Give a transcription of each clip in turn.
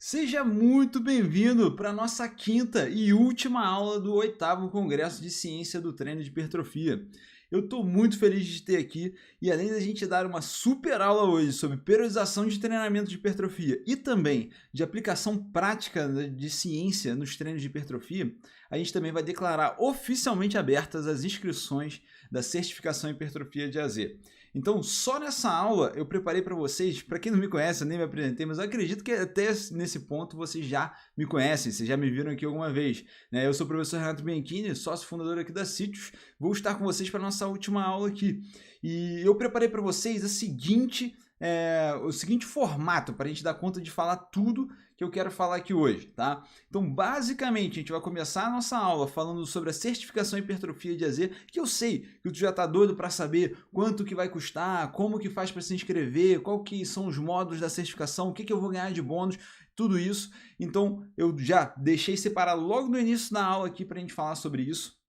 Seja muito bem-vindo para a nossa quinta e última aula do 8º Congresso de Ciência do Treino de Hipertrofia. Eu estou muito feliz de ter aqui e além da gente dar uma super aula hoje sobre periodização de treinamento de hipertrofia e também de aplicação prática de ciência nos treinos de hipertrofia, a gente também vai declarar oficialmente abertas as inscrições da certificação em hipertrofia de AZ. Então, só nessa aula eu preparei para vocês, para quem não me conhece, eu nem me apresentei, mas eu acredito que até nesse ponto vocês já me conhecem, vocês já me viram aqui alguma vez, né? Eu sou o professor Renato Bianchini, sócio fundador aqui da Sítios, vou estar com vocês para a nossa última aula aqui. E eu preparei para vocês o seguinte formato para a gente dar conta de falar tudo que eu quero falar aqui hoje, tá? Então, basicamente, a gente vai começar a nossa aula falando sobre a certificação em hipertrofia de AZ, que eu sei que tu já tá doido para saber quanto que vai custar, como que faz para se inscrever, qual que são os módulos da certificação, o que que eu vou ganhar de bônus, tudo isso. Então, eu já deixei separado logo no início da aula aqui para a gente falar sobre isso.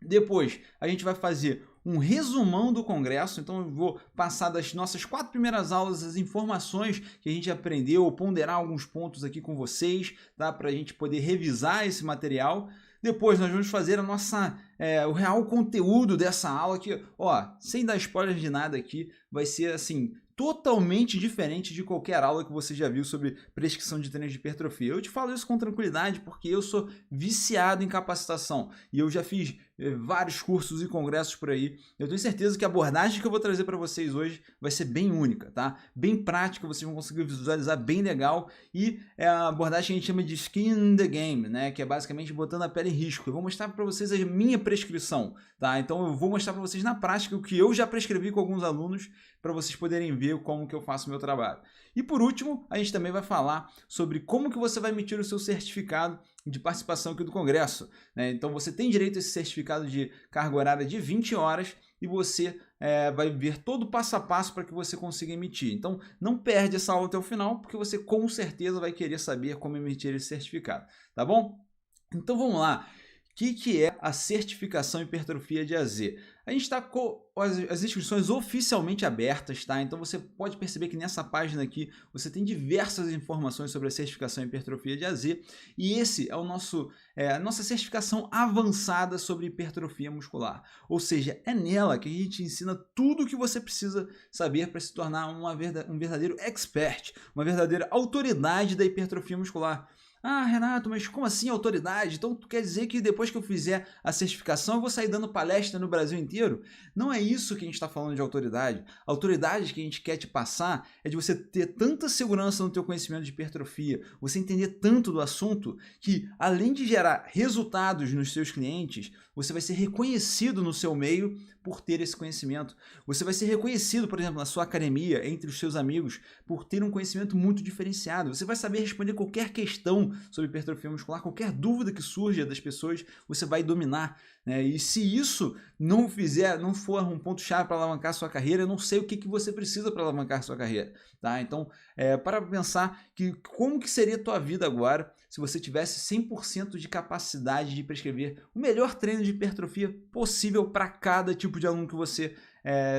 Depois, a gente vai fazer um resumão do congresso, então eu vou passar das nossas 4 primeiras aulas as informações que a gente aprendeu, ponderar alguns pontos aqui com vocês, tá? Para a gente poder revisar esse material. Depois nós vamos fazer o real conteúdo dessa aula que, ó, sem dar spoiler de nada aqui, vai ser assim totalmente diferente de qualquer aula que você já viu sobre prescrição de treinos de hipertrofia. Eu te falo isso com tranquilidade porque eu sou viciado em capacitação e eu já fiz vários cursos e congressos por aí. Eu tenho certeza que a abordagem que eu vou trazer para vocês hoje vai ser bem única, tá? Bem prática, vocês vão conseguir visualizar bem legal e é a abordagem que a gente chama de skin in the game, né? Que é basicamente botando a pele em risco. Eu vou mostrar para vocês a minha prescrição, tá? Então eu vou mostrar para vocês na prática o que eu já prescrevi com alguns alunos para vocês poderem ver como que eu faço o meu trabalho. E por último, a gente também vai falar sobre como que você vai emitir o seu certificado de participação aqui do Congresso, né? Então você tem direito a esse certificado de carga horária de 20 horas e você vai ver todo o passo a passo para que você consiga emitir. Então não perde essa aula até o final, porque você com certeza vai querer saber como emitir esse certificado, tá bom? Então vamos lá. O que é a certificação em hipertrofia de AZ? A gente está com as inscrições oficialmente abertas, tá? Então você pode perceber que nessa página aqui você tem diversas informações sobre a certificação em hipertrofia de AZ e esse é a nossa certificação avançada sobre hipertrofia muscular. Ou seja, é nela que a gente ensina tudo o que você precisa saber para se tornar um verdadeiro expert, uma verdadeira autoridade da hipertrofia muscular. Ah, Renato, mas como assim autoridade? Então tu quer dizer que depois que eu fizer a certificação eu vou sair dando palestra no Brasil inteiro? Não é isso que a gente está falando de autoridade. A autoridade que a gente quer te passar é de você ter tanta segurança no teu conhecimento de hipertrofia, você entender tanto do assunto que além de gerar resultados nos seus clientes, você vai ser reconhecido no seu meio por ter esse conhecimento. Você vai ser reconhecido, por exemplo, na sua academia, entre os seus amigos, por ter um conhecimento muito diferenciado. Você vai saber responder qualquer questão sobre hipertrofia muscular, qualquer dúvida que surja das pessoas, você vai dominar, né? E se isso não for um ponto-chave para alavancar a sua carreira, eu não sei o que você precisa para alavancar a sua carreira, tá? Então, para pensar que como que seria a tua vida agora se você tivesse 100% de capacidade de prescrever o melhor treino de hipertrofia possível para cada tipo de aluno que você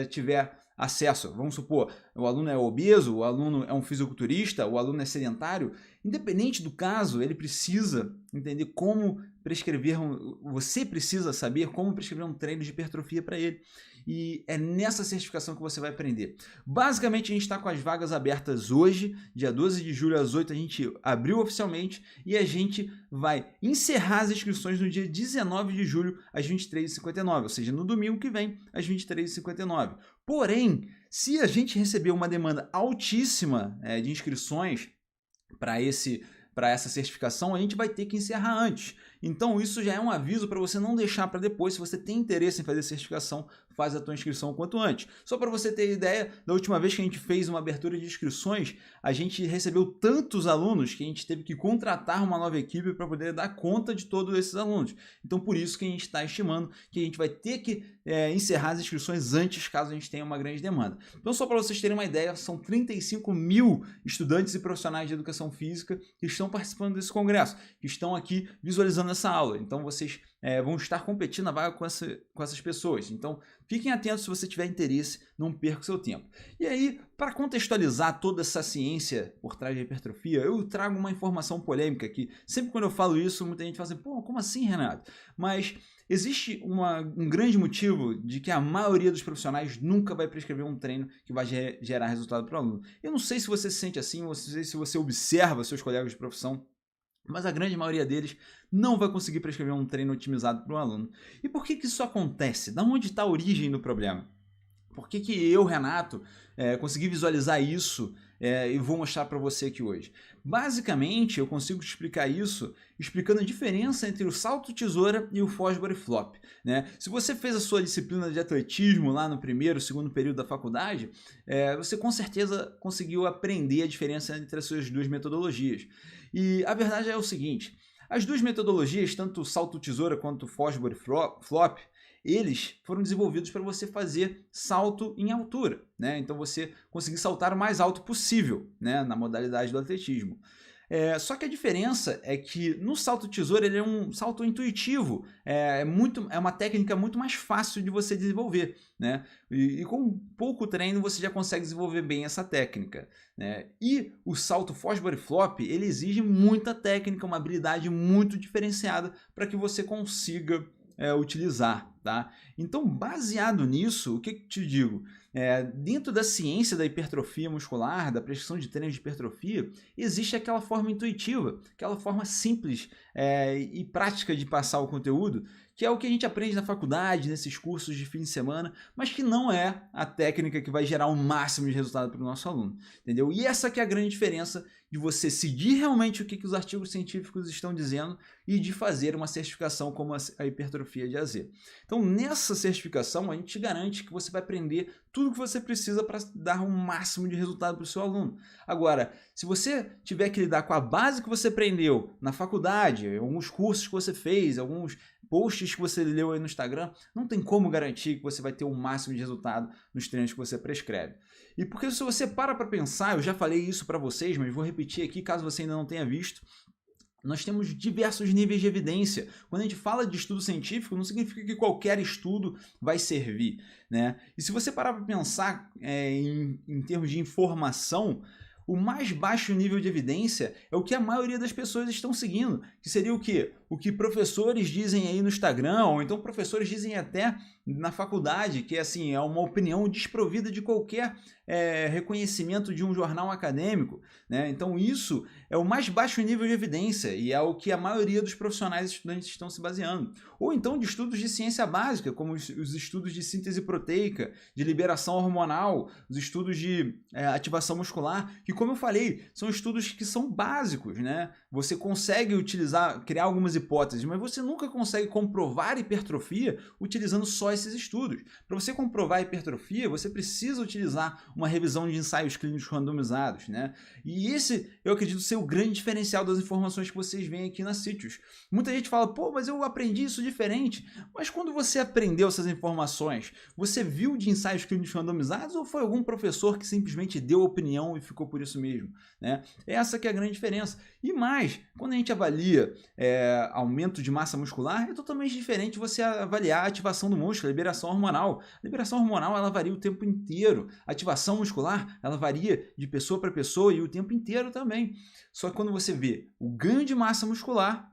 tiver acesso. Vamos supor, o aluno é obeso, o aluno é um fisiculturista, o aluno é sedentário. Independente do caso, ele precisa entender como prescrever, você precisa saber como prescrever um treino de hipertrofia para ele. E é nessa certificação que você vai aprender. Basicamente, a gente está com as vagas abertas hoje, dia 12 de julho às 8, a gente abriu oficialmente e a gente vai encerrar as inscrições no dia 19 de julho às 23h59, ou seja, no domingo que vem às 23h59. Porém, se a gente receber uma demanda altíssima de inscrições para essa certificação, a gente vai ter que encerrar antes. Então isso já é um aviso para você não deixar para depois. Se você tem interesse em fazer certificação, faz a tua inscrição o quanto antes. Só para você ter ideia, da última vez que a gente fez uma abertura de inscrições, a gente recebeu tantos alunos que a gente teve que contratar uma nova equipe para poder dar conta de todos esses alunos. Então por isso que a gente está estimando que a gente vai ter que encerrar as inscrições antes, caso a gente tenha uma grande demanda. Então só para vocês terem uma ideia, são 35 mil estudantes e profissionais de educação física que estão participando desse congresso, que estão aqui visualizando essa aula. Então vocês vão estar competindo a vaga com essas pessoas. Então fiquem atentos, se você tiver interesse, não perca o seu tempo. E aí, Para contextualizar toda essa ciência por trás da hipertrofia, eu trago uma informação polêmica aqui. Sempre quando eu falo isso, muita gente fala assim, pô, como assim, Renato? Mas existe um grande motivo de que a maioria dos profissionais nunca vai prescrever um treino que vai gerar resultado para o aluno. Eu não sei se você se sente assim, ou não sei se você observa seus colegas de profissão, mas a grande maioria deles não vai conseguir prescrever um treino otimizado para o aluno. E por que isso acontece? Da onde está a origem do problema? Por que eu, Renato, consegui visualizar isso e vou mostrar para você aqui hoje? Basicamente, eu consigo te explicar isso explicando a diferença entre o salto tesoura e o fosbury flop, né? Se você fez a sua disciplina de atletismo lá no primeiro, segundo período da faculdade, você com certeza conseguiu aprender a diferença entre as suas duas metodologias. E a verdade é o seguinte, as duas metodologias, tanto o salto tesoura quanto o fosbury flop, eles foram desenvolvidos para você fazer salto em altura, né? Então você conseguir saltar o mais alto possível, né? Na modalidade do atletismo. Só que a diferença é que no salto tesoura ele é um salto intuitivo, é uma técnica muito mais fácil de você desenvolver, né? E com pouco treino você já consegue desenvolver bem essa técnica, né? E o salto fosbury flop ele exige muita técnica, uma habilidade muito diferenciada para que você consiga utilizar, tá? Então, baseado nisso, o que eu te digo? Dentro da ciência da hipertrofia muscular, da prescrição de treinos de hipertrofia, existe aquela forma intuitiva, aquela forma simples e prática de passar o conteúdo, que é o que a gente aprende na faculdade, nesses cursos de fim de semana, mas que não é a técnica que vai gerar o máximo de resultado para o nosso aluno, entendeu? E essa que é a grande diferença de você seguir realmente o que os artigos científicos estão dizendo e de fazer uma certificação como a hipertrofia de AZ. Então, nessa certificação, a gente garante que você vai aprender tudo o que você precisa para dar um máximo de resultado para o seu aluno. Agora, se você tiver que lidar com a base que você aprendeu na faculdade, alguns cursos que você fez, alguns posts que você leu aí no Instagram, não tem como garantir que você vai ter o máximo de resultado nos treinos que você prescreve. E porque se você para pensar, eu já falei isso para vocês, mas vou repetir aqui caso você ainda não tenha visto, nós temos diversos níveis de evidência. Quando a gente fala de estudo científico, não significa que qualquer estudo vai servir, né? E se você parar para pensar em termos de informação, o mais baixo nível de evidência é o que a maioria das pessoas estão seguindo, que seria o quê? O que professores dizem aí no Instagram, ou então professores dizem até na faculdade, que assim, é uma opinião desprovida de qualquer reconhecimento de um jornal acadêmico, né? Então isso é o mais baixo nível de evidência e é o que a maioria dos profissionais e estudantes estão se baseando. Ou então de estudos de ciência básica, como os estudos de síntese proteica, de liberação hormonal, os estudos de ativação muscular, que como eu falei, são estudos que são básicos, né? Você consegue criar algumas hipóteses, mas você nunca consegue comprovar hipertrofia utilizando só esses estudos. Para você comprovar a hipertrofia, você precisa utilizar uma revisão de ensaios clínicos randomizados, né? E esse, eu acredito, ser o grande diferencial das informações que vocês veem aqui na Sítios. Muita gente fala, pô, mas eu aprendi isso diferente. Mas quando você aprendeu essas informações, você viu de ensaios clínicos randomizados ou foi algum professor que simplesmente deu opinião e ficou por isso mesmo, né? Essa que é a grande diferença. E mais, quando a gente avalia aumento de massa muscular, é totalmente diferente você avaliar a ativação do músculo, a liberação hormonal. A liberação hormonal, ela varia o tempo inteiro. A ativação muscular, ela varia de pessoa para pessoa e o tempo inteiro também. Só que quando você vê o ganho de massa muscular,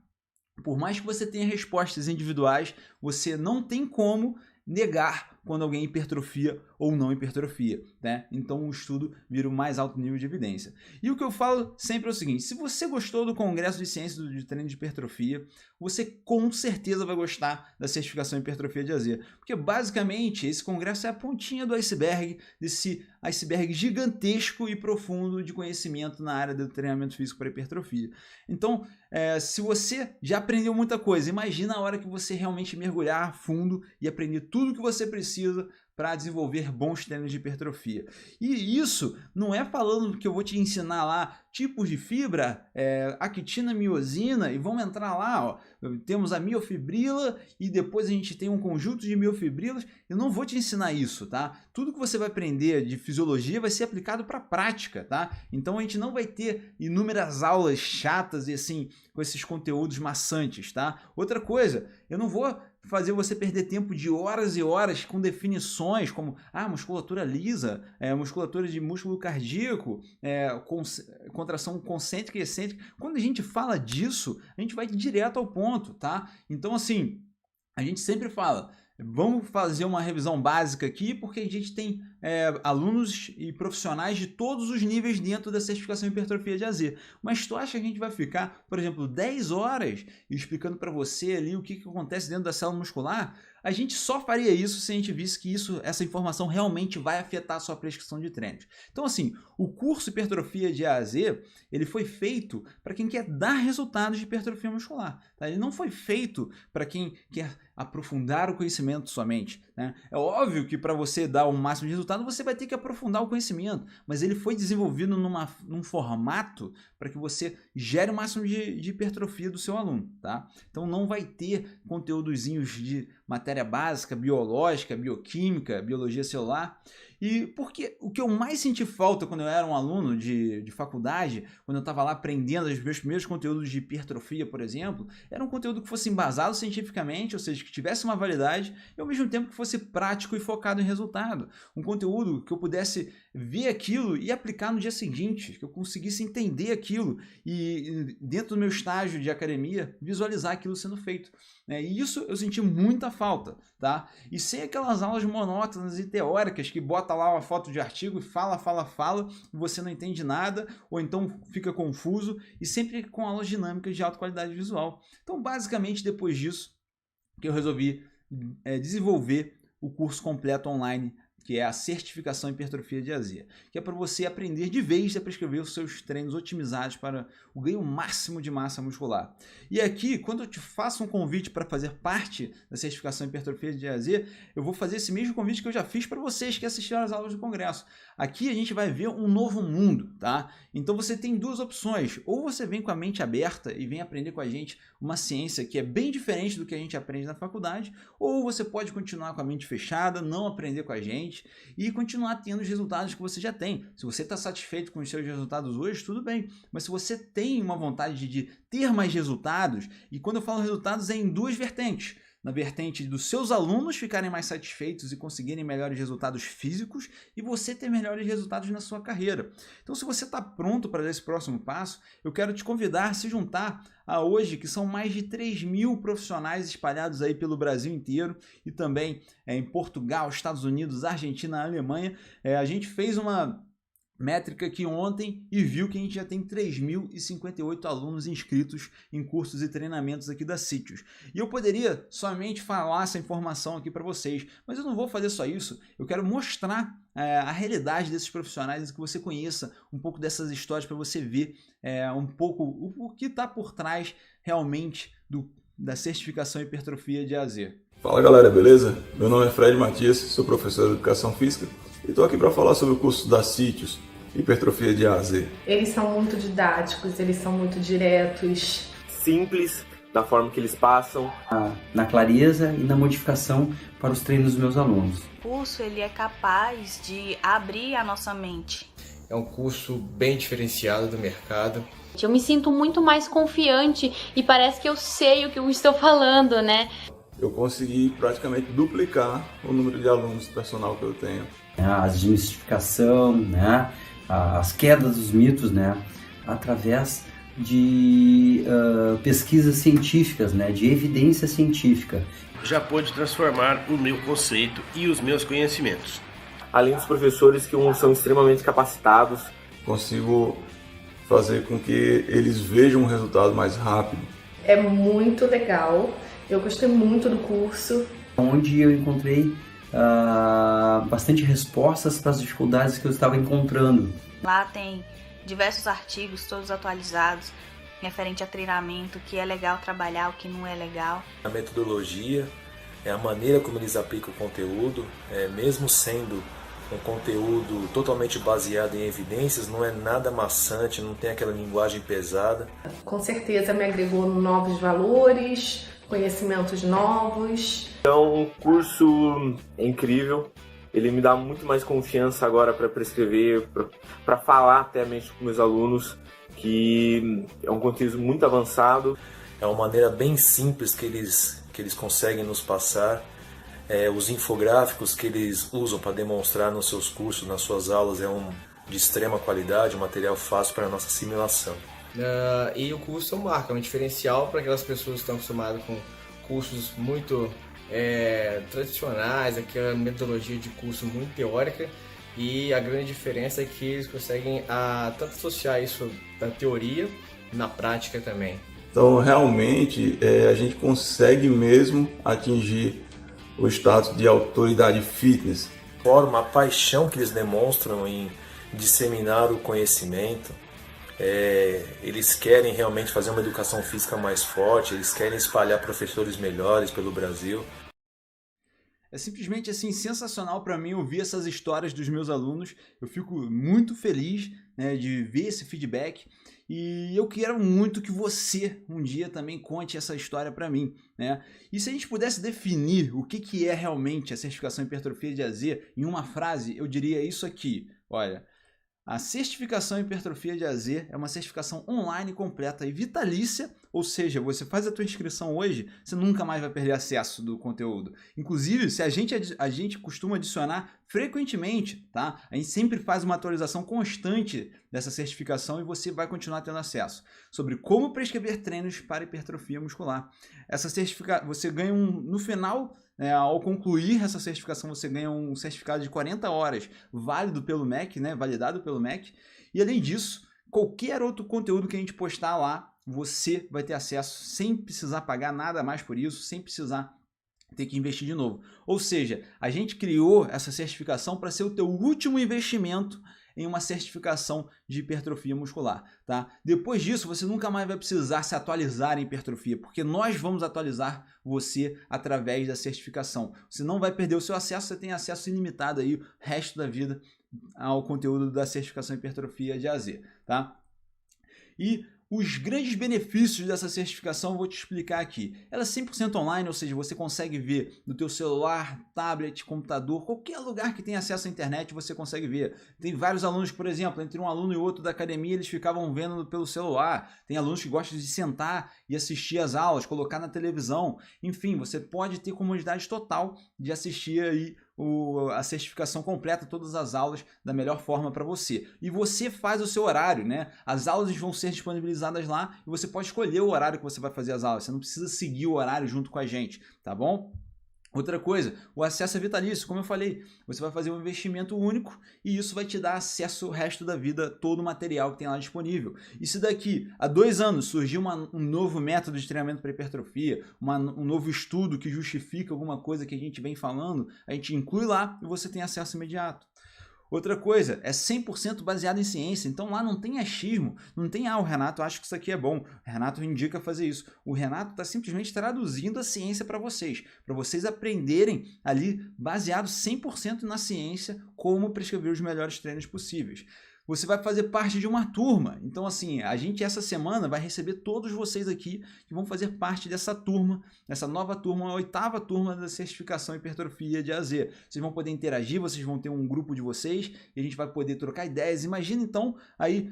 por mais que você tenha respostas individuais, você não tem como negar quando alguém hipertrofia ou não hipertrofia, né? Então o estudo vira o mais alto nível de evidência. E o que eu falo sempre é o seguinte, se você gostou do Congresso de Ciência de Treino de Hipertrofia, você com certeza vai gostar da certificação em hipertrofia de AZ, porque basicamente esse congresso é a pontinha do iceberg, desse iceberg gigantesco e profundo de conhecimento na área do treinamento físico para hipertrofia. Então, se você já aprendeu muita coisa, imagina a hora que você realmente mergulhar a fundo e aprender tudo que você precisa para desenvolver bons treinos de hipertrofia. E isso não é falando que eu vou te ensinar lá tipos de fibra, actina, miosina, e vamos entrar lá, ó, temos a miofibrila e depois a gente tem um conjunto de miofibrilas. Eu não vou te ensinar isso, tá? Tudo que você vai aprender de fisiologia vai ser aplicado para a prática, tá? Então a gente não vai ter inúmeras aulas chatas e assim, com esses conteúdos maçantes, tá? Outra coisa, eu não vou fazer você perder tempo de horas e horas com definições como musculatura lisa, musculatura de músculo cardíaco, contração concêntrica e excêntrica. Quando a gente fala disso, a gente vai direto ao ponto, tá? Então, assim, a gente sempre fala, vamos fazer uma revisão básica aqui, porque a gente tem alunos e profissionais de todos os níveis dentro da certificação em hipertrofia de AZ. Mas tu acha que a gente vai ficar, por exemplo, 10 horas explicando para você ali o que acontece dentro da célula muscular? A gente só faria isso se a gente visse que essa informação realmente vai afetar a sua prescrição de treinos. Então, assim, o curso Hipertrofia de A a Z, ele foi feito para quem quer dar resultados de hipertrofia muscular. Tá? Ele não foi feito para quem quer aprofundar o conhecimento somente. Né? É óbvio que para você dar o máximo de resultado, você vai ter que aprofundar o conhecimento, mas ele foi desenvolvido num formato para que você gere o máximo de hipertrofia do seu aluno. Tá? Então, não vai ter conteúdozinhos de matéria básica, biológica, bioquímica, biologia celular. E porque o que eu mais senti falta quando eu era um aluno de faculdade, quando eu estava lá aprendendo os meus primeiros conteúdos de hipertrofia, por exemplo, era um conteúdo que fosse embasado cientificamente, ou seja, que tivesse uma validade e ao mesmo tempo que fosse prático e focado em resultado. Um conteúdo que eu pudesse ver aquilo e aplicar no dia seguinte, que eu conseguisse entender aquilo e dentro do meu estágio de academia, visualizar aquilo sendo feito. E isso eu senti muita falta, tá? E sem aquelas aulas monótonas e teóricas que bota lá uma foto de artigo e fala, e você não entende nada, ou então fica confuso, e sempre com aulas dinâmicas de alta qualidade visual. Então, basicamente, depois disso, que eu resolvi desenvolver o curso completo online, que é a certificação em hipertrofia de AZ, que é para você aprender de vez a prescrever os seus treinos otimizados para o ganho máximo de massa muscular. E aqui, quando eu te faço um convite para fazer parte da certificação em hipertrofia de AZ, eu vou fazer esse mesmo convite que eu já fiz para vocês que assistiram às aulas do congresso. Aqui a gente vai ver um novo mundo, tá? Então você tem duas opções, ou você vem com a mente aberta e vem aprender com a gente uma ciência que é bem diferente do que a gente aprende na faculdade, ou você pode continuar com a mente fechada, não aprender com a gente e continuar tendo os resultados que você já tem. Se você está satisfeito com os seus resultados hoje, tudo bem. Mas se você tem uma vontade de ter mais resultados, e quando eu falo resultados é em duas vertentes. Na vertente dos seus alunos ficarem mais satisfeitos e conseguirem melhores resultados físicos e você ter melhores resultados na sua carreira. Então, se você está pronto para dar esse próximo passo, eu quero te convidar a se juntar a hoje, que são mais de 3.000 profissionais espalhados aí pelo Brasil inteiro e também em Portugal, Estados Unidos, Argentina, Alemanha. A gente fez uma métrica aqui ontem e viu que a gente já tem 3.058 alunos inscritos em cursos e treinamentos aqui da Sítios. E eu poderia somente falar essa informação aqui para vocês, mas eu não vou fazer só isso. Eu quero mostrar a realidade desses profissionais, que você conheça um pouco dessas histórias para você ver um pouco o que está por trás realmente da certificação em hipertrofia de AZ. Fala galera, beleza? Meu nome é Fred Matias, sou professor de Educação Física e estou aqui para falar sobre o curso da Sítios, Hipertrofia de A a Z. Eles são muito didáticos, eles são muito diretos. Simples, da forma que eles passam. Na clareza e na modificação para os treinos dos meus alunos. O curso ele é capaz de abrir a nossa mente. É um curso bem diferenciado do mercado. Eu me sinto muito mais confiante e parece que eu sei o que eu estou falando, né? Eu consegui praticamente duplicar o número de alunos personal que eu tenho. A desmistificação, né? As quedas dos mitos, né? Através de pesquisas científicas, né? De evidência científica. Já pôde transformar o meu conceito e os meus conhecimentos. Além dos professores que são extremamente capacitados. Consigo fazer com que eles vejam um resultado mais rápido. É muito legal, eu gostei muito do curso. Onde eu encontrei bastante respostas para as dificuldades que eu estava encontrando. Lá tem diversos artigos, todos atualizados, referente a treinamento, o que é legal trabalhar, o que não é legal. A metodologia, a maneira como eles aplicam o conteúdo, mesmo sendo um conteúdo totalmente baseado em evidências, não é nada maçante, não tem aquela linguagem pesada. Com certeza me agregou novos valores, conhecimentos novos. Então, o curso é incrível, ele me dá muito mais confiança agora para prescrever, para falar até mesmo com meus alunos, que é um conteúdo muito avançado. É uma maneira bem simples que eles conseguem nos passar. Os infográficos que eles usam para demonstrar nos seus cursos, nas suas aulas, de extrema qualidade, um material fácil para a nossa assimilação. E o curso é um diferencial para aquelas pessoas que estão acostumadas com cursos muito tradicionais, aquela metodologia de curso muito teórica, e a grande diferença é que eles conseguem tanto associar isso da teoria na prática também. Então, realmente, a gente consegue mesmo atingir o status de autoridade fitness. A paixão que eles demonstram em disseminar o conhecimento, eles querem realmente fazer uma educação física mais forte, eles querem espalhar professores melhores pelo Brasil. É simplesmente assim sensacional para mim ouvir essas histórias dos meus alunos. Eu fico muito feliz, né, de ver esse feedback, e eu quero muito que você um dia também conte essa história para mim, né? E se a gente pudesse definir o que é realmente a certificação em hipertrofia de AZ em uma frase, eu diria isso aqui. Olha, a certificação em hipertrofia de AZ é uma certificação online completa e vitalícia, ou seja, você faz a tua inscrição hoje, você nunca mais vai perder acesso do conteúdo. Inclusive, se a gente costuma adicionar frequentemente, tá? A gente sempre faz uma atualização constante dessa certificação e você vai continuar tendo acesso sobre como prescrever treinos para hipertrofia muscular. Essa certificação, você ganha no final, ao concluir essa certificação, você ganha um certificado de 40 horas válido pelo MEC, né? Validado pelo MEC. E além disso, qualquer outro conteúdo que a gente postar lá, você vai ter acesso sem precisar pagar nada mais por isso, sem precisar ter que investir de novo. Ou seja, a gente criou essa certificação para ser o teu último investimento em uma certificação de hipertrofia muscular, tá? Depois disso, você nunca mais vai precisar se atualizar em hipertrofia, porque nós vamos atualizar você através da certificação. Você não vai perder o seu acesso, você tem acesso ilimitado aí o resto da vida ao conteúdo da certificação em hipertrofia de AZ, tá? E os grandes benefícios dessa certificação eu vou te explicar aqui. Ela é 100% online, ou seja, você consegue ver no teu celular, tablet, computador, qualquer lugar que tenha acesso à internet você consegue ver. Tem vários alunos, por exemplo, entre um aluno e outro da academia, eles ficavam vendo pelo celular. Tem alunos que gostam de sentar e assistir as aulas, colocar na televisão. Enfim, você pode ter comodidade total de assistir aí a certificação completa, todas as aulas da melhor forma para você. E você faz o seu horário, né? As aulas vão ser disponibilizadas lá e você pode escolher o horário que você vai fazer as aulas. Você não precisa seguir o horário junto com a gente, tá bom? Outra coisa, o acesso é vitalício, como eu falei, você vai fazer um investimento único e isso vai te dar acesso o resto da vida, todo o material que tem lá disponível. E se daqui a 2 anos surgir um novo método de treinamento para hipertrofia, um novo estudo que justifica alguma coisa que a gente vem falando, a gente inclui lá e você tem acesso imediato. Outra coisa, é 100% baseado em ciência, então lá não tem achismo, não tem, o Renato acha que isso aqui é bom, o Renato indica fazer isso. O Renato está simplesmente traduzindo a ciência para vocês aprenderem ali, baseado 100% na ciência, como prescrever os melhores treinos possíveis. Você vai fazer parte de uma turma, então assim, a gente essa semana vai receber todos vocês aqui que vão fazer parte dessa turma, dessa nova turma, a 8ª turma da certificação hipertrofia de AZ. Vocês vão poder interagir, vocês vão ter um grupo de vocês e a gente vai poder trocar ideias. Imagina então aí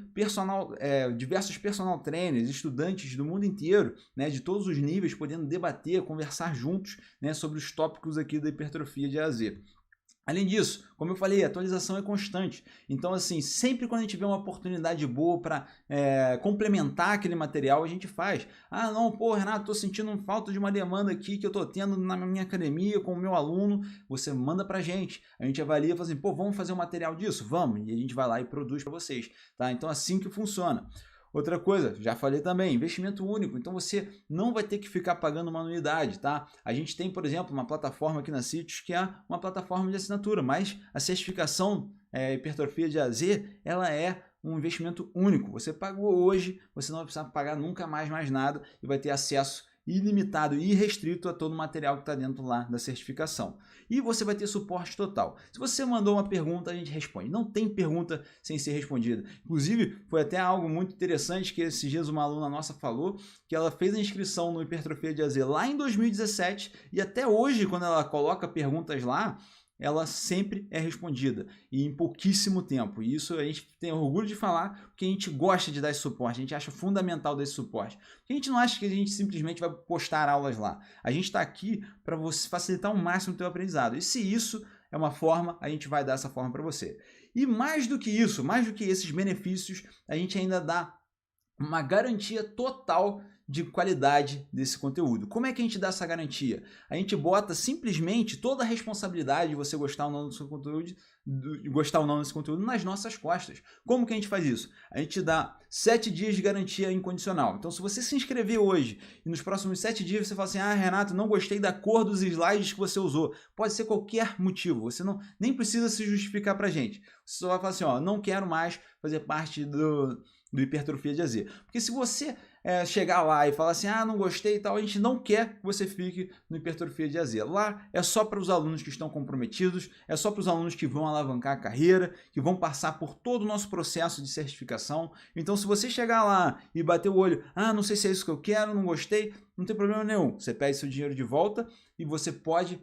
diversos personal trainers, estudantes do mundo inteiro, né, de todos os níveis, podendo debater, conversar juntos, né, sobre os tópicos aqui da hipertrofia de AZ. Além disso, como eu falei, a atualização é constante. Então, assim, sempre quando a gente vê uma oportunidade boa para complementar aquele material, a gente faz. Ah, não, pô, Renato, estou sentindo falta de uma demanda aqui que eu estou tendo na minha academia com o meu aluno. Você manda para a gente avalia e fala assim, pô, vamos fazer um material disso? Vamos! E a gente vai lá e produz para vocês, tá? Então, assim que funciona. Outra coisa, já falei também, investimento único, então você não vai ter que ficar pagando uma anuidade, tá? A gente tem, por exemplo, uma plataforma aqui na Sítios que é uma plataforma de assinatura, mas a certificação hipertrofia de AZ, ela é um investimento único. Você pagou hoje, você não vai precisar pagar nunca mais nada e vai ter acesso ilimitado e irrestrito a todo o material que está dentro lá da certificação. E você vai ter suporte total. Se você mandou uma pergunta, a gente responde. Não tem pergunta sem ser respondida. Inclusive, foi até algo muito interessante que esses dias uma aluna nossa falou, que ela fez a inscrição no Hipertrofia de AZ lá em 2017 e até hoje, quando ela coloca perguntas lá, ela sempre é respondida e em pouquíssimo tempo. E isso a gente tem orgulho de falar porque a gente gosta de dar esse suporte, a gente acha fundamental dar esse suporte. Porque a gente não acha que a gente simplesmente vai postar aulas lá. A gente está aqui para você facilitar ao máximo o teu aprendizado. E se isso é uma forma, a gente vai dar essa forma para você. E mais do que isso, mais do que esses benefícios, a gente ainda dá uma garantia total de qualidade desse conteúdo. Como é que a gente dá essa garantia? A gente bota simplesmente toda a responsabilidade de você gostar ou não do seu conteúdo, desse conteúdo nas nossas costas. Como que a gente faz isso? A gente dá 7 dias de garantia incondicional. Então, se você se inscrever hoje e nos próximos 7 dias você fala assim, Renato, não gostei da cor dos slides que você usou. Pode ser qualquer motivo. Você nem precisa se justificar pra gente. Você só vai falar assim, não quero mais fazer parte do Hipertrofia de AZ. Porque se você chegar lá e falar assim, não gostei e tal, a gente não quer que você fique no Hipertrofia de AZ. Lá é só para os alunos que estão comprometidos, é só para os alunos que vão alavancar a carreira, que vão passar por todo o nosso processo de certificação. Então, se você chegar lá e bater o olho, não sei se é isso que eu quero, não gostei, não tem problema nenhum. Você pede seu dinheiro de volta e você pode,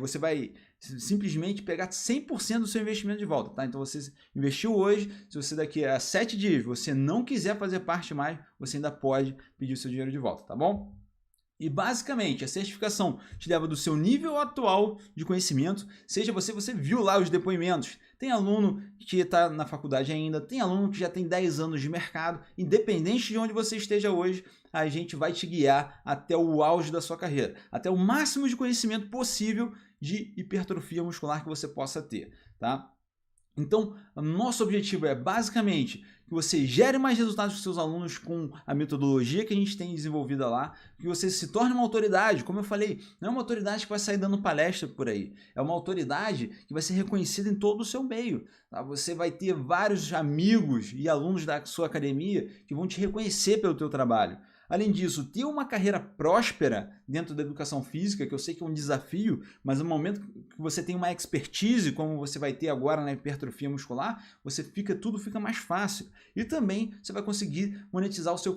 você vai simplesmente pegar 100% do seu investimento de volta, tá? Então você investiu hoje, se você daqui a 7 dias você não quiser fazer parte mais, você ainda pode pedir o seu dinheiro de volta, tá bom? E basicamente a certificação te leva do seu nível atual de conhecimento, seja você viu lá os depoimentos, tem aluno que está na faculdade ainda, tem aluno que já tem 10 anos de mercado, independente de onde você esteja hoje, a gente vai te guiar até o auge da sua carreira, até o máximo de conhecimento possível de hipertrofia muscular que você possa ter, tá? Então, nosso objetivo é basicamente que você gere mais resultados para os seus alunos com a metodologia que a gente tem desenvolvida lá, que você se torne uma autoridade. Como eu falei, não é uma autoridade que vai sair dando palestra por aí, é uma autoridade que vai ser reconhecida em todo o seu meio. Tá? Você vai ter vários amigos e alunos da sua academia que vão te reconhecer pelo teu trabalho. Além disso, ter uma carreira próspera dentro da educação física, que eu sei que é um desafio, mas no momento que você tem uma expertise, como você vai ter agora na hipertrofia muscular, tudo fica mais fácil. E também você vai conseguir monetizar o seu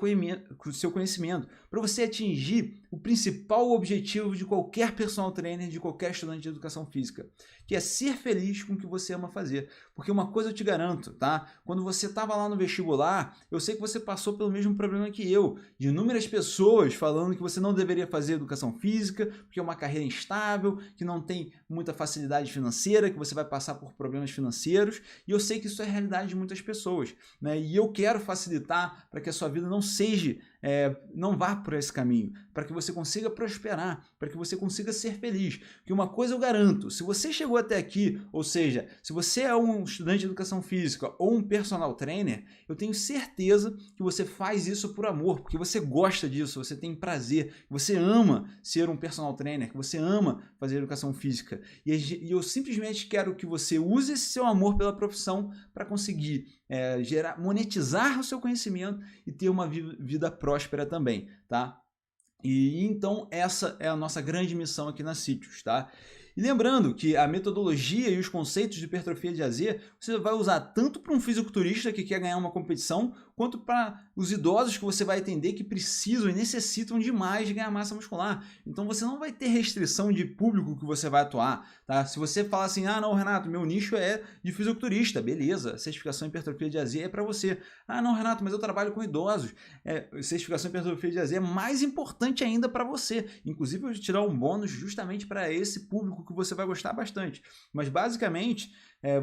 conhecimento, para você atingir o principal objetivo de qualquer personal trainer, de qualquer estudante de educação física, que é ser feliz com o que você ama fazer. Porque uma coisa eu te garanto, tá? Quando você estava lá no vestibular, eu sei que você passou pelo mesmo problema que eu, de inúmeras pessoas falando que você não deveria fazer educação física, porque é uma carreira instável, que não tem muita facilidade financeira, que você vai passar por problemas financeiros, e eu sei que isso é a realidade de muitas pessoas, né? E eu quero facilitar para que a sua vida não vá por esse caminho, para que você consiga prosperar, para que você consiga ser feliz. Porque uma coisa eu garanto, se você chegou até aqui, ou seja, se você é um estudante de educação física ou um personal trainer, eu tenho certeza que você faz isso por amor, porque você gosta disso, você tem prazer, você ama ser um personal trainer, que você ama fazer educação física. E eu simplesmente quero que você use esse seu amor pela profissão para conseguir monetizar o seu conhecimento e ter uma vida próspera também, tá? E então essa é a nossa grande missão aqui na Sítios, tá? E lembrando que a metodologia e os conceitos de hipertrofia de AZ você vai usar tanto para um fisiculturista que quer ganhar uma competição, quanto para os idosos que você vai atender que precisam e necessitam demais de ganhar massa muscular. Então você não vai ter restrição de público que você vai atuar, tá? Se você falar assim, não, Renato, meu nicho é de fisiculturista, beleza, certificação em hipertrofia de AZ é para você. Não, Renato, mas eu trabalho com idosos. Certificação em hipertrofia de AZ é mais importante ainda para você. Inclusive, eu vou te dar um bônus justamente para esse público que você vai gostar bastante. Mas basicamente,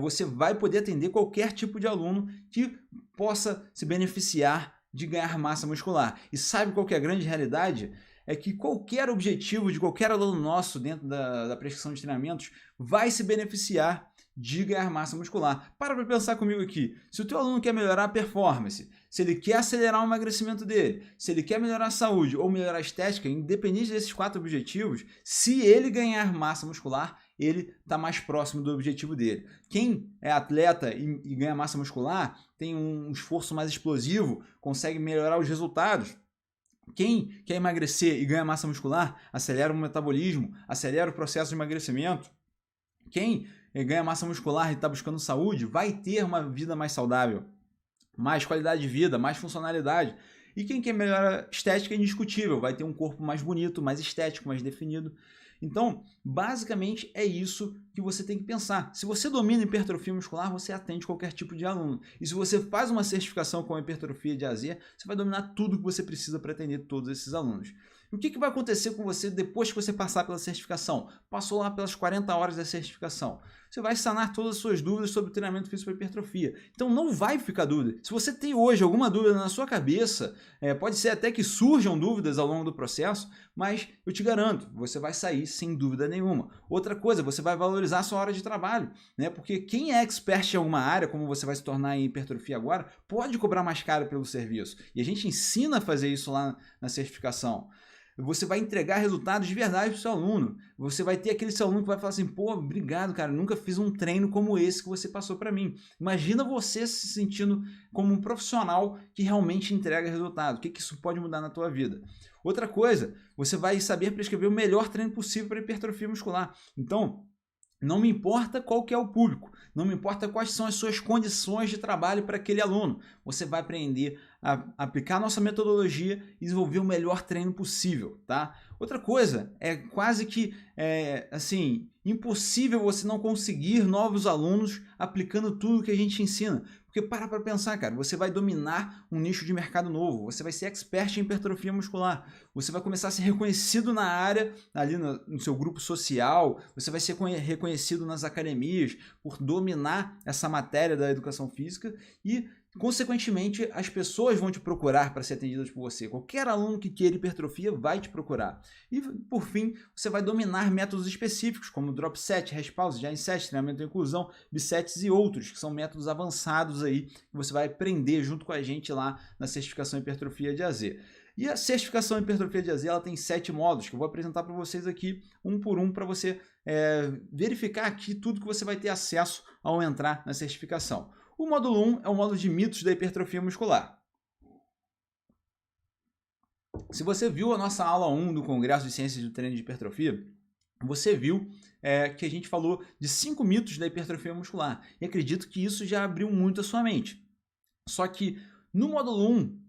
você vai poder atender qualquer tipo de aluno que possa se beneficiar de ganhar massa muscular. E sabe qual que é a grande realidade? É que qualquer objetivo de qualquer aluno nosso dentro da prescrição de treinamentos vai se beneficiar de ganhar massa muscular. Para pensar comigo aqui. Se o teu aluno quer melhorar a performance, se ele quer acelerar o emagrecimento dele, se ele quer melhorar a saúde ou melhorar a estética, independente desses 4 objetivos, se ele ganhar massa muscular, ele está mais próximo do objetivo dele. Quem é atleta e ganha massa muscular tem um esforço mais explosivo, consegue melhorar os resultados. Quem quer emagrecer e ganha massa muscular, acelera o metabolismo, acelera o processo de emagrecimento. Quem ganha massa muscular e está buscando saúde, vai ter uma vida mais saudável, mais qualidade de vida, mais funcionalidade. E quem quer melhorar estética é indiscutível, vai ter um corpo mais bonito, mais estético, mais definido. Então, basicamente é isso que você tem que pensar. Se você domina hipertrofia muscular, você atende qualquer tipo de aluno. E se você faz uma certificação com hipertrofia de A a Z, você vai dominar tudo que você precisa para atender todos esses alunos. E o que vai acontecer com você depois que você passar pela certificação? Passou lá pelas 40 horas da certificação. Você vai sanar todas as suas dúvidas sobre o treinamento físico para hipertrofia. Então não vai ficar dúvida. Se você tem hoje alguma dúvida na sua cabeça, pode ser até que surjam dúvidas ao longo do processo, mas eu te garanto, você vai sair sem dúvida nenhuma. Outra coisa, você vai valorizar a sua hora de trabalho, né? Porque quem é expert em alguma área, como você vai se tornar em hipertrofia agora, pode cobrar mais caro pelo serviço. E a gente ensina a fazer isso lá na certificação. Você vai entregar resultados de verdade para o seu aluno. Você vai ter aquele seu aluno que vai falar assim, pô, obrigado, cara, nunca fiz um treino como esse que você passou para mim. Imagina você se sentindo como um profissional que realmente entrega resultado. O que isso pode mudar na tua vida? Outra coisa, você vai saber prescrever o melhor treino possível para hipertrofia muscular. Então, não me importa qual que é o público, não me importa quais são as suas condições de trabalho para aquele aluno. Você vai aprender a aplicar a nossa metodologia e desenvolver o melhor treino possível, tá? Outra coisa, é quase que assim, impossível você não conseguir novos alunos aplicando tudo que a gente ensina. Porque para pensar, cara, você vai dominar um nicho de mercado novo, você vai ser expert em hipertrofia muscular, você vai começar a ser reconhecido na área, ali no seu grupo social, você vai ser reconhecido nas academias por dominar essa matéria da educação física e, consequentemente, as pessoas vão te procurar para ser atendidas por você. Qualquer aluno que queira hipertrofia vai te procurar. E, por fim, você vai dominar métodos específicos, como drop set, rest pause, giant set, treinamento de inclusão, bisets e outros, que são métodos avançados aí, que você vai aprender junto com a gente lá na certificação hipertrofia de AZ. E a certificação hipertrofia de AZ, ela tem 7 módulos, que eu vou apresentar para vocês aqui, um por um, para você verificar aqui tudo que você vai ter acesso ao entrar na certificação. O módulo 1 é o módulo de mitos da hipertrofia muscular. Se você viu a nossa aula 1 do Congresso de Ciências do Treino de Hipertrofia, você viu que a gente falou de 5 mitos da hipertrofia muscular. E acredito que isso já abriu muito a sua mente. Só que no módulo 1,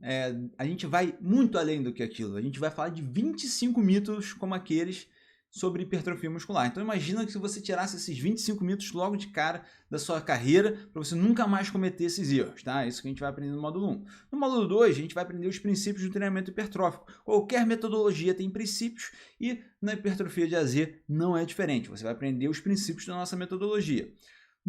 a gente vai muito além do que aquilo. A gente vai falar de 25 mitos como aqueles sobre hipertrofia muscular. Então imagina que se você tirasse esses 25 mitos logo de cara da sua carreira, para você nunca mais cometer esses erros, tá? Isso que a gente vai aprender no módulo 1. No módulo 2, a gente vai aprender os princípios do treinamento hipertrófico. Qualquer metodologia tem princípios e na hipertrofia de AZ não é diferente. Você vai aprender os princípios da nossa metodologia.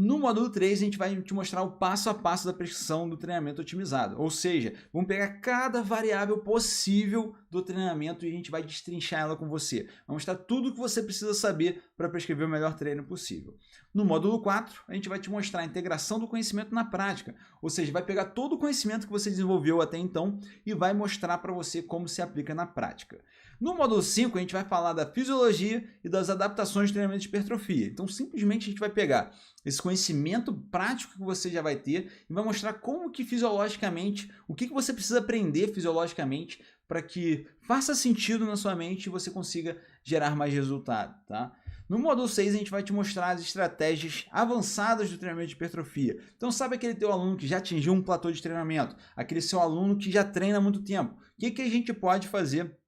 No módulo 3, a gente vai te mostrar o passo a passo da prescrição do treinamento otimizado. Ou seja, vamos pegar cada variável possível do treinamento e a gente vai destrinchar ela com você. Vai mostrar tudo o que você precisa saber para prescrever o melhor treino possível. No módulo 4, a gente vai te mostrar a integração do conhecimento na prática. Ou seja, vai pegar todo o conhecimento que você desenvolveu até então e vai mostrar para você como se aplica na prática. No módulo 5, a gente vai falar da fisiologia e das adaptações de treinamento de hipertrofia. Então, simplesmente a gente vai pegar esse conhecimento prático que você já vai ter e vai mostrar como que fisiologicamente, o que você precisa aprender fisiologicamente para que faça sentido na sua mente e você consiga gerar mais resultado, tá? No módulo 6, a gente vai te mostrar as estratégias avançadas do treinamento de hipertrofia. Então, sabe aquele teu aluno que já atingiu um platô de treinamento? Aquele seu aluno que já treina há muito tempo? O que a gente pode fazer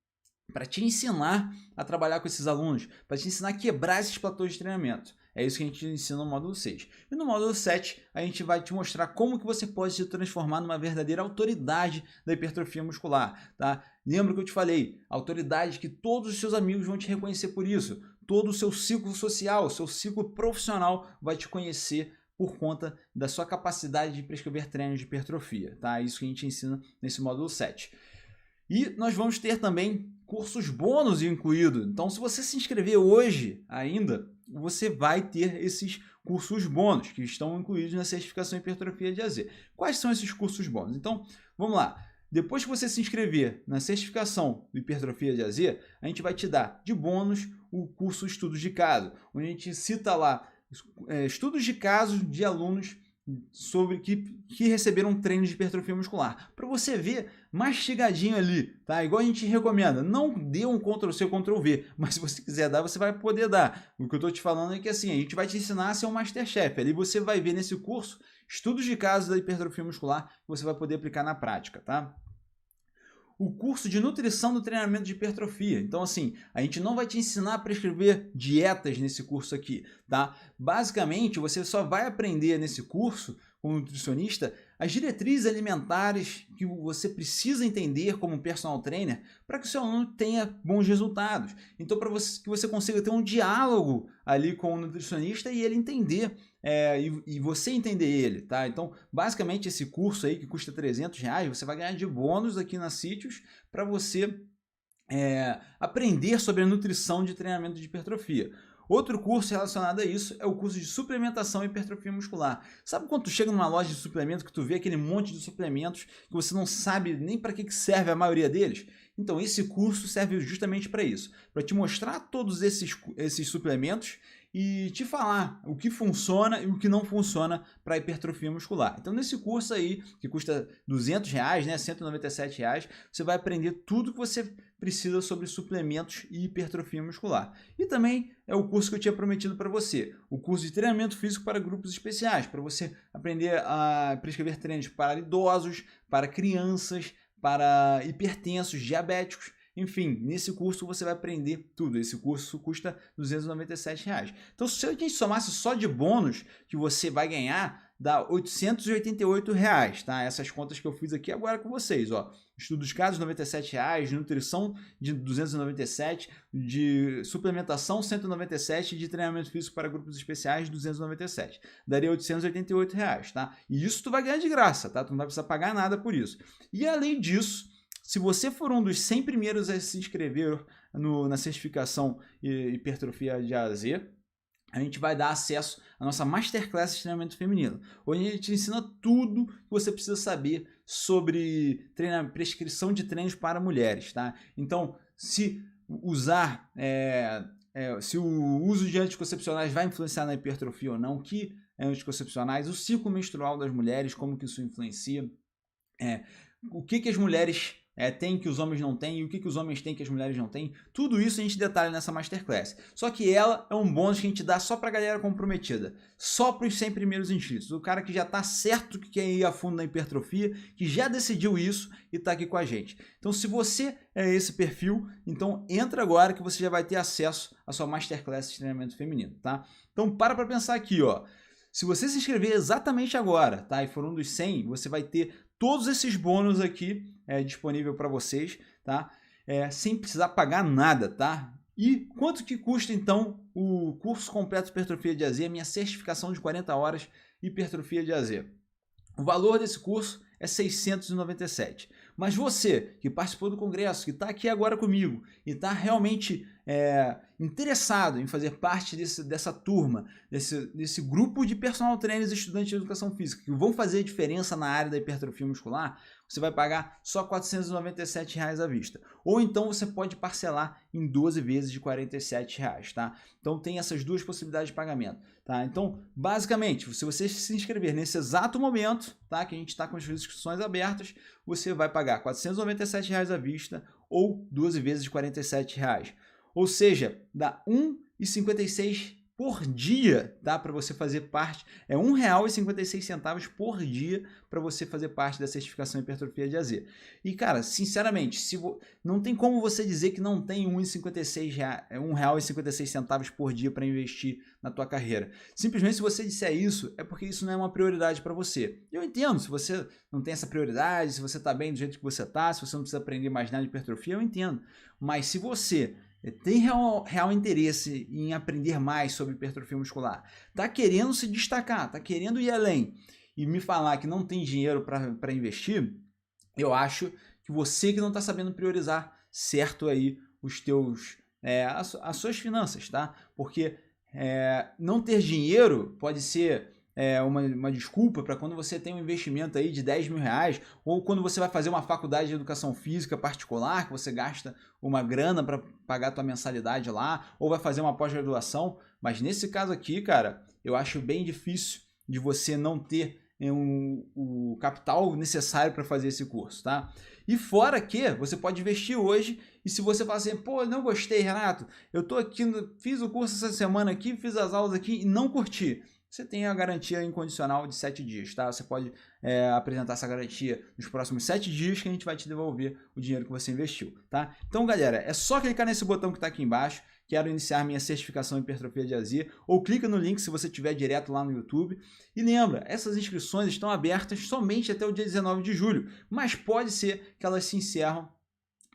para te ensinar a trabalhar com esses alunos, para te ensinar a quebrar esses platôs de treinamento? É isso que a gente ensina no módulo 6. E no módulo 7, a gente vai te mostrar como que você pode se transformar numa verdadeira autoridade da hipertrofia muscular, tá? Lembra que eu te falei, autoridade que todos os seus amigos vão te reconhecer por isso. Todo o seu ciclo social, o seu ciclo profissional vai te conhecer por conta da sua capacidade de prescrever treinos de hipertrofia, tá? É isso que a gente ensina nesse módulo 7. E nós vamos ter também cursos bônus incluídos. Então, se você se inscrever hoje ainda, você vai ter esses cursos bônus que estão incluídos na certificação hipertrofia de AZ. Quais são esses cursos bônus? Então, vamos lá. Depois que você se inscrever na certificação do hipertrofia de AZ, a gente vai te dar de bônus o curso Estudos de Caso, onde a gente cita lá estudos de casos de alunos sobre que receberam treinos de hipertrofia muscular. Para você ver mastigadinho ali, tá? Igual a gente recomenda, não dê um Ctrl+C, Ctrl+V, mas se você quiser dar, você vai poder dar. O que eu estou te falando é que assim, a gente vai te ensinar a ser um Masterchef. Ali você vai ver nesse curso estudos de casos da hipertrofia muscular que você vai poder aplicar na prática, tá? o curso de nutrição do treinamento de hipertrofia. Então, assim, a gente não vai te ensinar a prescrever dietas nesse curso aqui, tá? Basicamente, você só vai aprender nesse curso, como nutricionista, as diretrizes alimentares que você precisa entender como personal trainer para que o seu aluno tenha bons resultados. Então, para que você consiga ter um diálogo ali com o nutricionista e ele entender, e você entender ele, tá? Então, basicamente, esse curso aí que custa R$300, você vai ganhar de bônus aqui na Sítios para você aprender sobre a nutrição de treinamento de hipertrofia. Outro curso relacionado a isso é o curso de suplementação e hipertrofia muscular. Sabe quando tu chega numa loja de suplemento que tu vê aquele monte de suplementos que você não sabe nem para que serve a maioria deles? Então esse curso serve justamente para isso, para te mostrar todos esses suplementos e te falar o que funciona e o que não funciona para hipertrofia muscular. Então nesse curso aí, que custa R$200, né, R$197, você vai aprender tudo que você precisa sobre suplementos e hipertrofia muscular. E também é o curso que eu tinha prometido para você, o curso de treinamento físico para grupos especiais, para você aprender a prescrever treinos para idosos, para crianças, para hipertensos, diabéticos. Enfim, nesse curso você vai aprender tudo. Esse curso custa R$297. Então, se a gente somasse só de bônus que você vai ganhar, dá R$888, tá? Essas contas que eu fiz aqui agora com vocês, ó. Estudo de casos, R$97, de nutrição, de 297, de suplementação, 197, de treinamento físico para grupos especiais, 297. Daria R$888, tá? E isso tu vai ganhar de graça, tá? Tu não vai precisar pagar nada por isso. E além disso, se você for um dos 100 primeiros a se inscrever na certificação hipertrofia de A a Z, a gente vai dar acesso à nossa Masterclass de treinamento feminino, onde a gente ensina tudo que você precisa saber sobre prescrição de treinos para mulheres, tá? Então, se o uso de anticoncepcionais vai influenciar na hipertrofia ou não, que anticoncepcionais, o ciclo menstrual das mulheres, como que isso influencia, o que as mulheres têm que os homens não têm e o que os homens têm que as mulheres não têm. Tudo isso a gente detalha nessa Masterclass. Só que ela é um bônus que a gente dá só pra galera comprometida. Só para os 100 primeiros inscritos. O cara que já tá certo que quer ir a fundo na hipertrofia, que já decidiu isso e tá aqui com a gente. Então se você é esse perfil, então entra agora que você já vai ter acesso à sua Masterclass de treinamento feminino, tá? Então para pensar aqui, ó. Se você se inscrever exatamente agora, tá? E for um dos 100, você vai ter todos esses bônus aqui disponível para vocês, tá? Sem precisar pagar nada, tá? E quanto que custa, então, o curso completo de hipertrofia de AZ, a minha certificação de 40 horas hipertrofia de AZ? O valor desse curso é R$697. Mas você, que participou do congresso, que está aqui agora comigo e está realmente interessado em fazer parte dessa turma, desse grupo de personal trainers e estudantes de educação física que vão fazer diferença na área da hipertrofia muscular, você vai pagar só R$497 à vista. Ou então você pode parcelar em 12 vezes de R$47, tá? Então tem essas duas possibilidades de pagamento, tá? Então, basicamente, se você se inscrever nesse exato momento, tá? Que a gente está com as inscrições abertas, você vai pagar R$497 à vista ou 12 vezes de R$47. Ou seja, dá R$1,56 por dia, tá? Para você fazer parte, é R$1,56 por dia para você fazer parte da certificação hipertrofia de AZ. E cara, sinceramente, não tem como você dizer que não tem R$1,56 por dia para investir na tua carreira. Simplesmente se você disser isso, é porque isso não é uma prioridade para você. Eu entendo, se você não tem essa prioridade, se você está bem do jeito que você está, se você não precisa aprender mais nada de hipertrofia, eu entendo. Mas se você tem real interesse em aprender mais sobre hipertrofia muscular, tá querendo se destacar, tá querendo ir além e me falar que não tem dinheiro para investir, eu acho que você que não está sabendo priorizar certo aí as suas finanças, tá? Porque não ter dinheiro pode ser uma desculpa para quando você tem um investimento aí de R$10 mil, ou quando você vai fazer uma faculdade de educação física particular, que você gasta uma grana para pagar a tua mensalidade lá, ou vai fazer uma pós-graduação. Mas nesse caso aqui, cara, eu acho bem difícil de você não ter o capital necessário para fazer esse curso, tá? E fora que você pode investir hoje, e se você falar assim, pô, não gostei, Renato, eu tô aqui, fiz o curso essa semana aqui, fiz as aulas aqui e não curti. você tem a garantia incondicional de 7 dias, tá? Você pode apresentar essa garantia nos próximos 7 dias que a gente vai te devolver o dinheiro que você investiu, tá? Então, galera, é só clicar nesse botão que está aqui embaixo, quero iniciar minha certificação em hipertrofia de azia, ou clica no link se você estiver direto lá no YouTube. E lembra, essas inscrições estão abertas somente até o dia 19 de julho, mas pode ser que elas se encerram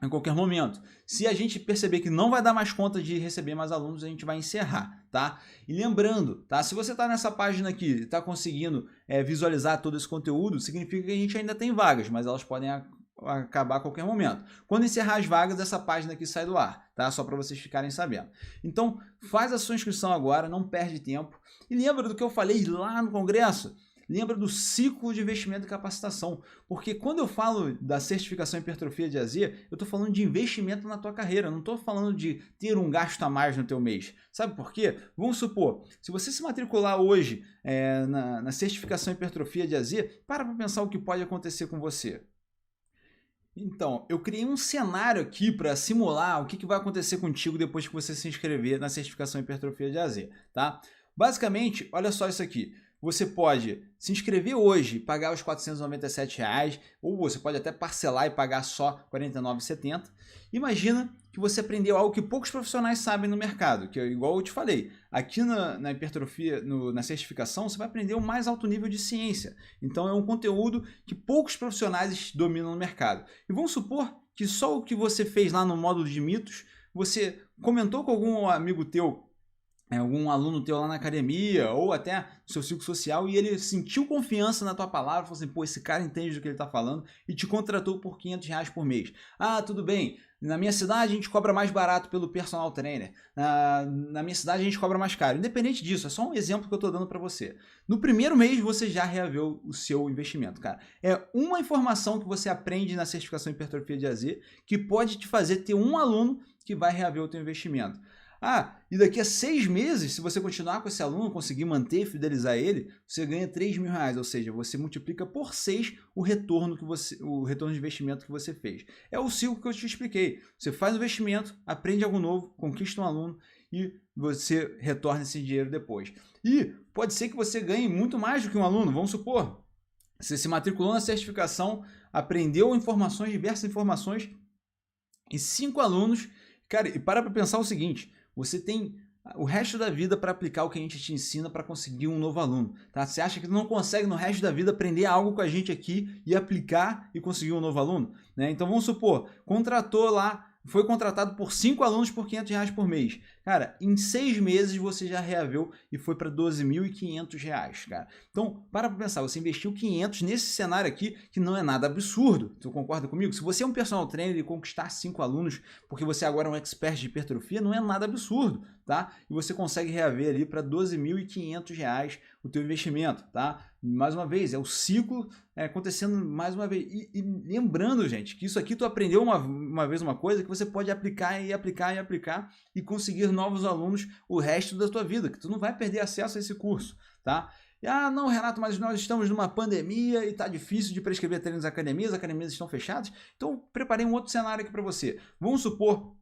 em qualquer momento. Se a gente perceber que não vai dar mais conta de receber mais alunos, a gente vai encerrar, tá? E lembrando, tá? Se você está nessa página aqui e está conseguindo visualizar todo esse conteúdo, significa que a gente ainda tem vagas, mas elas podem acabar a qualquer momento. Quando encerrar as vagas, essa página aqui sai do ar, tá? Só para vocês ficarem sabendo. Então, faz a sua inscrição agora, não perde tempo. E lembra do que eu falei lá no congresso? Lembra do ciclo de investimento e capacitação, porque quando eu falo da certificação em hipertrofia de azia, eu estou falando de investimento na tua carreira, não estou falando de ter um gasto a mais no teu mês. Sabe por quê? Vamos supor, se você se matricular hoje na certificação em hipertrofia de azia, para pensar o que pode acontecer com você. Então, eu criei um cenário aqui para simular o que vai acontecer contigo depois que você se inscrever na certificação em hipertrofia de azia, tá? Basicamente, olha só isso aqui. Você pode se inscrever hoje e pagar os R$ 497, ou você pode até parcelar e pagar só R$ 49,70. Imagina que você aprendeu algo que poucos profissionais sabem no mercado, que é igual eu te falei. Aqui na hipertrofia, na certificação, você vai aprender o mais alto nível de ciência. Então é um conteúdo que poucos profissionais dominam no mercado. E vamos supor que só o que você fez lá no módulo de mitos, você comentou com algum amigo teu, algum aluno teu lá na academia, ou até no seu ciclo social, e ele sentiu confiança na tua palavra, falou assim, pô, esse cara entende do que ele está falando, e te contratou por R$ 500 por mês. Ah, tudo bem, na minha cidade a gente cobra mais barato pelo personal trainer, na minha cidade a gente cobra mais caro. Independente disso, é só um exemplo que eu estou dando para você. No primeiro mês você já reaveu o seu investimento, cara. É uma informação que você aprende na certificação em hipertrofia de azia que pode te fazer ter um aluno que vai reaver o teu investimento. Ah, e daqui a 6 meses, se você continuar com esse aluno, conseguir manter e fidelizar ele, você ganha R$3.000, ou seja, você multiplica por 6 o retorno de investimento que você fez. É o ciclo que eu te expliquei. Você faz o investimento, aprende algo novo, conquista um aluno e você retorna esse dinheiro depois. E pode ser que você ganhe muito mais do que um aluno, vamos supor. Você se matriculou na certificação, aprendeu informações, diversas informações, e 5 alunos, cara, e para pensar o seguinte, você tem o resto da vida para aplicar o que a gente te ensina para conseguir um novo aluno, tá? Você acha que não consegue no resto da vida aprender algo com a gente aqui e aplicar e conseguir um novo aluno, né? Então vamos supor, contratou lá, foi contratado por 5 alunos por R$500 por mês. Cara, em 6 meses você já reaveu e foi para R$12.500, cara. Então, para pensar, você investiu 500 nesse cenário aqui, que não é nada absurdo. Tu concorda comigo? Se você é um personal trainer e conquistar 5 alunos, porque você agora é um expert de hipertrofia, não é nada absurdo, tá? E você consegue reaver ali para R$12.500 o teu investimento, tá? Mais uma vez, é o ciclo acontecendo mais uma vez. E lembrando, gente, que isso aqui tu aprendeu uma vez uma coisa que você pode aplicar e aplicar e aplicar e conseguir novos alunos o resto da tua vida, que tu não vai perder acesso a esse curso, tá? E, não, Renato, mas nós estamos numa pandemia e tá difícil de prescrever treinos nas academias, as academias estão fechadas, então eu preparei um outro cenário aqui para você. Vamos supor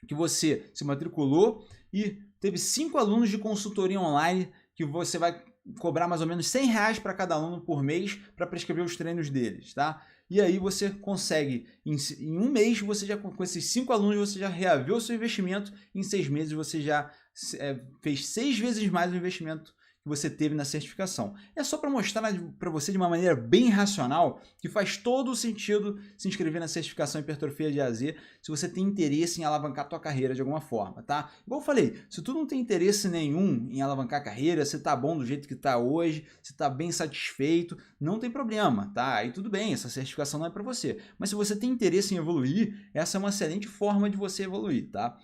que você se matriculou e teve 5 alunos de consultoria online que você vai cobrar mais ou menos R$100 para cada aluno por mês para prescrever os treinos deles, tá? E aí você consegue, em um mês, você já com esses 5 alunos, você já reaveu o seu investimento, em 6 meses você já fez 6 vezes mais o investimento que você teve na certificação. É só para mostrar para você de uma maneira bem racional que faz todo o sentido se inscrever na certificação em hipertrofia de azia se você tem interesse em alavancar a tua carreira de alguma forma, tá? Igual eu falei, se tu não tem interesse nenhum em alavancar a carreira, você tá bom do jeito que tá hoje, você tá bem satisfeito, não tem problema, tá? Aí tudo bem, essa certificação não é para você. Mas se você tem interesse em evoluir, essa é uma excelente forma de você evoluir, tá?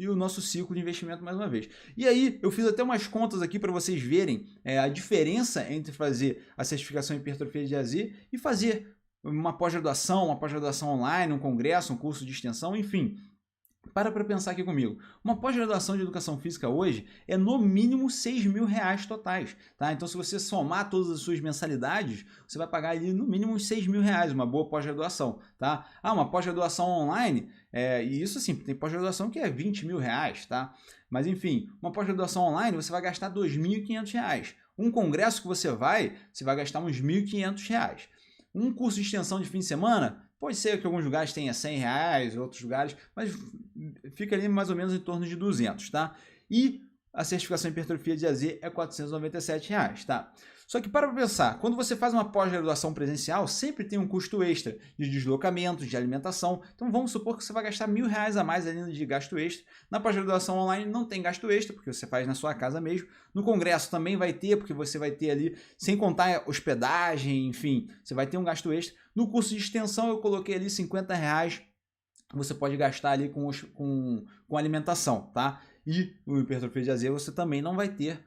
E o nosso ciclo de investimento mais uma vez. E aí, eu fiz até umas contas aqui para vocês verem a diferença entre fazer a certificação em hipertrofia de azia e fazer uma pós-graduação online, um congresso, um curso de extensão, enfim. Para pensar aqui comigo. Uma pós-graduação de Educação Física hoje é no mínimo R$6.000 totais, tá? Então, se você somar todas as suas mensalidades, você vai pagar ali no mínimo uns R$6.000, uma boa pós-graduação, tá? Uma pós-graduação online, e isso assim, tem pós-graduação que é R$20.000, tá? Mas enfim, uma pós-graduação online você vai gastar R$2.500. Um congresso que você vai gastar uns R$1.500. Um curso de extensão de fim de semana, pode ser que alguns lugares tenha R$100, outros lugares, mas fica ali mais ou menos em torno de 200, tá? E a certificação em hipertrofia de AZ é R$497, tá? Só que para pensar, quando você faz uma pós-graduação presencial, sempre tem um custo extra de deslocamento, de alimentação. Então vamos supor que você vai gastar R$1.000 a mais ali de gasto extra. Na pós-graduação online não tem gasto extra, porque você faz na sua casa mesmo. No congresso também vai ter, porque você vai ter ali, sem contar hospedagem, enfim, você vai ter um gasto extra. No curso de extensão eu coloquei ali R$50. Você pode gastar ali com alimentação, tá? E o hipertrofia de AZ você também não vai ter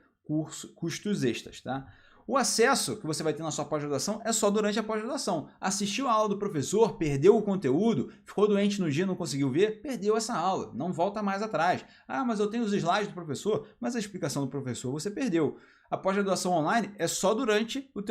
custos extras, tá? O acesso que você vai ter na sua pós-graduação é só durante a pós-graduação. Assistiu a aula do professor, perdeu o conteúdo, ficou doente no dia, não conseguiu ver, perdeu essa aula, não volta mais atrás. Mas eu tenho os slides do professor, mas a explicação do professor você perdeu. A pós-graduação online é só durante o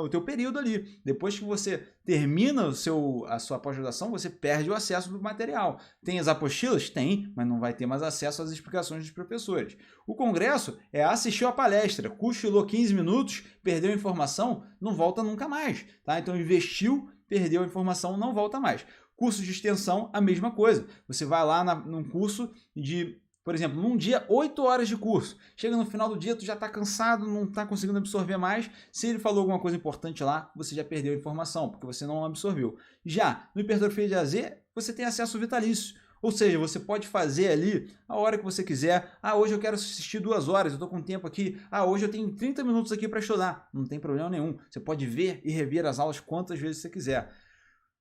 teu período ali. Depois que você termina a sua pós-graduação, você perde o acesso do material. Tem as apostilas? Tem, mas não vai ter mais acesso às explicações dos professores. O congresso é assistir a palestra, cochilou 15 minutos, perdeu a informação, não volta nunca mais. Tá? Então investiu, perdeu a informação, não volta mais. Curso de extensão, a mesma coisa. Você vai lá num curso de... Por exemplo, num dia, 8 horas de curso. Chega no final do dia, tu já está cansado, não está conseguindo absorver mais. Se ele falou alguma coisa importante lá, você já perdeu a informação, porque você não absorveu. Já no hipertrofia de AZ, você tem acesso vitalício. Ou seja, você pode fazer ali a hora que você quiser. Hoje eu quero assistir 2 horas, eu estou com tempo aqui. Hoje eu tenho 30 minutos aqui para estudar. Não tem problema nenhum. Você pode ver e rever as aulas quantas vezes você quiser.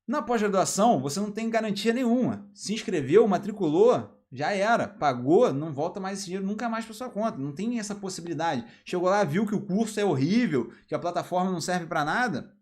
Na pós-graduação, você não tem garantia nenhuma. Se inscreveu, matriculou, já era, pagou, não volta mais esse dinheiro nunca mais para sua conta, não tem essa possibilidade. Chegou lá, viu que o curso é horrível, que a plataforma não serve para nada,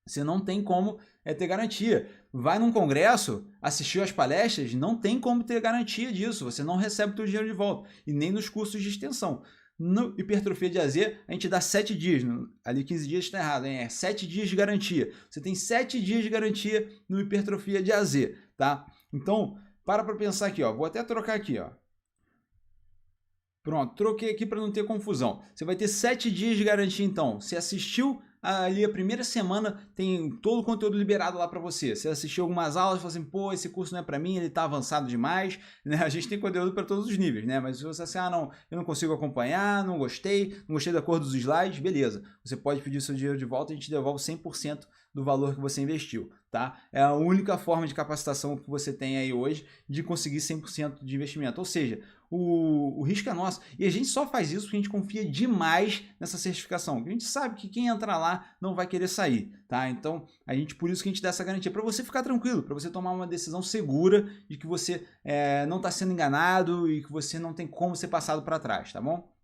você não tem como ter garantia. Vai num congresso, assistiu às palestras, não tem como ter garantia disso, você não recebe o seu dinheiro de volta, e nem nos cursos de extensão. No hipertrofia de AZ, a gente dá 7 dias, ali 15 dias está errado, hein? 7 dias de garantia. Você tem 7 dias de garantia no hipertrofia de AZ, tá? Então, para pensar aqui, ó. Vou até trocar aqui, ó. Pronto, troquei aqui para não ter confusão. Você vai ter 7 dias de garantia, então. Você assistiu ali a primeira semana, tem todo o conteúdo liberado lá para você. Você assistiu algumas aulas e falou assim, pô, esse curso não é para mim, ele está avançado demais. Né? A gente tem conteúdo para todos os níveis, né? Mas se você assim, não, eu não consigo acompanhar, não gostei da cor dos slides, beleza. Você pode pedir o seu dinheiro de volta e a gente devolve 100% do valor que você investiu, tá? É a única forma de capacitação que você tem aí hoje de conseguir 100% de investimento. Ou seja, o risco é nosso. E a gente só faz isso porque a gente confia demais nessa certificação. A gente sabe que quem entrar lá não vai querer sair, tá? Então, por isso que a gente dá essa garantia, para você ficar tranquilo, para você tomar uma decisão segura de que você não está sendo enganado e que você não tem como ser passado para trás, tá bom?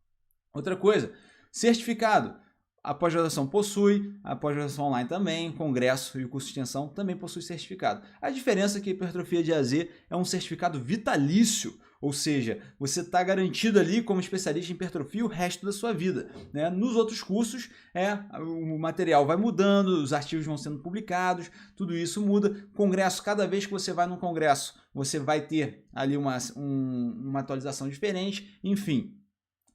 Outra coisa, certificado. A pós-graduação possui, a pós-graduação online também, o congresso e o curso de extensão também possui certificado. A diferença é que a hipertrofia de AZ é um certificado vitalício, ou seja, você está garantido ali como especialista em hipertrofia o resto da sua vida, né? Nos outros cursos, o material vai mudando, os artigos vão sendo publicados, tudo isso muda. Congresso, cada vez que você vai num congresso, você vai ter ali uma atualização diferente, enfim.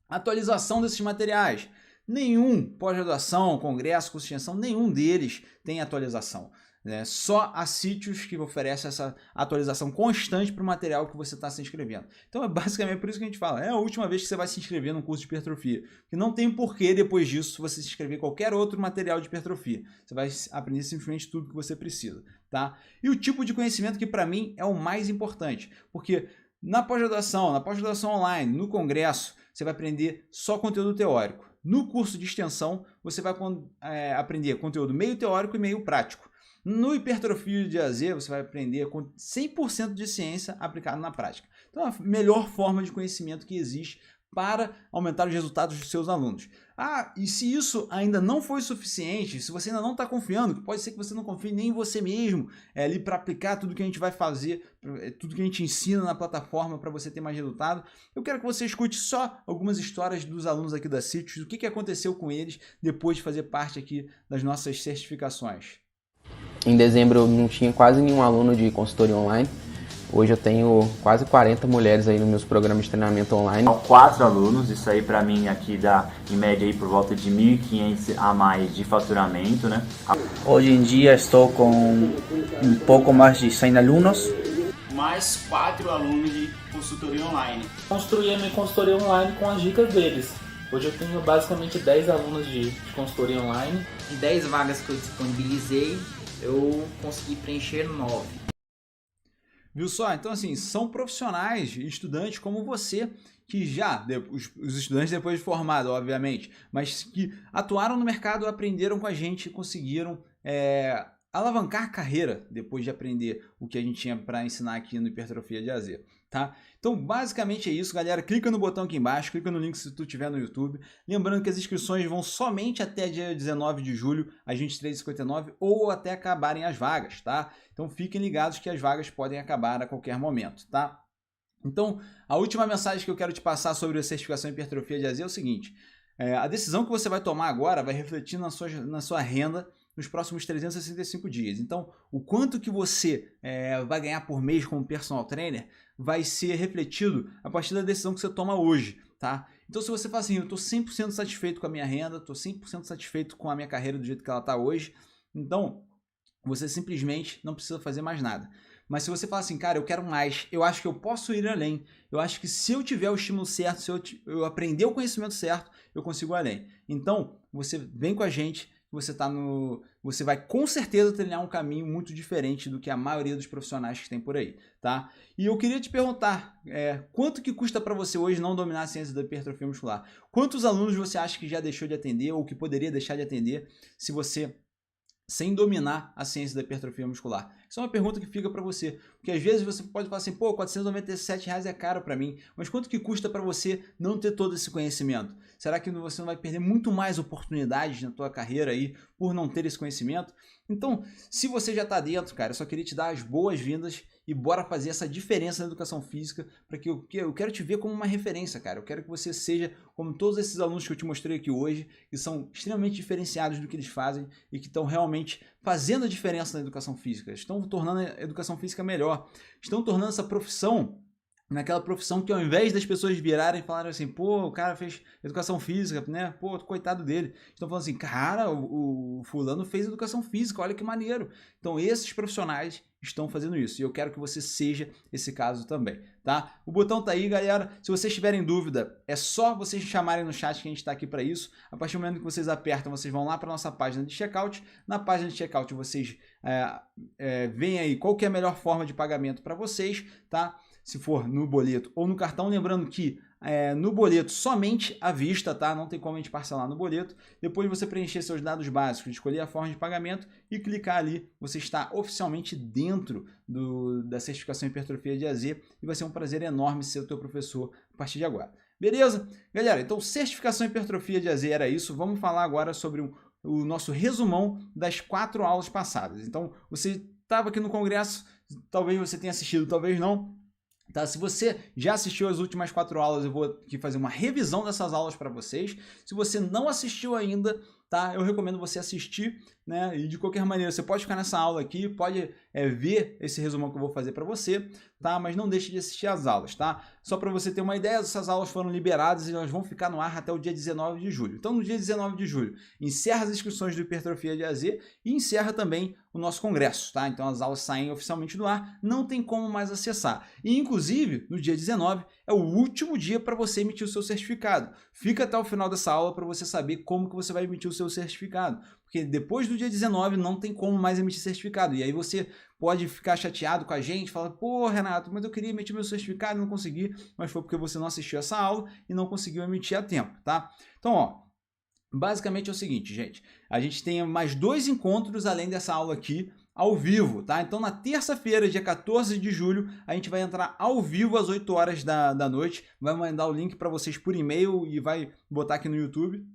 Atualização desses materiais. Nenhum pós-graduação, congresso, curso de extensão, nenhum deles tem atualização. Né? Só a Sítios que oferece essa atualização constante para o material que você está se inscrevendo. Então é basicamente por isso que a gente fala, é a última vez que você vai se inscrever num curso de hipertrofia. Que não tem porquê depois disso você se inscrever em qualquer outro material de hipertrofia. Você vai aprender simplesmente tudo que você precisa. Tá? E o tipo de conhecimento que para mim é o mais importante. Porque na pós-graduação online, no congresso, você vai aprender só conteúdo teórico. No curso de extensão, você vai aprender conteúdo meio teórico e meio prático. No hipertrofia de AZ, você vai aprender com 100% de ciência aplicada na prática. Então, é a melhor forma de conhecimento que existe para aumentar os resultados dos seus alunos. Ah, e se isso ainda não foi suficiente, se você ainda não está confiando, pode ser que você não confie nem em você mesmo, ali para aplicar tudo que a gente vai fazer, tudo que a gente ensina na plataforma para você ter mais resultado, eu quero que você escute só algumas histórias dos alunos aqui da Sítios, o que aconteceu com eles depois de fazer parte aqui das nossas certificações. Em dezembro eu não tinha quase nenhum aluno de consultoria online. Hoje eu tenho quase 40 mulheres aí nos meus programas de treinamento online. 4 alunos, isso aí para mim aqui dá em média aí por volta de 1.500 a mais de faturamento, né? Hoje em dia estou com um pouco mais de 100 alunos. Mais 4 alunos de consultoria online. Construí a minha consultoria online com as dicas deles. Hoje eu tenho basicamente 10 alunos de consultoria online. De 10 vagas que eu disponibilizei, eu consegui preencher 9. Viu só? Então, assim, são profissionais, estudantes como você, que já, os estudantes depois de formado, obviamente, mas que atuaram no mercado, aprenderam com a gente e conseguiram alavancar a carreira depois de aprender o que a gente tinha para ensinar aqui no Hipertrofia de AZ, tá? Então, basicamente é isso, galera. Clica no botão aqui embaixo, clica no link se tu tiver no YouTube. Lembrando que as inscrições vão somente até dia 19 de julho, às 23h59, ou até acabarem as vagas, tá? Então, fiquem ligados que as vagas podem acabar a qualquer momento, tá? Então, a última mensagem que eu quero te passar sobre a certificação Hipertrofia de AZ é o seguinte. A decisão que você vai tomar agora vai refletir na sua renda nos próximos 365 dias. Então, o quanto que você vai ganhar por mês como personal trainer vai ser refletido a partir da decisão que você toma hoje, tá? Então, se você fala assim, eu estou 100% satisfeito com a minha renda, estou 100% satisfeito com a minha carreira do jeito que ela está hoje, então, você simplesmente não precisa fazer mais nada. Mas se você fala assim, cara, eu quero mais, eu acho que eu posso ir além, eu acho que se eu tiver o estímulo certo, se eu aprender o conhecimento certo, eu consigo ir além. Então, você vem com a gente, você vai com certeza trilhar um caminho muito diferente do que a maioria dos profissionais que tem por aí, tá? E eu queria te perguntar, quanto que custa para você hoje não dominar a ciência da hipertrofia muscular? Quantos alunos você acha que já deixou de atender ou que poderia deixar de atender se você sem dominar a ciência da hipertrofia muscular? Isso é uma pergunta que fica para você, porque às vezes você pode falar assim, pô, R$497 é caro para mim, mas quanto que custa para você não ter todo esse conhecimento? Será que você não vai perder muito mais oportunidades na tua carreira aí por não ter esse conhecimento? Então, se você já está dentro, cara, eu só queria te dar as boas-vindas e bora fazer essa diferença na educação física, para que eu quero te ver como uma referência, cara. Eu quero que você seja como todos esses alunos que eu te mostrei aqui hoje, que são extremamente diferenciados do que eles fazem e que estão realmente fazendo a diferença na educação física. Estão tornando a educação física melhor. Estão tornando essa profissão naquela profissão que ao invés das pessoas virarem e falarem assim, pô, o cara fez educação física, né? Pô, coitado dele. Estão falando assim, cara, o fulano fez educação física, olha que maneiro. Então esses profissionais estão fazendo isso e eu quero que você seja esse caso também, tá? O botão tá aí, galera. Se vocês tiverem dúvida, é só vocês chamarem no chat que a gente tá aqui para isso. A partir do momento que vocês apertam, vocês vão lá para nossa página de checkout. Na página de checkout vocês veem aí qual que é a melhor forma de pagamento para vocês, tá? Se for no boleto ou no cartão, lembrando que no boleto somente à vista, tá? Não tem como a gente parcelar no boleto. Depois você preencher seus dados básicos, escolher a forma de pagamento e clicar ali, você está oficialmente dentro da certificação Hipertrofia de AZ e vai ser um prazer enorme ser o teu professor a partir de agora. Beleza? Galera, então certificação Hipertrofia de AZ era isso. Vamos falar agora sobre o nosso resumão das 4 aulas passadas. Então, você estava aqui no congresso, talvez você tenha assistido, talvez não. Tá? Se você já assistiu as últimas 4 aulas, eu vou aqui fazer uma revisão dessas aulas para vocês. Se você não assistiu ainda, tá? Eu recomendo você assistir, né? E de qualquer maneira, você pode ficar nessa aula aqui, pode ver esse resumão que eu vou fazer para você, tá? Mas não deixe de assistir as aulas, tá? Só para você ter uma ideia, essas aulas foram liberadas e elas vão ficar no ar até o dia 19 de julho. Então, no dia 19 de julho, encerra as inscrições do Hipertrofia de AZ e encerra também o nosso congresso, tá? Então, as aulas saem oficialmente do ar, não tem como mais acessar. E, inclusive, no dia 19 é o último dia para você emitir o seu certificado. Fica até o final dessa aula para você saber como que você vai emitir o seu certificado. Porque depois do dia 19 não tem como mais emitir certificado. E aí você pode ficar chateado com a gente, falar, pô, Renato, mas eu queria emitir meu certificado e não consegui, mas foi porque você não assistiu essa aula e não conseguiu emitir a tempo, tá? Então, ó, basicamente é o seguinte, gente, a gente tem mais 2 encontros além dessa aula aqui, ao vivo, tá? Então na terça-feira, dia 14 de julho, a gente vai entrar ao vivo às 8 horas da noite, vai mandar o link para vocês por e-mail e vai botar aqui no YouTube.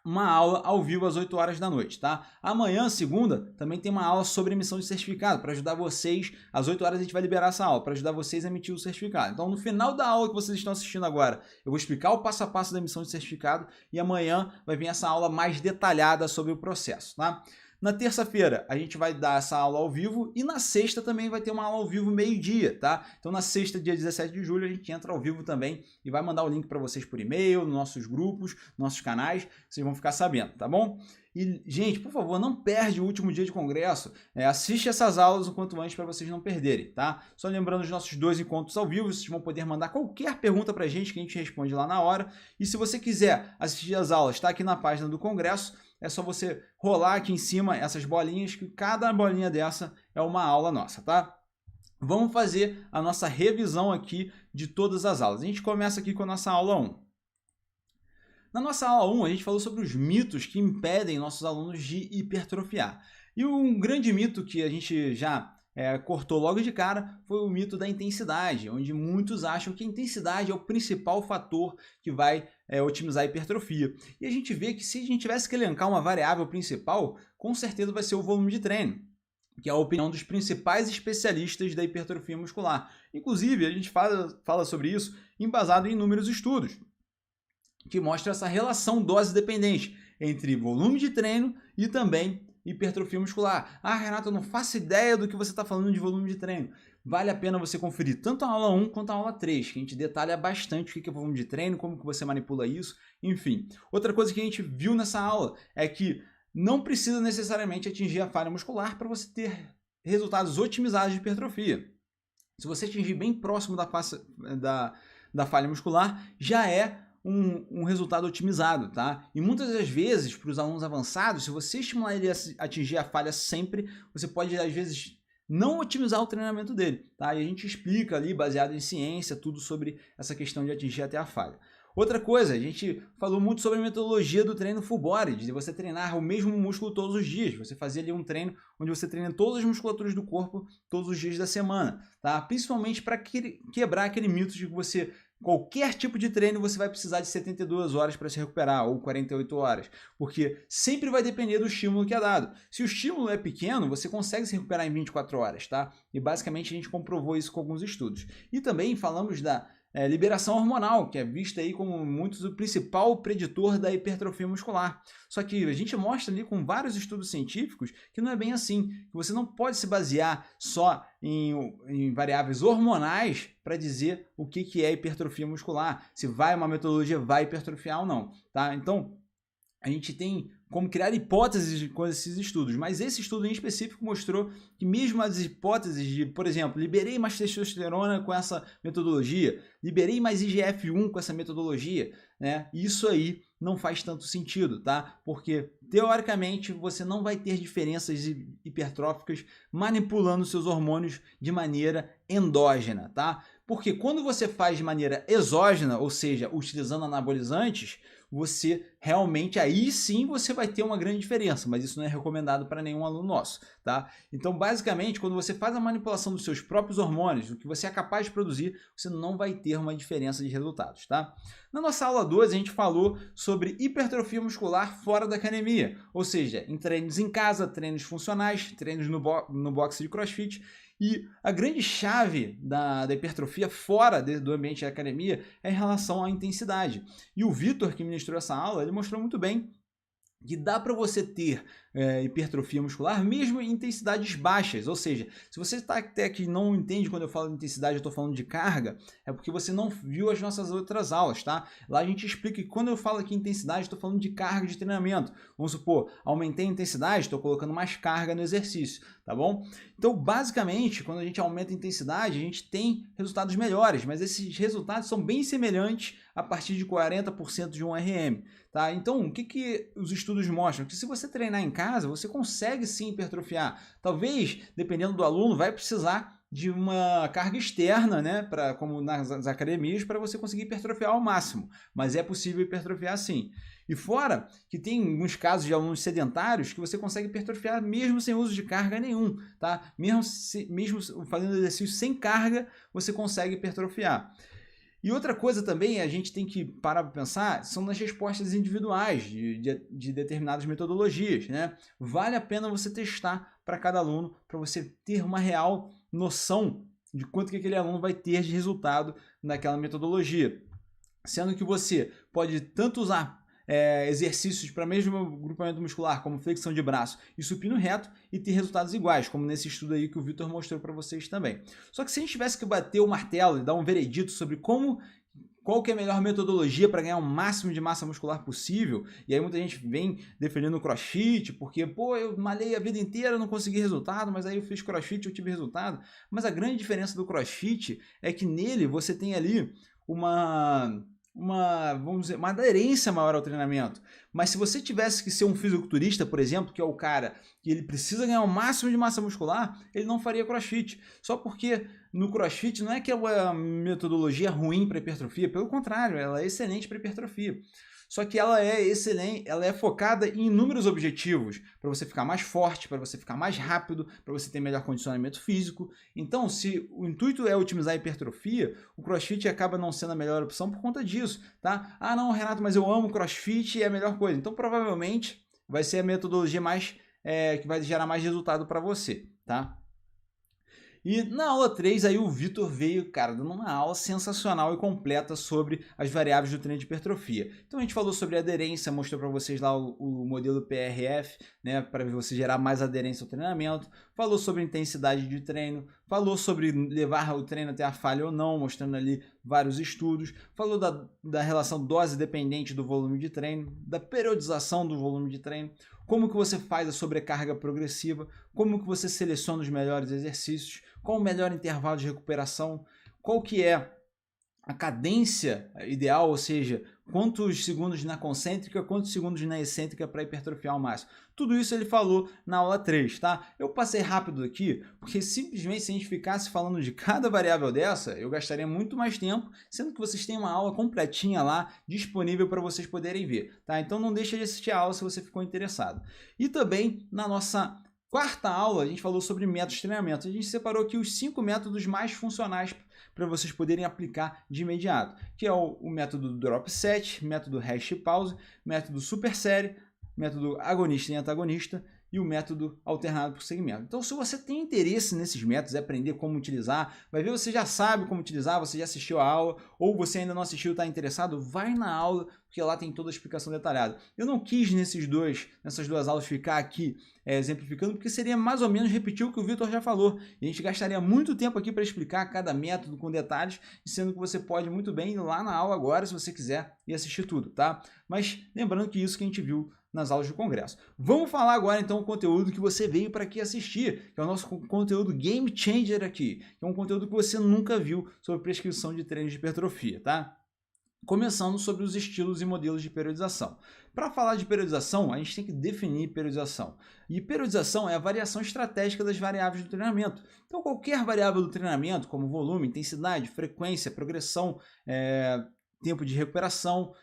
Uma aula ao vivo às 8 horas da noite, tá? Amanhã, segunda, também tem uma aula sobre emissão de certificado, para ajudar vocês, às 8 horas a gente vai liberar essa aula, para ajudar vocês a emitir o certificado. Então, no final da aula que vocês estão assistindo agora, eu vou explicar o passo a passo da emissão de certificado e amanhã vai vir essa aula mais detalhada sobre o processo, tá? Na terça-feira, a gente vai dar essa aula ao vivo e na sexta também vai ter uma aula ao vivo meio-dia, tá? Então, na sexta, dia 17 de julho, a gente entra ao vivo também e vai mandar o link para vocês por e-mail, nos nossos grupos, nossos canais, vocês vão ficar sabendo, tá bom? E, gente, por favor, não perde o último dia de congresso, assiste essas aulas o quanto antes para vocês não perderem, tá? Só lembrando os nossos 2 encontros ao vivo, vocês vão poder mandar qualquer pergunta pra gente que a gente responde lá na hora. E se você quiser assistir as aulas, tá aqui na página do congresso, é só você rolar aqui em cima essas bolinhas, que cada bolinha dessa é uma aula nossa, tá? Vamos fazer a nossa revisão aqui de todas as aulas. A gente começa aqui com a nossa aula 1. Na nossa aula 1, a gente falou sobre os mitos que impedem nossos alunos de hipertrofiar. E um grande mito que a gente já cortou logo de cara foi o mito da intensidade, onde muitos acham que a intensidade é o principal fator que vai otimizar a hipertrofia. E a gente vê que se a gente tivesse que elencar uma variável principal, com certeza vai ser o volume de treino, que é a opinião dos principais especialistas da hipertrofia muscular. Inclusive, a gente fala sobre isso embasado em inúmeros estudos, que mostra essa relação dose-dependente entre volume de treino e também hipertrofia muscular. Ah, Renato, eu não faço ideia do que você está falando de volume de treino. Vale a pena você conferir tanto a aula 1 quanto a aula 3, que a gente detalha bastante o que é volume de treino, como que você manipula isso, enfim. Outra coisa que a gente viu nessa aula é que não precisa necessariamente atingir a falha muscular para você ter resultados otimizados de hipertrofia. Se você atingir bem próximo da falha muscular, já é um resultado otimizado, tá? E muitas das vezes, para os alunos avançados, se você estimular ele a atingir a falha sempre, você pode, às vezes, não otimizar o treinamento dele, tá? E a gente explica ali, baseado em ciência, tudo sobre essa questão de atingir até a falha. Outra coisa, a gente falou muito sobre a metodologia do treino full body, de você treinar o mesmo músculo todos os dias. Você fazer ali um treino onde você treina todas as musculaturas do corpo todos os dias da semana, tá? Principalmente para quebrar aquele mito de que você, qualquer tipo de treino, você vai precisar de 72 horas para se recuperar, ou 48 horas, porque sempre vai depender do estímulo que é dado. Se o estímulo é pequeno, você consegue se recuperar em 24 horas, tá? E basicamente a gente comprovou isso com alguns estudos. E também falamos da liberação hormonal, que é vista aí como muitos o principal preditor da hipertrofia muscular. Só que a gente mostra ali com vários estudos científicos que não é bem assim, que você não pode se basear só em variáveis hormonais para dizer o que é hipertrofia muscular, se uma metodologia vai hipertrofiar ou não, tá? Então, a gente tem como criar hipóteses com esses estudos, mas esse estudo em específico mostrou que mesmo as hipóteses de, por exemplo, liberei mais testosterona com essa metodologia, liberei mais IGF-1 com essa metodologia, né? Isso aí não faz tanto sentido, tá? Porque, teoricamente, você não vai ter diferenças hipertróficas manipulando seus hormônios de maneira endógena, tá? Porque quando você faz de maneira exógena, ou seja, utilizando anabolizantes, você realmente, aí sim você vai ter uma grande diferença, mas isso não é recomendado para nenhum aluno nosso, tá? Então, basicamente, quando você faz a manipulação dos seus próprios hormônios, o que você é capaz de produzir, você não vai ter uma diferença de resultados, tá? Na nossa aula 2, a gente falou sobre hipertrofia muscular fora da academia, ou seja, em treinos em casa, treinos funcionais, treinos no boxe de CrossFit. E a grande chave da hipertrofia fora do ambiente da academia é em relação à intensidade. E o Vitor, que ministrou essa aula, ele mostrou muito bem que dá para você ter hipertrofia muscular mesmo em intensidades baixas, ou seja, se você está até aqui e não entende quando eu falo de intensidade, eu estou falando de carga, é porque você não viu as nossas outras aulas, tá? Lá a gente explica que quando eu falo aqui intensidade, estou falando de carga de treinamento. Vamos supor, aumentei a intensidade, estou colocando mais carga no exercício, tá bom? Então, basicamente, quando a gente aumenta a intensidade, a gente tem resultados melhores, mas esses resultados são bem semelhantes a partir de 40% de um RM, tá? Então, o que os estudos mostram? Que se você treinar em casa, você consegue sim hipertrofiar. Talvez, dependendo do aluno, vai precisar de uma carga externa, né, como nas academias, para você conseguir hipertrofiar ao máximo. Mas é possível hipertrofiar sim. E fora que tem alguns casos de alunos sedentários que você consegue hipertrofiar mesmo sem uso de carga nenhum, tá? Mesmo fazendo exercício sem carga, você consegue hipertrofiar. E outra coisa também, a gente tem que parar para pensar, são nas respostas individuais de determinadas metodologias, né? Vale a pena você testar para cada aluno, para você ter uma real noção de quanto que aquele aluno vai ter de resultado naquela metodologia. Sendo que você pode tanto usar exercícios para mesmo grupamento muscular, como flexão de braço e supino reto, e ter resultados iguais, como nesse estudo aí que o Vitor mostrou para vocês também. Só que se a gente tivesse que bater o martelo e dar um veredito sobre qual que é a melhor metodologia para ganhar o máximo de massa muscular possível, e aí muita gente vem defendendo o CrossFit, porque, pô, eu malhei a vida inteira, não consegui resultado, mas aí eu fiz CrossFit e eu tive resultado. Mas a grande diferença do CrossFit é que nele você tem ali vamos dizer, uma aderência maior ao treinamento. Mas se você tivesse que ser um fisiculturista, por exemplo, que é o cara que ele precisa ganhar o máximo de massa muscular, ele não faria CrossFit. Só porque no CrossFit não é que é uma metodologia ruim para hipertrofia, pelo contrário, ela é excelente para hipertrofia. Só que ela é excelente, ela é focada em inúmeros objetivos, para você ficar mais forte, para você ficar mais rápido, para você ter melhor condicionamento físico. Então, se o intuito é otimizar a hipertrofia, o CrossFit acaba não sendo a melhor opção por conta disso, tá? Ah, não, Renato, mas eu amo CrossFit e é a melhor coisa. Então, provavelmente, vai ser a metodologia que vai gerar mais resultado para você, tá? E na aula 3 aí o Vitor veio, cara, dando uma aula sensacional e completa sobre as variáveis do treino de hipertrofia. Então a gente falou sobre aderência, mostrou para vocês lá o modelo PRF, né, para você gerar mais aderência ao treinamento. Falou sobre intensidade de treino, falou sobre levar o treino até a falha ou não, mostrando ali vários estudos. Falou da relação dose dependente do volume de treino, da periodização do volume de treino, como que você faz a sobrecarga progressiva, como que você seleciona os melhores exercícios, qual o melhor intervalo de recuperação, qual que é a cadência ideal, ou seja, quantos segundos na concêntrica, quantos segundos na excêntrica para hipertrofiar ao máximo. Tudo isso ele falou na aula 3, tá? Eu passei rápido aqui, porque simplesmente se a gente ficasse falando de cada variável dessa, eu gastaria muito mais tempo, sendo que vocês têm uma aula completinha lá, disponível para vocês poderem ver, tá? Então não deixa de assistir a aula se você ficou interessado. E também na nossa quarta aula, a gente falou sobre métodos de treinamento. A gente separou aqui os 5 métodos mais funcionais para vocês poderem aplicar de imediato, que é o método Drop Set, método Rest Pause, método Super Série, método agonista e antagonista e o método alternado por segmento. Então, se você tem interesse nesses métodos, aprender como utilizar, vai ver, você já sabe como utilizar, você já assistiu a aula, ou você ainda não assistiu e está interessado, vai na aula, porque lá tem toda a explicação detalhada. Eu não quis nessas duas aulas ficar aqui exemplificando, porque seria mais ou menos repetir o que o Vitor já falou. E a gente gastaria muito tempo aqui para explicar cada método com detalhes, sendo que você pode muito bem ir lá na aula agora, se você quiser, e assistir tudo, tá? Mas lembrando que isso que a gente viu nas aulas do congresso. Vamos falar agora então o conteúdo que você veio para aqui assistir, que é o nosso conteúdo Game Changer aqui, que é um conteúdo que você nunca viu sobre prescrição de treinos de hipertrofia, tá? Começando sobre os estilos e modelos de periodização. Para falar de periodização, a gente tem que definir periodização. E periodização é a variação estratégica das variáveis do treinamento. Então qualquer variável do treinamento, como volume, intensidade, frequência, progressão, tempo de recuperação,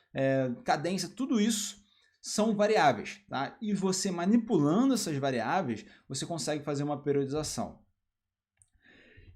cadência, tudo isso são variáveis, tá? E você manipulando essas variáveis, você consegue fazer uma periodização.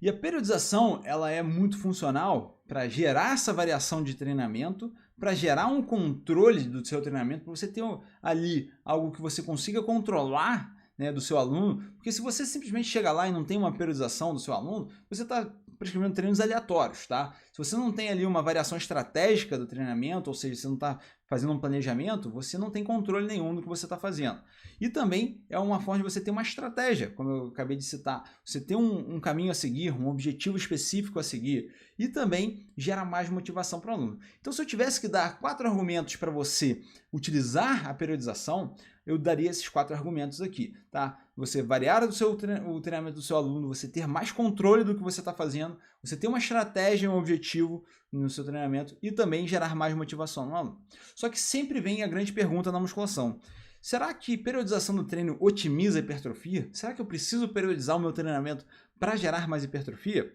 E a periodização, ela é muito funcional para gerar essa variação de treinamento, para gerar um controle do seu treinamento, para você ter ali algo que você consiga controlar, né, do seu aluno, porque se você simplesmente chega lá e não tem uma periodização do seu aluno, você está prescrevendo treinos aleatórios, tá? Se você não tem ali uma variação estratégica do treinamento, ou seja, você não está fazendo um planejamento, você não tem controle nenhum do que você está fazendo. E também é uma forma de você ter uma estratégia, como eu acabei de citar. Você tem um caminho a seguir, um objetivo específico a seguir, e também gera mais motivação para o aluno. Então, se eu tivesse que dar 4 argumentos para você utilizar a periodização, eu daria esses 4 argumentos aqui, tá? Você variar o treinamento do seu aluno, você ter mais controle do que você está fazendo, você ter uma estratégia e um objetivo no seu treinamento e também gerar mais motivação no aluno. Só que sempre vem a grande pergunta na musculação. Será que periodização do treino otimiza a hipertrofia? Será que eu preciso periodizar o meu treinamento para gerar mais hipertrofia?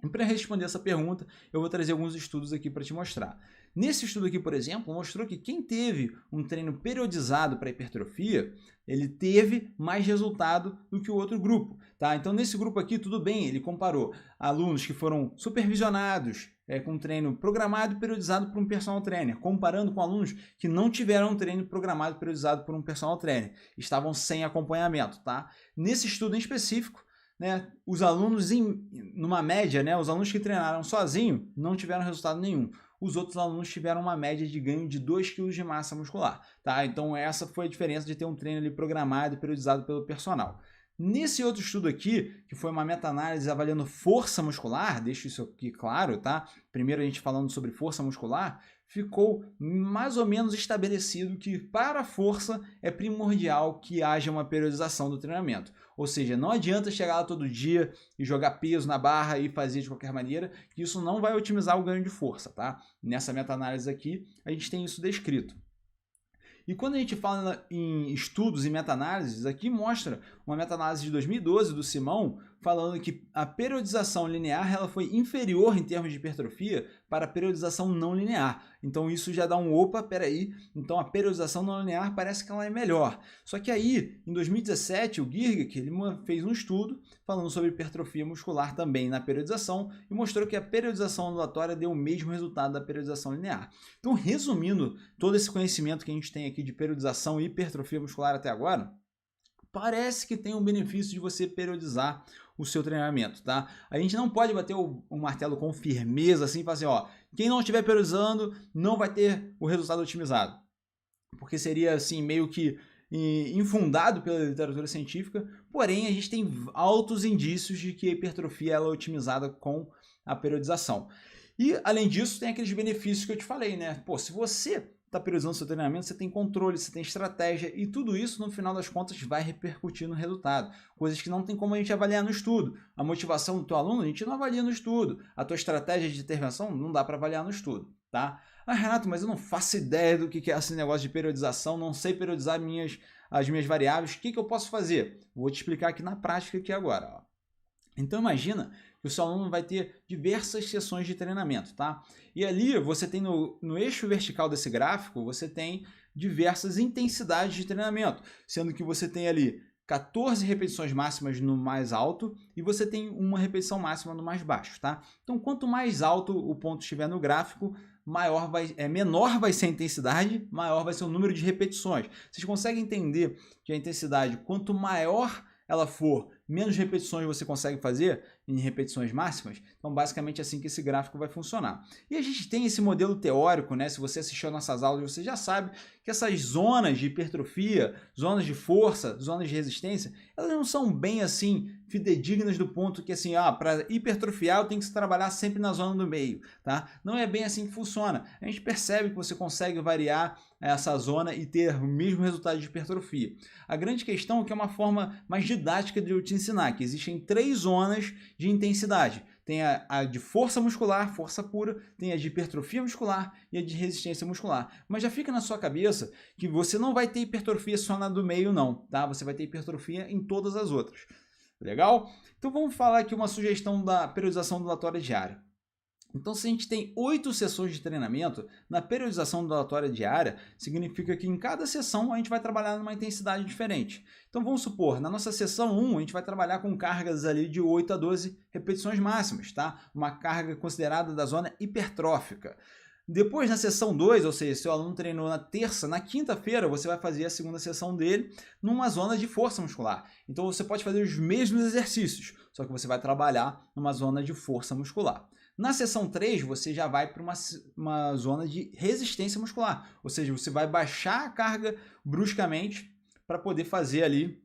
E para responder essa pergunta, eu vou trazer alguns estudos aqui para te mostrar. Nesse estudo aqui, por exemplo, mostrou que quem teve um treino periodizado para hipertrofia, ele teve mais resultado do que o outro grupo, tá? Então, nesse grupo aqui, tudo bem, ele comparou alunos que foram supervisionados, com treino programado e periodizado por um personal trainer, comparando com alunos que não tiveram um treino programado e periodizado por um personal trainer, estavam sem acompanhamento, tá? Nesse estudo em específico, né, os alunos, numa média, né, os alunos que treinaram sozinho não tiveram resultado nenhum. Os outros alunos tiveram uma média de ganho de 2 kg de massa muscular. Tá? Então essa foi a diferença de ter um treino ali programado e periodizado pelo personal. Nesse outro estudo aqui, que foi uma meta-análise avaliando força muscular, deixo isso aqui claro, tá? Primeiro a gente falando sobre força muscular, ficou mais ou menos estabelecido que para a força é primordial que haja uma periodização do treinamento. Ou seja, não adianta chegar lá todo dia e jogar peso na barra e fazer de qualquer maneira, que isso não vai otimizar o ganho de força, tá? Nessa meta-análise aqui, a gente tem isso descrito. E quando a gente fala em estudos e meta-análises, aqui mostra uma meta-análise de 2012 do Simão, falando que a periodização linear ela foi inferior em termos de hipertrofia para a periodização não linear. Então isso já dá um opa, peraí, então a periodização não linear parece que ela é melhor. Só que aí, em 2017, o Girgek ele fez um estudo falando sobre hipertrofia muscular também na periodização e mostrou que a periodização ondulatória deu o mesmo resultado da periodização linear. Então, resumindo todo esse conhecimento que a gente tem aqui de periodização e hipertrofia muscular até agora, parece que tem um benefício de você periodizar o seu treinamento, tá? A gente não pode bater o martelo com firmeza assim e falar assim, ó, quem não estiver periodizando não vai ter o resultado otimizado. Porque seria assim meio que infundado pela literatura científica, porém a gente tem altos indícios de que a hipertrofia ela é otimizada com a periodização. E além disso tem aqueles benefícios que eu te falei, né? Pô, se você está periodizando seu treinamento, você tem controle, você tem estratégia e tudo isso no final das contas vai repercutir no resultado. Coisas que não tem como a gente avaliar no estudo. A motivação do teu aluno a gente não avalia no estudo. A tua estratégia de intervenção não dá para avaliar no estudo, tá? Ah, Renato, mas eu não faço ideia do que é esse negócio de periodização, não sei periodizar as minhas variáveis, o que eu posso fazer? Vou te explicar aqui na prática aqui agora, ó. Então imagina que o seu aluno vai ter diversas sessões de treinamento, tá? E ali você tem no eixo vertical desse gráfico, você tem diversas intensidades de treinamento, sendo que você tem ali 14 repetições máximas no mais alto e você tem uma repetição máxima no mais baixo, tá? Então quanto mais alto o ponto estiver no gráfico, menor vai ser a intensidade, maior vai ser o número de repetições. Vocês conseguem entender que a intensidade, quanto maior ela for, menos repetições você consegue fazer em repetições máximas? Então, basicamente, é assim que esse gráfico vai funcionar. E a gente tem esse modelo teórico, né? Se você assistiu às nossas aulas, você já sabe que essas zonas de hipertrofia, zonas de força, zonas de resistência, elas não são bem assim fidedignas do ponto que assim, para hipertrofiar eu tenho que trabalhar sempre na zona do meio, tá? Não é bem assim que funciona. A gente percebe que você consegue variar essa zona e ter o mesmo resultado de hipertrofia. A grande questão é que é uma forma mais didática de eu te ensinar, que existem 3 zonas de intensidade. Tem a de força muscular, força pura, tem a de hipertrofia muscular e a de resistência muscular. Mas já fica na sua cabeça que você não vai ter hipertrofia só na do meio não, tá? Você vai ter hipertrofia em todas as outras. Legal? Então vamos falar aqui uma sugestão da periodização ondulatória diária. Então, se a gente tem 8 sessões de treinamento, na periodização ondulatória diária, significa que em cada sessão a gente vai trabalhar numa intensidade diferente. Então, vamos supor, na nossa sessão 1, a gente vai trabalhar com cargas ali de 8 a 12 repetições máximas, tá? Uma carga considerada da zona hipertrófica. Depois, na sessão 2, ou seja, se o aluno treinou na terça, na quinta-feira você vai fazer a segunda sessão dele numa zona de força muscular. Então, você pode fazer os mesmos exercícios, só que você vai trabalhar numa zona de força muscular. Na sessão 3, você já vai para uma zona de resistência muscular, ou seja, você vai baixar a carga bruscamente para poder fazer ali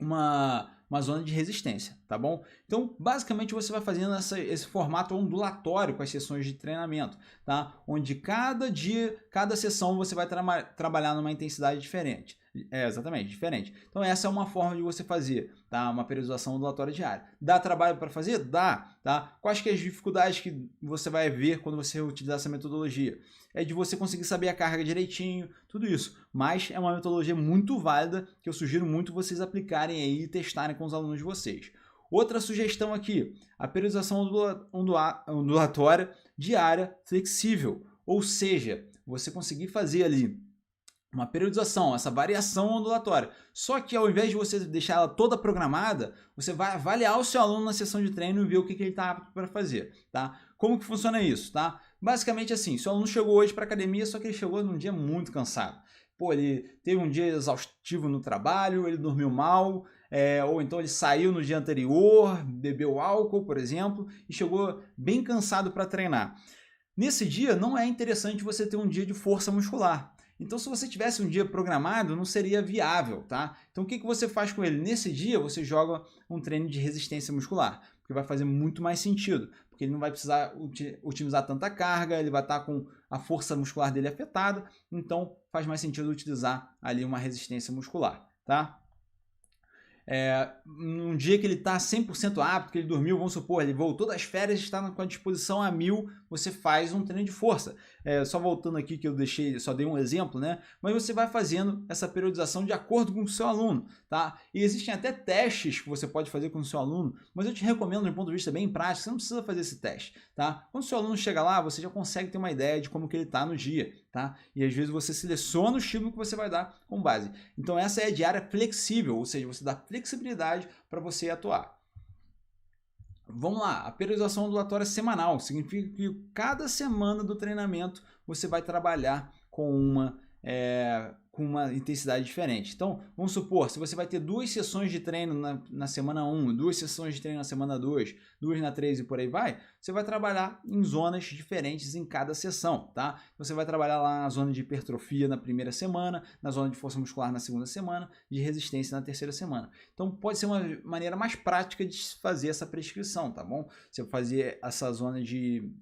uma zona de resistência, tá bom? Então, basicamente, você vai fazendo esse formato ondulatório com as sessões de treinamento, tá? Onde cada dia, cada sessão, você vai trabalhar numa intensidade diferente. Exatamente, diferente. Então, essa é uma forma de você fazer, tá? Uma periodização ondulatória diária. Dá trabalho para fazer? Dá, tá? Quais que é as dificuldades que você vai ver quando você utilizar essa metodologia? É de você conseguir saber a carga direitinho, tudo isso. Mas é uma metodologia muito válida que eu sugiro muito vocês aplicarem aí e testarem com os alunos de vocês. Outra sugestão aqui, a periodização ondulatória diária flexível, ou seja, você conseguir fazer ali uma periodização, essa variação ondulatória. Só que ao invés de você deixar ela toda programada, você vai avaliar o seu aluno na sessão de treino e ver o que ele está apto para fazer, tá? Como que funciona isso, tá? Basicamente assim, se o aluno chegou hoje para a academia, só que ele chegou num dia muito cansado. Pô, ele teve um dia exaustivo no trabalho, ele dormiu mal, ou então ele saiu no dia anterior, bebeu álcool, por exemplo, e chegou bem cansado para treinar. Nesse dia, não é interessante você ter um dia de força muscular. Então, se você tivesse um dia programado, não seria viável, tá? Então, o que você faz com ele? Nesse dia, você joga um treino de resistência muscular, porque vai fazer muito mais sentido, porque ele não vai precisar otimizar tanta carga, ele vai estar com a força muscular dele afetada, então faz mais sentido utilizar ali uma resistência muscular, tá? Num dia que ele está 100% apto, que ele dormiu, vamos supor, ele voltou das férias e está com a disposição a 1000, você faz um treino de força. Só voltando aqui que eu só dei um exemplo, né? Mas você vai fazendo essa periodização de acordo com o seu aluno, tá? E existem até testes que você pode fazer com o seu aluno, mas eu te recomendo de um ponto de vista bem prático, você não precisa fazer esse teste, tá? Quando o seu aluno chega lá, você já consegue ter uma ideia de como que ele está no dia, tá? E às vezes você seleciona o estímulo que você vai dar com base. Então essa é a diária flexível, ou seja, você dá flexibilidade para você atuar. Vamos lá, a periodização ondulatória semanal significa que cada semana do treinamento você vai trabalhar com uma intensidade diferente. Então, vamos supor, se você vai ter 2 sessões de treino na semana 1, 2 sessões de treino na semana 2, 2 na 3 e por aí vai, você vai trabalhar em zonas diferentes em cada sessão, tá? Você vai trabalhar lá na zona de hipertrofia na primeira semana, na zona de força muscular na segunda semana, de resistência na terceira semana. Então, pode ser uma maneira mais prática de fazer essa prescrição, tá bom? Você fazer essa zona de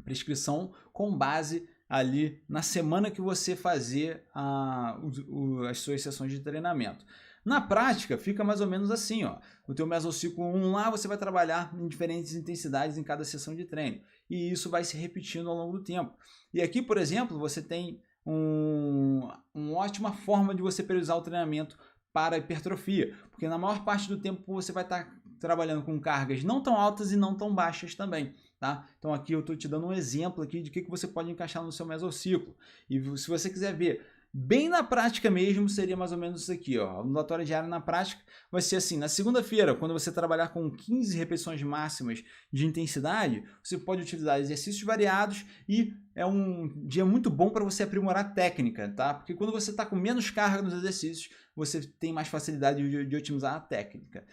prescrição com base ali na semana que você fazer as suas sessões de treinamento. Na prática, fica mais ou menos assim, ó. O teu mesociclo 1 lá, você vai trabalhar em diferentes intensidades em cada sessão de treino. E isso vai se repetindo ao longo do tempo. E aqui, por exemplo, você tem uma ótima forma de você periodizar o treinamento para a hipertrofia, porque na maior parte do tempo você vai estar trabalhando com cargas não tão altas e não tão baixas também, tá? Então aqui eu estou te dando um exemplo aqui de que você pode encaixar no seu mesociclo. E se você quiser ver bem na prática mesmo, seria mais ou menos isso aqui, ó. A ondulatória diária na prática vai ser assim, na segunda-feira, quando você trabalhar com 15 repetições máximas de intensidade, você pode utilizar exercícios variados e é um dia muito bom para você aprimorar a técnica, tá? Porque quando você está com menos carga nos exercícios, você tem mais facilidade de otimizar a técnica,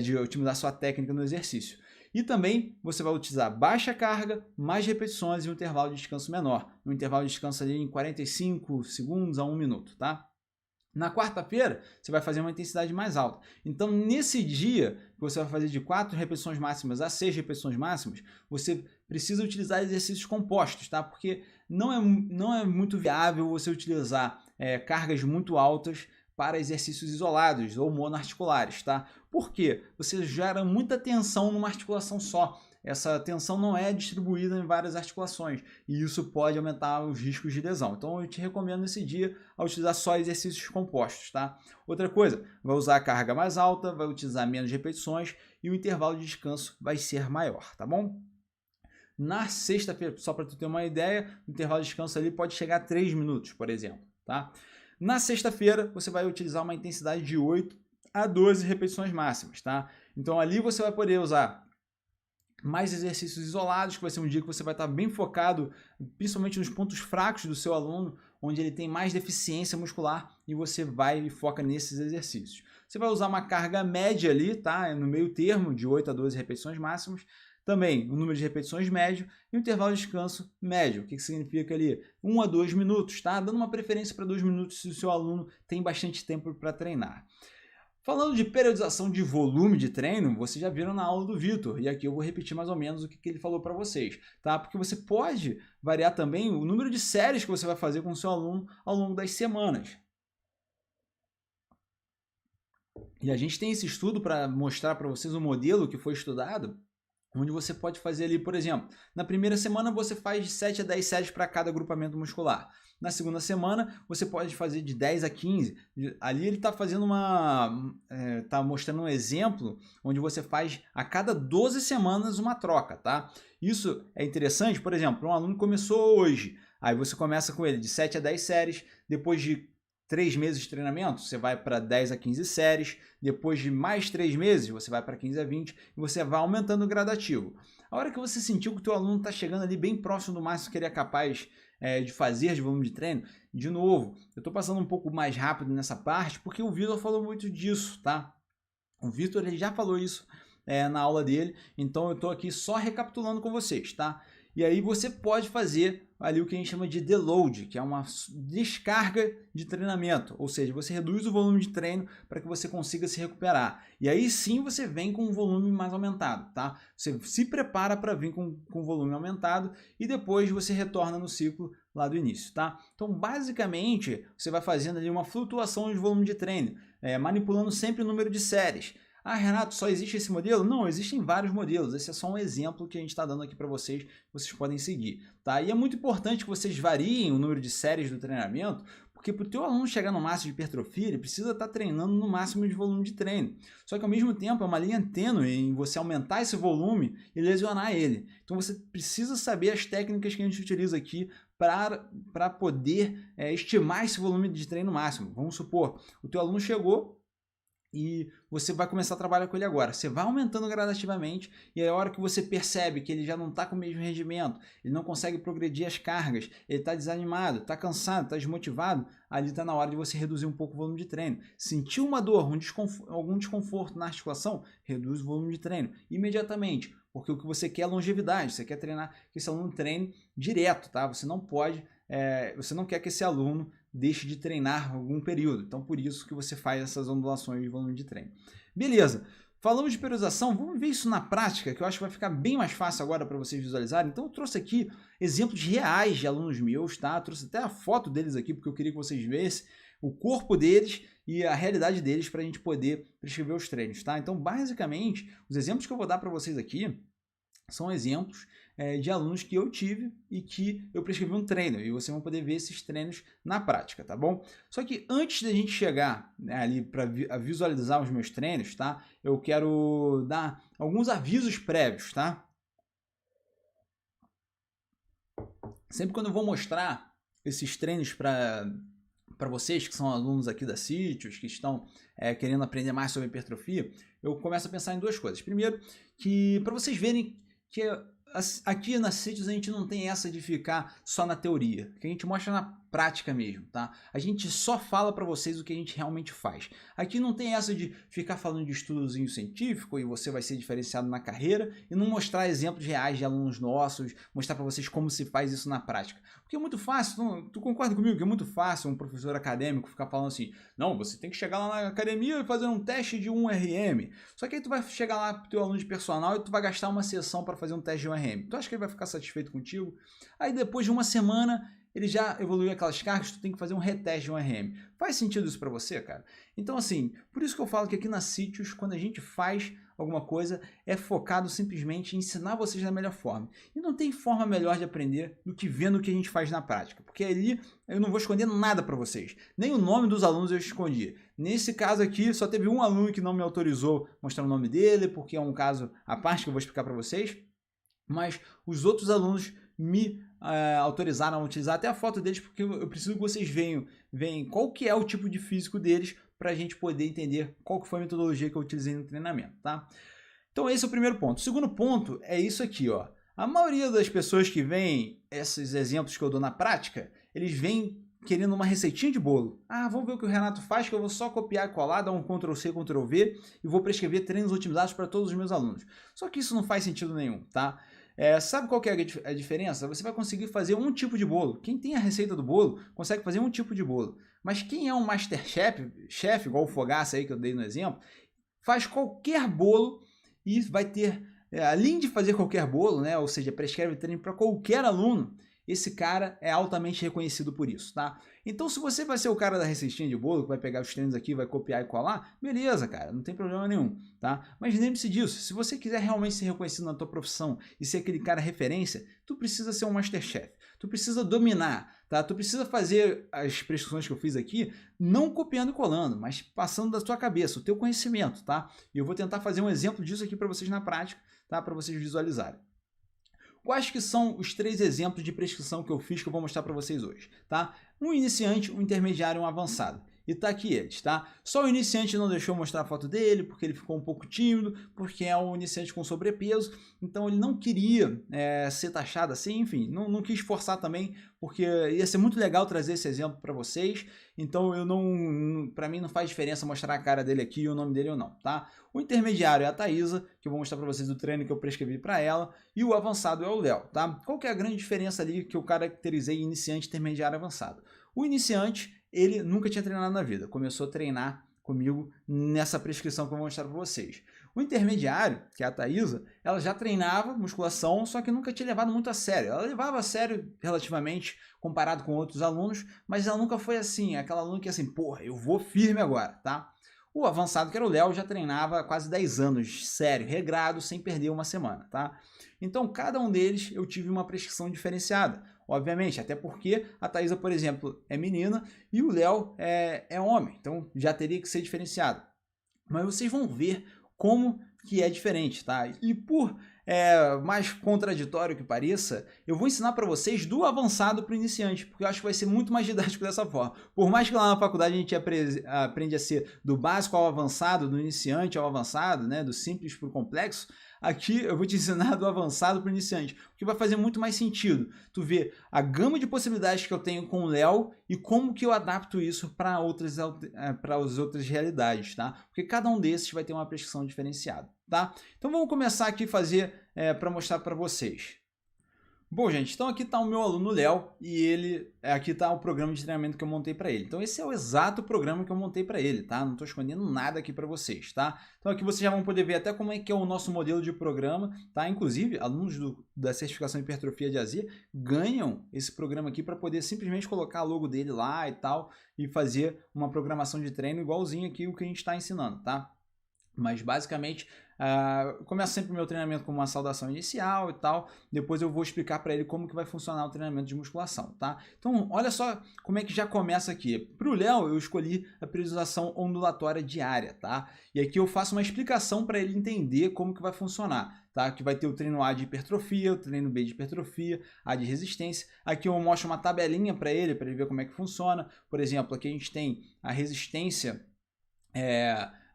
de otimizar a sua técnica no exercício. E também você vai utilizar baixa carga, mais repetições e um intervalo de descanso menor. Um intervalo de descanso ali em 45 segundos a 1 minuto, tá? Na quarta-feira, você vai fazer uma intensidade mais alta. Então, nesse dia, que você vai fazer de 4 repetições máximas a 6 repetições máximas, você precisa utilizar exercícios compostos, tá? Porque não é muito viável você utilizar cargas muito altas para exercícios isolados ou monoarticulares, tá? Por quê? Você gera muita tensão numa articulação só. Essa tensão não é distribuída em várias articulações e isso pode aumentar os riscos de lesão. Então eu te recomendo nesse dia a utilizar só exercícios compostos, tá? Outra coisa, vai usar a carga mais alta, vai utilizar menos repetições e o intervalo de descanso vai ser maior, tá bom? Na sexta-feira, só para tu ter uma ideia, o intervalo de descanso ali pode chegar a 3 minutos, por exemplo, tá? Na sexta-feira, você vai utilizar uma intensidade de 8 a 12 repetições máximas, tá? Então ali você vai poder usar mais exercícios isolados, que vai ser um dia que você vai estar bem focado, principalmente nos pontos fracos do seu aluno, onde ele tem mais deficiência muscular, e você vai e foca nesses exercícios. Você vai usar uma carga média ali, tá? No meio termo, de 8 a 12 repetições máximas. Também o número de repetições médio e o intervalo de descanso médio. O que significa ali? 1 a 2 minutos, tá? Dando uma preferência para 2 minutos se o seu aluno tem bastante tempo para treinar. Falando de periodização de volume de treino, vocês já viram na aula do Vitor, e aqui eu vou repetir mais ou menos o que ele falou para vocês, tá? Porque você pode variar também o número de séries que você vai fazer com o seu aluno ao longo das semanas. E a gente tem esse estudo para mostrar para vocês o modelo que foi estudado, onde você pode fazer ali, por exemplo, na primeira semana você faz de 7 a 10 séries para cada agrupamento muscular. Na segunda semana você pode fazer de 10 a 15. Ali ele está fazendo está mostrando um exemplo onde você faz a cada 12 semanas uma troca, tá? Isso é interessante, por exemplo, um aluno começou hoje, aí você começa com ele de 7 a 10 séries, depois de 3 meses de treinamento, você vai para 10 a 15 séries, depois de mais 3 meses, você vai para 15 a 20 e você vai aumentando o gradativo. A hora que você sentiu que o teu aluno está chegando ali bem próximo do máximo que ele é capaz de fazer de volume de treino, de novo, eu estou passando um pouco mais rápido nessa parte porque o Vitor falou muito disso, tá? O Vitor ele já falou isso na aula dele, então eu estou aqui só recapitulando com vocês, tá? E aí você pode fazer ali o que a gente chama de deload, que é uma descarga de treinamento, ou seja, você reduz o volume de treino para que você consiga se recuperar. E aí sim você vem com um volume mais aumentado, tá? Você se prepara para vir com volume aumentado e depois você retorna no ciclo lá do início, tá? Então, basicamente, você vai fazendo ali uma flutuação de volume de treino, manipulando sempre o número de séries. Ah, Renato, só existe esse modelo? Não, existem vários modelos. Esse é só um exemplo que a gente está dando aqui para vocês, vocês podem seguir, tá? E é muito importante que vocês variem o número de séries do treinamento, porque para o teu aluno chegar no máximo de hipertrofia, ele precisa estar treinando no máximo de volume de treino. Só que ao mesmo tempo é uma linha tênue em você aumentar esse volume e lesionar ele. Então você precisa saber as técnicas que a gente utiliza aqui para poder estimar esse volume de treino máximo. Vamos supor, o teu aluno chegou e você vai começar a trabalhar com ele agora. Você vai aumentando gradativamente e a hora que você percebe que ele já não está com o mesmo rendimento, ele não consegue progredir as cargas, ele está desanimado, está cansado, está desmotivado, ali está na hora de você reduzir um pouco o volume de treino. Sentiu uma dor, algum desconforto na articulação, reduz o volume de treino imediatamente, porque o que você quer é longevidade, você quer treinar que esse aluno treine direto, tá? Você não pode, você não quer que esse aluno deixe de treinar algum período. Então, por isso que você faz essas ondulações de volume de treino. Beleza. Falamos de periodização, vamos ver isso na prática, que eu acho que vai ficar bem mais fácil agora para vocês visualizarem. Então, eu trouxe aqui exemplos reais de alunos meus, tá? Eu trouxe até a foto deles aqui, porque eu queria que vocês vissem o corpo deles e a realidade deles para a gente poder prescrever os treinos, tá? Então, basicamente, os exemplos que eu vou dar para vocês aqui são exemplos de alunos que eu tive e que eu prescrevi um treino, e vocês vão poder ver esses treinos na prática, tá bom? Só que antes da gente chegar ali para visualizar os meus treinos, tá? Eu quero dar alguns avisos prévios, tá? Sempre quando eu vou mostrar esses treinos para vocês que são alunos aqui da Sítios, que estão querendo aprender mais sobre hipertrofia, eu começo a pensar em duas coisas. Primeiro, que para vocês verem que aqui na Sítios a gente não tem essa de ficar só na teoria, que a gente mostra na prática mesmo, tá? A gente só fala para vocês o que a gente realmente faz. Aqui não tem essa de ficar falando de estudozinho científico e você vai ser diferenciado na carreira e não mostrar exemplos reais de alunos nossos, mostrar para vocês como se faz isso na prática. Porque é muito fácil, tu concorda comigo que é muito fácil um professor acadêmico ficar falando assim, não, você tem que chegar lá na academia e fazer um teste de 1 RM. Só que aí tu vai chegar lá pro teu aluno de personal e tu vai gastar uma sessão para fazer um teste de 1 RM. Tu acha que ele vai ficar satisfeito contigo? Aí depois de uma semana ele já evoluiu aquelas cargas, tu tem que fazer um reteste de 1 RM. Faz sentido isso para você, cara? Então assim, por isso que eu falo que aqui na Sítios, quando a gente faz alguma coisa, é focado simplesmente em ensinar vocês da melhor forma. E não tem forma melhor de aprender do que vendo o que a gente faz na prática. Porque ali eu não vou esconder nada para vocês. Nem o nome dos alunos eu escondi. Nesse caso aqui, só teve um aluno que não me autorizou mostrar o nome dele, porque é um caso à parte que eu vou explicar para vocês. Mas os outros alunos me autorizaram a utilizar até a foto deles, porque eu preciso que vocês vejam qual que é o tipo de físico deles para a gente poder entender qual que foi a metodologia que eu utilizei no treinamento, tá? Então esse é o primeiro ponto. O segundo ponto é isso aqui, ó. A maioria das pessoas que veem esses exemplos que eu dou na prática, eles vêm querendo uma receitinha de bolo. Ah, vamos ver o que o Renato faz, que eu vou só copiar e colar, dar um Ctrl+C, Ctrl+V e vou prescrever treinos otimizados para todos os meus alunos. Só que isso não faz sentido nenhum, tá? Sabe qual que é a diferença? Você vai conseguir fazer um tipo de bolo. Quem tem a receita do bolo consegue fazer um tipo de bolo. Mas quem é um Masterchef, igual o Fogaça aí que eu dei no exemplo, faz qualquer bolo e vai ter, além de fazer qualquer bolo, né, ou seja, prescreve treino para qualquer aluno, esse cara é altamente reconhecido por isso, tá? Então, se você vai ser o cara da receitinha de bolo, que vai pegar os treinos aqui, vai copiar e colar, beleza, cara, não tem problema nenhum, tá? Mas lembre-se disso, se você quiser realmente ser reconhecido na tua profissão e ser aquele cara referência, tu precisa ser um Masterchef, tu precisa dominar, tá? Tu precisa fazer as prescrições que eu fiz aqui, não copiando e colando, mas passando da tua cabeça, o teu conhecimento, tá? E eu vou tentar fazer um exemplo disso aqui para vocês na prática, tá? Para vocês visualizarem. Quais que são os 3 exemplos de prescrição que eu fiz que eu vou mostrar para vocês hoje, tá? Um iniciante, um intermediário e um avançado. E tá aqui eles, tá? Só o iniciante não deixou mostrar a foto dele, porque ele ficou um pouco tímido, porque é um iniciante com sobrepeso, então ele não queria ser taxado assim, enfim, não quis forçar também, porque ia ser muito legal trazer esse exemplo para vocês, então para mim não faz diferença mostrar a cara dele aqui e o nome dele ou não, tá? O intermediário é a Thaisa, que eu vou mostrar para vocês o treino que eu prescrevi para ela, e o avançado é o Léo, tá? Qual que é a grande diferença ali que eu caracterizei iniciante, intermediário e avançado? O iniciante, ele nunca tinha treinado na vida, começou a treinar comigo nessa prescrição que eu vou mostrar para vocês. O intermediário, que é a Thaisa, ela já treinava musculação, só que nunca tinha levado muito a sério. Ela levava a sério relativamente comparado com outros alunos, mas ela nunca foi assim, aquela aluna que assim, porra, eu vou firme agora, tá? O avançado, que era o Léo, já treinava há quase 10 anos, sério, regrado, sem perder uma semana, tá? Então, cada um deles eu tive uma prescrição diferenciada, obviamente, até porque a Thaisa, por exemplo, é menina e o Léo é homem, então já teria que ser diferenciado. Mas vocês vão ver como que é diferente, tá? E por mais contraditório que pareça, eu vou ensinar para vocês do avançado para o iniciante, porque eu acho que vai ser muito mais didático dessa forma. Por mais que lá na faculdade a gente aprende a ser do básico ao avançado, do iniciante ao avançado, né? Do simples para o complexo, aqui eu vou te ensinar do avançado para o iniciante, o que vai fazer muito mais sentido. Tu vê a gama de possibilidades que eu tenho com o Léo e como que eu adapto isso para as outras realidades, tá? Porque cada um desses vai ter uma prescrição diferenciada, tá? Então vamos começar aqui a fazer para mostrar para vocês. Bom, gente, então aqui está o meu aluno Léo e aqui está o programa de treinamento que eu montei para ele. Então esse é o exato programa que eu montei para ele, tá? Não estou escondendo nada aqui para vocês, tá? Então aqui vocês já vão poder ver até como é que é o nosso modelo de programa, tá? Inclusive, alunos da certificação de hipertrofia de azia ganham esse programa aqui para poder simplesmente colocar a logo dele lá e tal e fazer uma programação de treino igualzinho aqui o que a gente está ensinando, tá? Mas basicamente, eu começo sempre o meu treinamento com uma saudação inicial e tal, depois eu vou explicar para ele como que vai funcionar o treinamento de musculação, tá? Então, olha só como é que já começa aqui. Para o Léo, eu escolhi a periodização ondulatória diária, tá? E aqui eu faço uma explicação para ele entender como que vai funcionar, tá? Que vai ter o treino A de hipertrofia, o treino B de hipertrofia, A de resistência. Aqui eu mostro uma tabelinha para ele ver como é que funciona. Por exemplo, aqui a gente tem a resistência,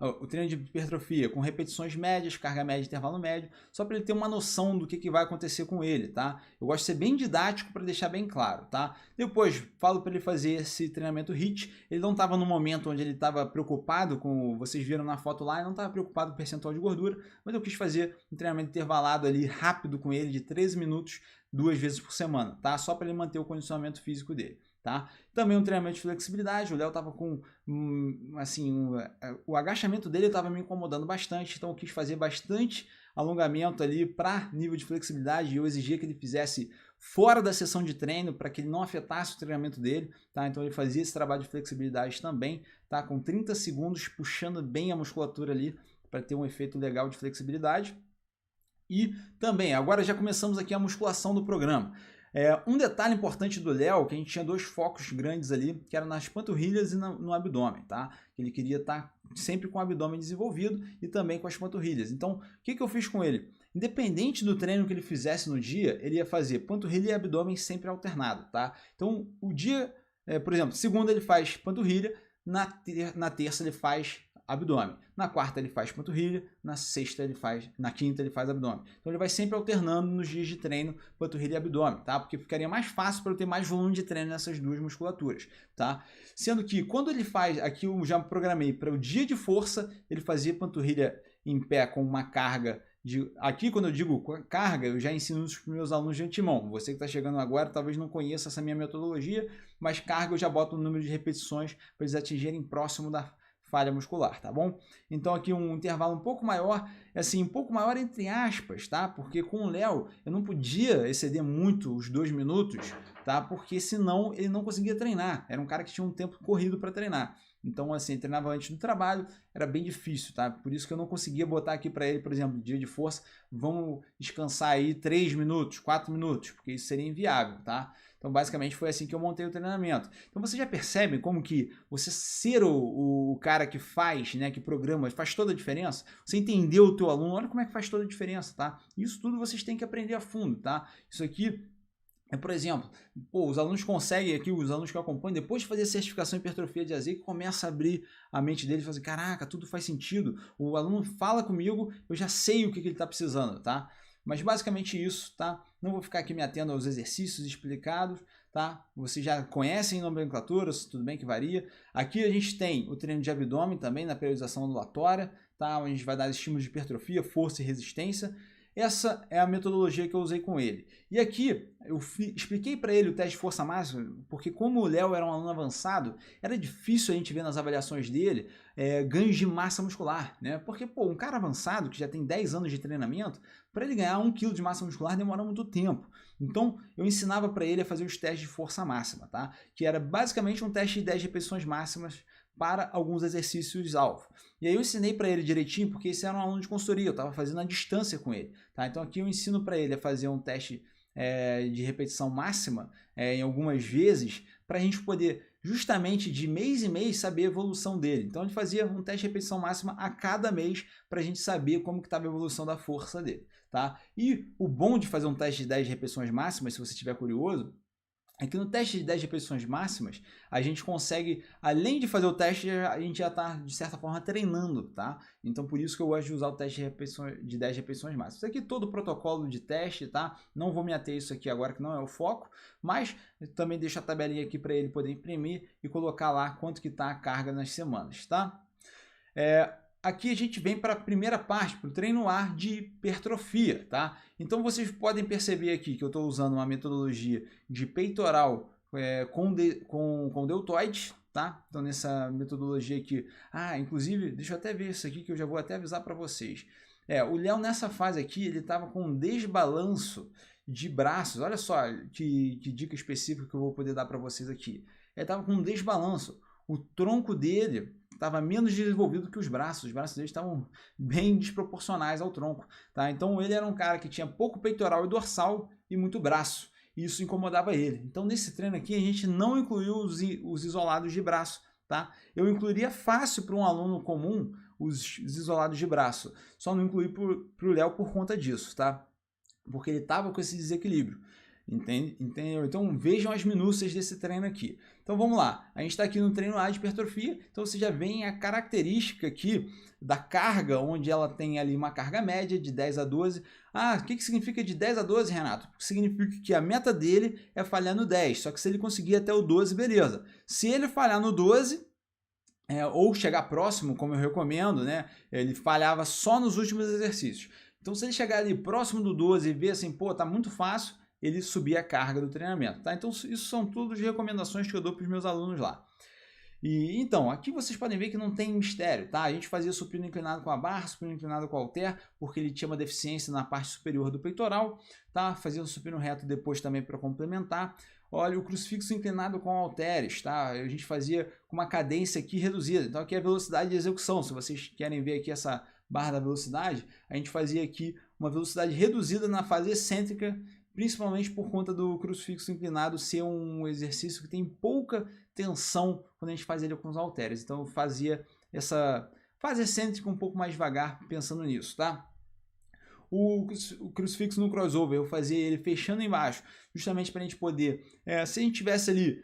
o treino de hipertrofia com repetições médias, carga média, intervalo médio, só para ele ter uma noção do que vai acontecer com ele, tá? Eu gosto de ser bem didático para deixar bem claro, tá? Depois falo para ele fazer esse treinamento HIIT. Ele não estava no momento onde ele estava preocupado com, vocês viram na foto lá, ele não estava preocupado com o percentual de gordura, mas eu quis fazer um treinamento intervalado ali rápido com ele de 13 minutos, 2 vezes por semana, tá? Só para ele manter o condicionamento físico dele. Tá? Também um treinamento de flexibilidade. O Léo estava com o agachamento dele estava me incomodando bastante, então eu quis fazer bastante alongamento ali para nível de flexibilidade. Eu exigia que ele fizesse fora da sessão de treino para que ele não afetasse o treinamento dele, tá? Então ele fazia esse trabalho de flexibilidade também, tá? Com 30 segundos puxando bem a musculatura ali para ter um efeito legal de flexibilidade. E também, agora já começamos aqui a musculação do programa. Um detalhe importante do Léo, que a gente tinha 2 focos grandes ali, que eram nas panturrilhas e no abdômen, tá? Ele queria estar sempre com o abdômen desenvolvido e também com as panturrilhas. Então, o que eu fiz com ele? Independente do treino que ele fizesse no dia, ele ia fazer panturrilha e abdômen sempre alternado, tá? Então, o dia, por exemplo, segunda ele faz panturrilha, na terça ele faz abdômen, na quarta ele faz panturrilha, na quinta ele faz abdômen. Então ele vai sempre alternando nos dias de treino panturrilha e abdômen, tá? Porque ficaria mais fácil para eu ter mais volume de treino nessas 2 musculaturas, tá? Sendo que quando ele faz, aqui eu já programei para o dia de força, ele fazia panturrilha em pé com uma carga aqui quando eu digo carga, eu já ensino os meus alunos de antemão. Você que está chegando agora talvez não conheça essa minha metodologia, mas carga eu já boto o número de repetições para eles atingirem próximo da falha muscular, tá bom? Então aqui um intervalo um pouco maior, assim, um pouco maior entre aspas, tá? Porque com o Léo eu não podia exceder muito os 2 minutos, tá? Porque senão ele não conseguia treinar. Era um cara que tinha um tempo corrido para treinar. Então, assim, ele treinava antes do trabalho, era bem difícil, tá? Por isso que eu não conseguia botar aqui para ele, por exemplo, dia de força, vamos descansar aí 3 minutos, 4 minutos, porque isso seria inviável, tá? Então, basicamente, foi assim que eu montei o treinamento. Então, você já percebe como que você ser o cara que faz, né, que programa, faz toda a diferença? Você entendeu o teu aluno, olha como é que faz toda a diferença, tá? Isso tudo vocês têm que aprender a fundo, tá? Isso aqui por exemplo, os alunos conseguem aqui, os alunos que eu acompanho, depois de fazer a certificação em hipertrofia de AZ, começa a abrir a mente dele e fala assim, caraca, tudo faz sentido. O aluno fala comigo, eu já sei o que ele está precisando, tá? Mas basicamente isso, tá? Não vou ficar aqui me atendo aos exercícios explicados, tá? Vocês já conhecem nomenclatura, tudo bem que varia. Aqui a gente tem o treino de abdômen também, na periodização ondulatória, tá? Onde a gente vai dar estímulos de hipertrofia, força e resistência. Essa é a metodologia que eu usei com ele. E aqui eu expliquei para ele o teste de força máxima, porque como o Léo era um aluno avançado, era difícil a gente ver nas avaliações dele ganhos de massa muscular, né? Porque, um cara avançado, que já tem 10 anos de treinamento, para ele ganhar 1 kg de massa muscular demora muito tempo. Então, eu ensinava para ele a fazer os testes de força máxima, tá? Que era basicamente um teste de 10 repetições máximas para alguns exercícios-alvo. E aí eu ensinei para ele direitinho, porque esse era um aluno de consultoria, eu estava fazendo a distância com ele. Tá? Então aqui eu ensino para ele a fazer um teste de repetição máxima em algumas vezes, para a gente poder, justamente de mês em mês, saber a evolução dele. Então ele fazia um teste de repetição máxima a cada mês, para a gente saber como que estava a evolução da força dele. Tá? E o bom de fazer um teste de 10 repetições máximas, se você estiver curioso, é que no teste de 10 repetições máximas, a gente consegue, além de fazer o teste, a gente já está, de certa forma, treinando, tá? Então, por isso que eu gosto de usar o teste de 10 repetições máximas. Isso aqui é todo o protocolo de teste, tá? Não vou me ater isso aqui agora, que não é o foco, mas também deixo a tabelinha aqui para ele poder imprimir e colocar lá quanto que está a carga nas semanas, tá? Aqui a gente vem para a primeira parte, para o treino ar de hipertrofia, tá? Então vocês podem perceber aqui que eu estou usando uma metodologia de peitoral com deltoides, tá? Então nessa metodologia aqui, inclusive, deixa eu até ver isso aqui que eu já vou até avisar para vocês. O Léo nessa fase aqui, ele estava com um desbalanço de braços, olha só que dica específica que eu vou poder dar para vocês aqui. Ele estava com um desbalanço, o tronco dele estava menos desenvolvido que os braços dele estavam bem desproporcionais ao tronco, tá? Então ele era um cara que tinha pouco peitoral e dorsal e muito braço, e isso incomodava ele. Então nesse treino aqui a gente não incluiu os isolados de braço, tá? Eu incluiria fácil para um aluno comum os isolados de braço, só não incluí para o Léo por conta disso, tá? Porque ele estava com esse desequilíbrio. Entendeu? Então vejam as minúcias desse treino aqui. Então vamos lá, a gente está aqui no treino A de hipertrofia, então você já vê a característica aqui da carga, onde ela tem ali uma carga média de 10 a 12. O que significa de 10 a 12, Renato? Significa que a meta dele é falhar no 10, só que se ele conseguir até o 12, beleza. Se ele falhar no 12, ou chegar próximo, como eu recomendo, né? Ele falhava só nos últimos exercícios. Então se ele chegar ali próximo do 12 e ver assim, tá muito fácil, ele subir a carga do treinamento, tá? Então isso são tudo de recomendações que eu dou para os meus alunos lá. E então, aqui vocês podem ver que não tem mistério, tá? A gente fazia supino inclinado com a barra, supino inclinado com o halter, porque ele tinha uma deficiência na parte superior do peitoral, tá? Fazia o supino reto depois também para complementar. Olha, o crucifixo inclinado com halteres, tá? A gente fazia com uma cadência aqui reduzida. Então aqui é a velocidade de execução. Se vocês querem ver aqui essa barra da velocidade, a gente fazia aqui uma velocidade reduzida na fase excêntrica, principalmente por conta do crucifixo inclinado ser um exercício que tem pouca tensão quando a gente faz ele com os halteres. Então eu fazia essa fase excêntrica um pouco mais devagar pensando nisso, tá? O crucifixo no crossover, eu fazia ele fechando embaixo, justamente para a gente poder, se a gente tivesse ali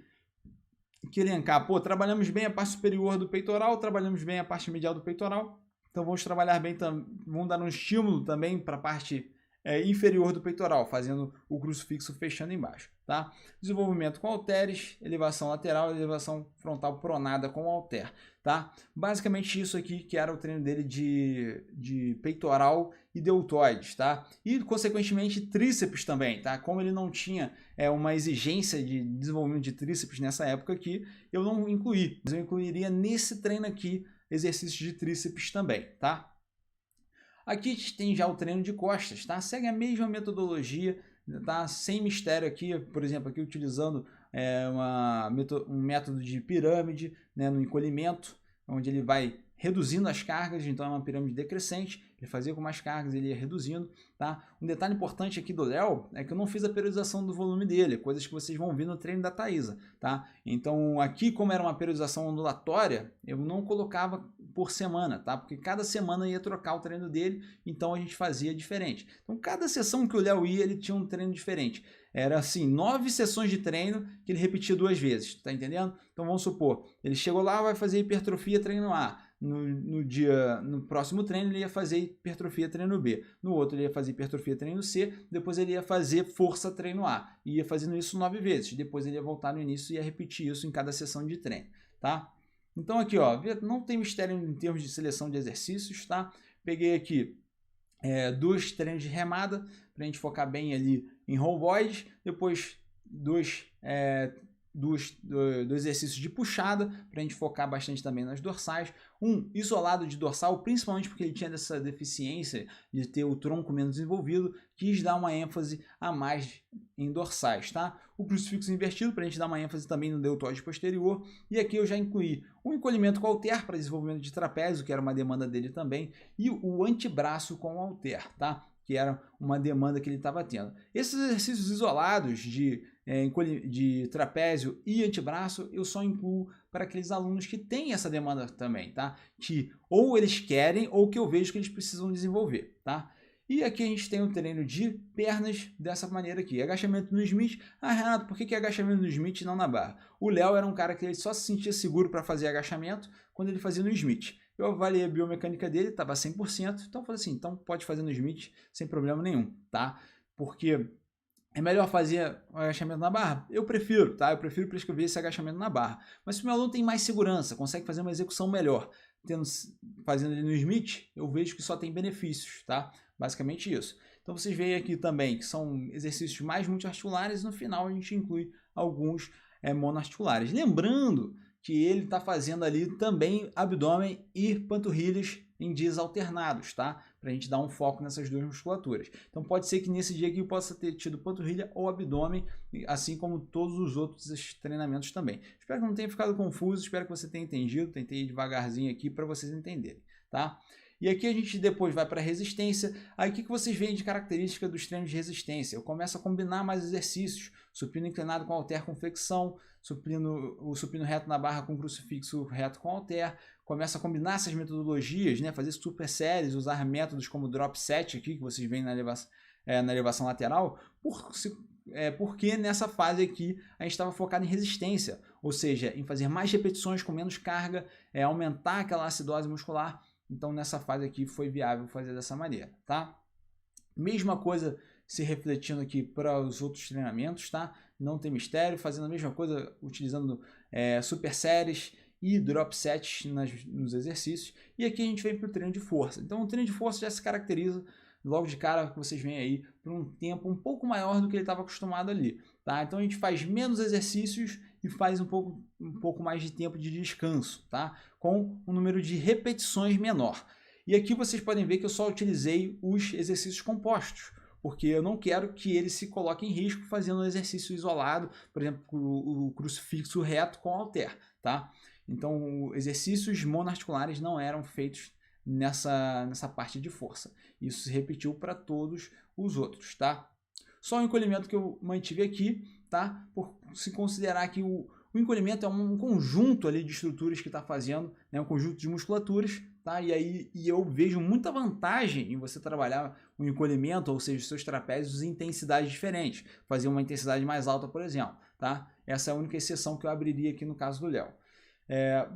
que elencar, trabalhamos bem a parte superior do peitoral, trabalhamos bem a parte medial do peitoral, então vamos trabalhar bem, vamos dar um estímulo também para a parte inferior do peitoral, fazendo o crucifixo fechando embaixo, tá? Desenvolvimento com halteres, elevação lateral, elevação frontal pronada com halter, tá? Basicamente isso aqui que era o treino dele de peitoral e deltoides, tá? E consequentemente tríceps também, tá? Como ele não tinha uma exigência de desenvolvimento de tríceps nessa época aqui, eu não incluí, mas eu incluiria nesse treino aqui exercícios de tríceps também, tá? Aqui a gente tem já o treino de costas, tá? Segue a mesma metodologia, tá? Sem mistério aqui, por exemplo, aqui utilizando um método de pirâmide, né, no encolhimento, onde ele vai reduzindo as cargas, então é uma pirâmide decrescente, ele fazia com mais cargas, ele ia reduzindo, tá? Um detalhe importante aqui do Léo é que eu não fiz a periodização do volume dele, coisas que vocês vão ver no treino da Thaisa, tá? Então aqui, como era uma periodização ondulatória, eu não colocava por semana, tá? Porque cada semana eu ia trocar o treino dele, então a gente fazia diferente. Então cada sessão que o Léo ia, ele tinha um treino diferente. Era assim, 9 sessões de treino que ele repetia 2 vezes, tá entendendo? Então vamos supor, ele chegou lá, vai fazer hipertrofia treino A. No próximo treino ele ia fazer hipertrofia treino B. No outro ele ia fazer hipertrofia treino C. Depois ele ia fazer força treino A. E ia fazendo isso 9 vezes. Depois ele ia voltar no início e ia repetir isso em cada sessão de treino, tá? Então aqui, ó, não tem mistério em termos de seleção de exercícios, tá? Peguei aqui 2 treinos de remada para a gente focar bem ali em rhomboides. Depois dois exercícios de puxada, para a gente focar bastante também nas dorsais. Um isolado de dorsal, principalmente porque ele tinha essa deficiência de ter o tronco menos desenvolvido, quis dar uma ênfase a mais em dorsais, tá? O crucifixo invertido, para a gente dar uma ênfase também no deltoide posterior. E aqui eu já incluí o encolhimento com halter para desenvolvimento de trapézio, que era uma demanda dele também, e o antebraço com halter, tá? Que era uma demanda que ele estava tendo. Esses exercícios isolados de trapézio e antebraço, eu só incluo para aqueles alunos que têm essa demanda também, tá? Que ou eles querem ou que eu vejo que eles precisam desenvolver, tá? E aqui a gente tem o treino de pernas dessa maneira aqui. Agachamento no Smith. Ah, Renato, por que agachamento no Smith e não na barra? O Léo era um cara que ele só se sentia seguro para fazer agachamento quando ele fazia no Smith. Eu avaliei a biomecânica dele, estava 100%, então eu falei assim, então pode fazer no Smith sem problema nenhum, tá? Porque é melhor fazer o agachamento na barra? Eu prefiro, tá? Eu prefiro prescrever esse agachamento na barra. Mas se o meu aluno tem mais segurança, consegue fazer uma execução melhor, fazendo ele no Smith, eu vejo que só tem benefícios, tá? Basicamente isso. Então vocês veem aqui também que são exercícios mais multiarticulares e no final a gente inclui alguns monoarticulares. Lembrando que ele está fazendo ali também abdômen e panturrilhas em dias alternados, tá? Para a gente dar um foco nessas 2 musculaturas. Então pode ser que nesse dia aqui eu possa ter tido panturrilha ou abdômen, assim como todos os outros treinamentos também. Espero que não tenha ficado confuso, espero que você tenha entendido, tentei devagarzinho aqui para vocês entenderem, tá? E aqui a gente depois vai para a resistência. Aí o que vocês veem de característica dos treinos de resistência? Eu começo a combinar mais exercícios. Supino inclinado com halter com flexão, o supino reto na barra com crucifixo reto com halter. Começa a combinar essas metodologias, né? Fazer super séries, usar métodos como drop set aqui, que vocês veem na elevação lateral, porque nessa fase aqui a gente estava focado em resistência, ou seja, em fazer mais repetições com menos carga, aumentar aquela acidose muscular. Então nessa fase aqui foi viável fazer dessa maneira, tá? Mesma coisa se refletindo aqui para os outros treinamentos, tá? Não tem mistério, fazendo a mesma coisa, utilizando super séries e drop sets nos exercícios. E aqui a gente vem para o treino de força. Então o treino de força já se caracteriza logo de cara, que vocês veem aí, por um tempo um pouco maior do que ele estava acostumado ali, tá? Então a gente faz menos exercícios e faz um pouco mais de tempo de descanso, tá? Com um número de repetições menor. E aqui vocês podem ver que eu só utilizei os exercícios compostos, porque eu não quero que ele se coloque em risco fazendo um exercício isolado, por exemplo, o crucifixo reto com halter, tá? Então, exercícios monoarticulares não eram feitos nessa parte de força. Isso se repetiu para todos os outros, tá? Só o encolhimento que eu mantive aqui, tá? Por se considerar que o encolhimento é um conjunto ali de estruturas que está fazendo, né? Um conjunto de musculaturas, tá? E eu vejo muita vantagem em você trabalhar o encolhimento, ou seja, os seus trapézios em intensidades diferentes. Fazer uma intensidade mais alta, por exemplo, tá? Essa é a única exceção que eu abriria aqui no caso do Léo.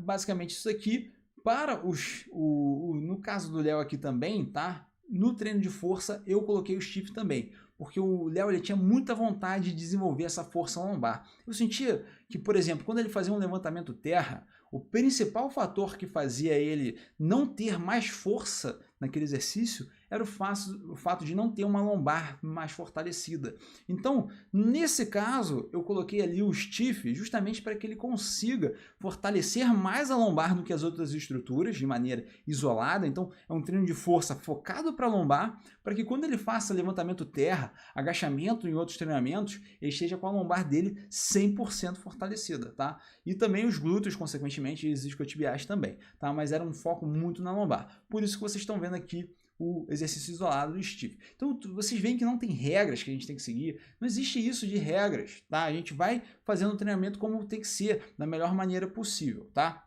Basicamente isso aqui. No caso do Léo aqui também, tá? No treino de força eu coloquei o stiff também, porque o Léo ele tinha muita vontade de desenvolver essa força lombar. Eu sentia que, por exemplo, quando ele fazia um levantamento terra, o principal fator que fazia ele não ter mais força naquele exercício era o fato de não ter uma lombar mais fortalecida. Então, nesse caso, eu coloquei ali o stiff justamente para que ele consiga fortalecer mais a lombar do que as outras estruturas, de maneira isolada. Então, é um treino de força focado para a lombar, para que quando ele faça levantamento terra, agachamento em outros treinamentos, ele esteja com a lombar dele 100% fortalecida, tá? E também os glúteos, consequentemente, e os isquiotibiais também, tá? Mas era um foco muito na lombar. Por isso que vocês estão vendo aqui o exercício isolado do stiff. Então, vocês veem que não tem regras que a gente tem que seguir. Não existe isso de regras, tá? A gente vai fazendo o treinamento como tem que ser, da melhor maneira possível, tá?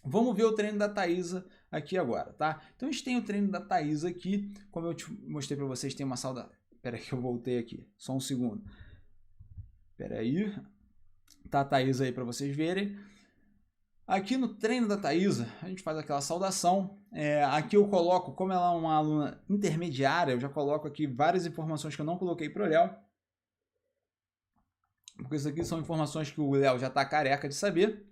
Vamos ver o treino da Thaisa aqui agora, tá? Então, a gente tem o treino da Thaisa aqui. Como eu te mostrei para vocês, tem uma sauda... Espera aí que eu voltei aqui. Só um segundo. Espera aí. Tá a Thaisa aí para vocês verem. Aqui no treino da Thaisa, a gente faz aquela saudação. Aqui eu coloco, como ela é uma aluna intermediária, eu já coloco aqui várias informações que eu não coloquei para o Léo. Porque isso aqui são informações que o Léo já está careca de saber.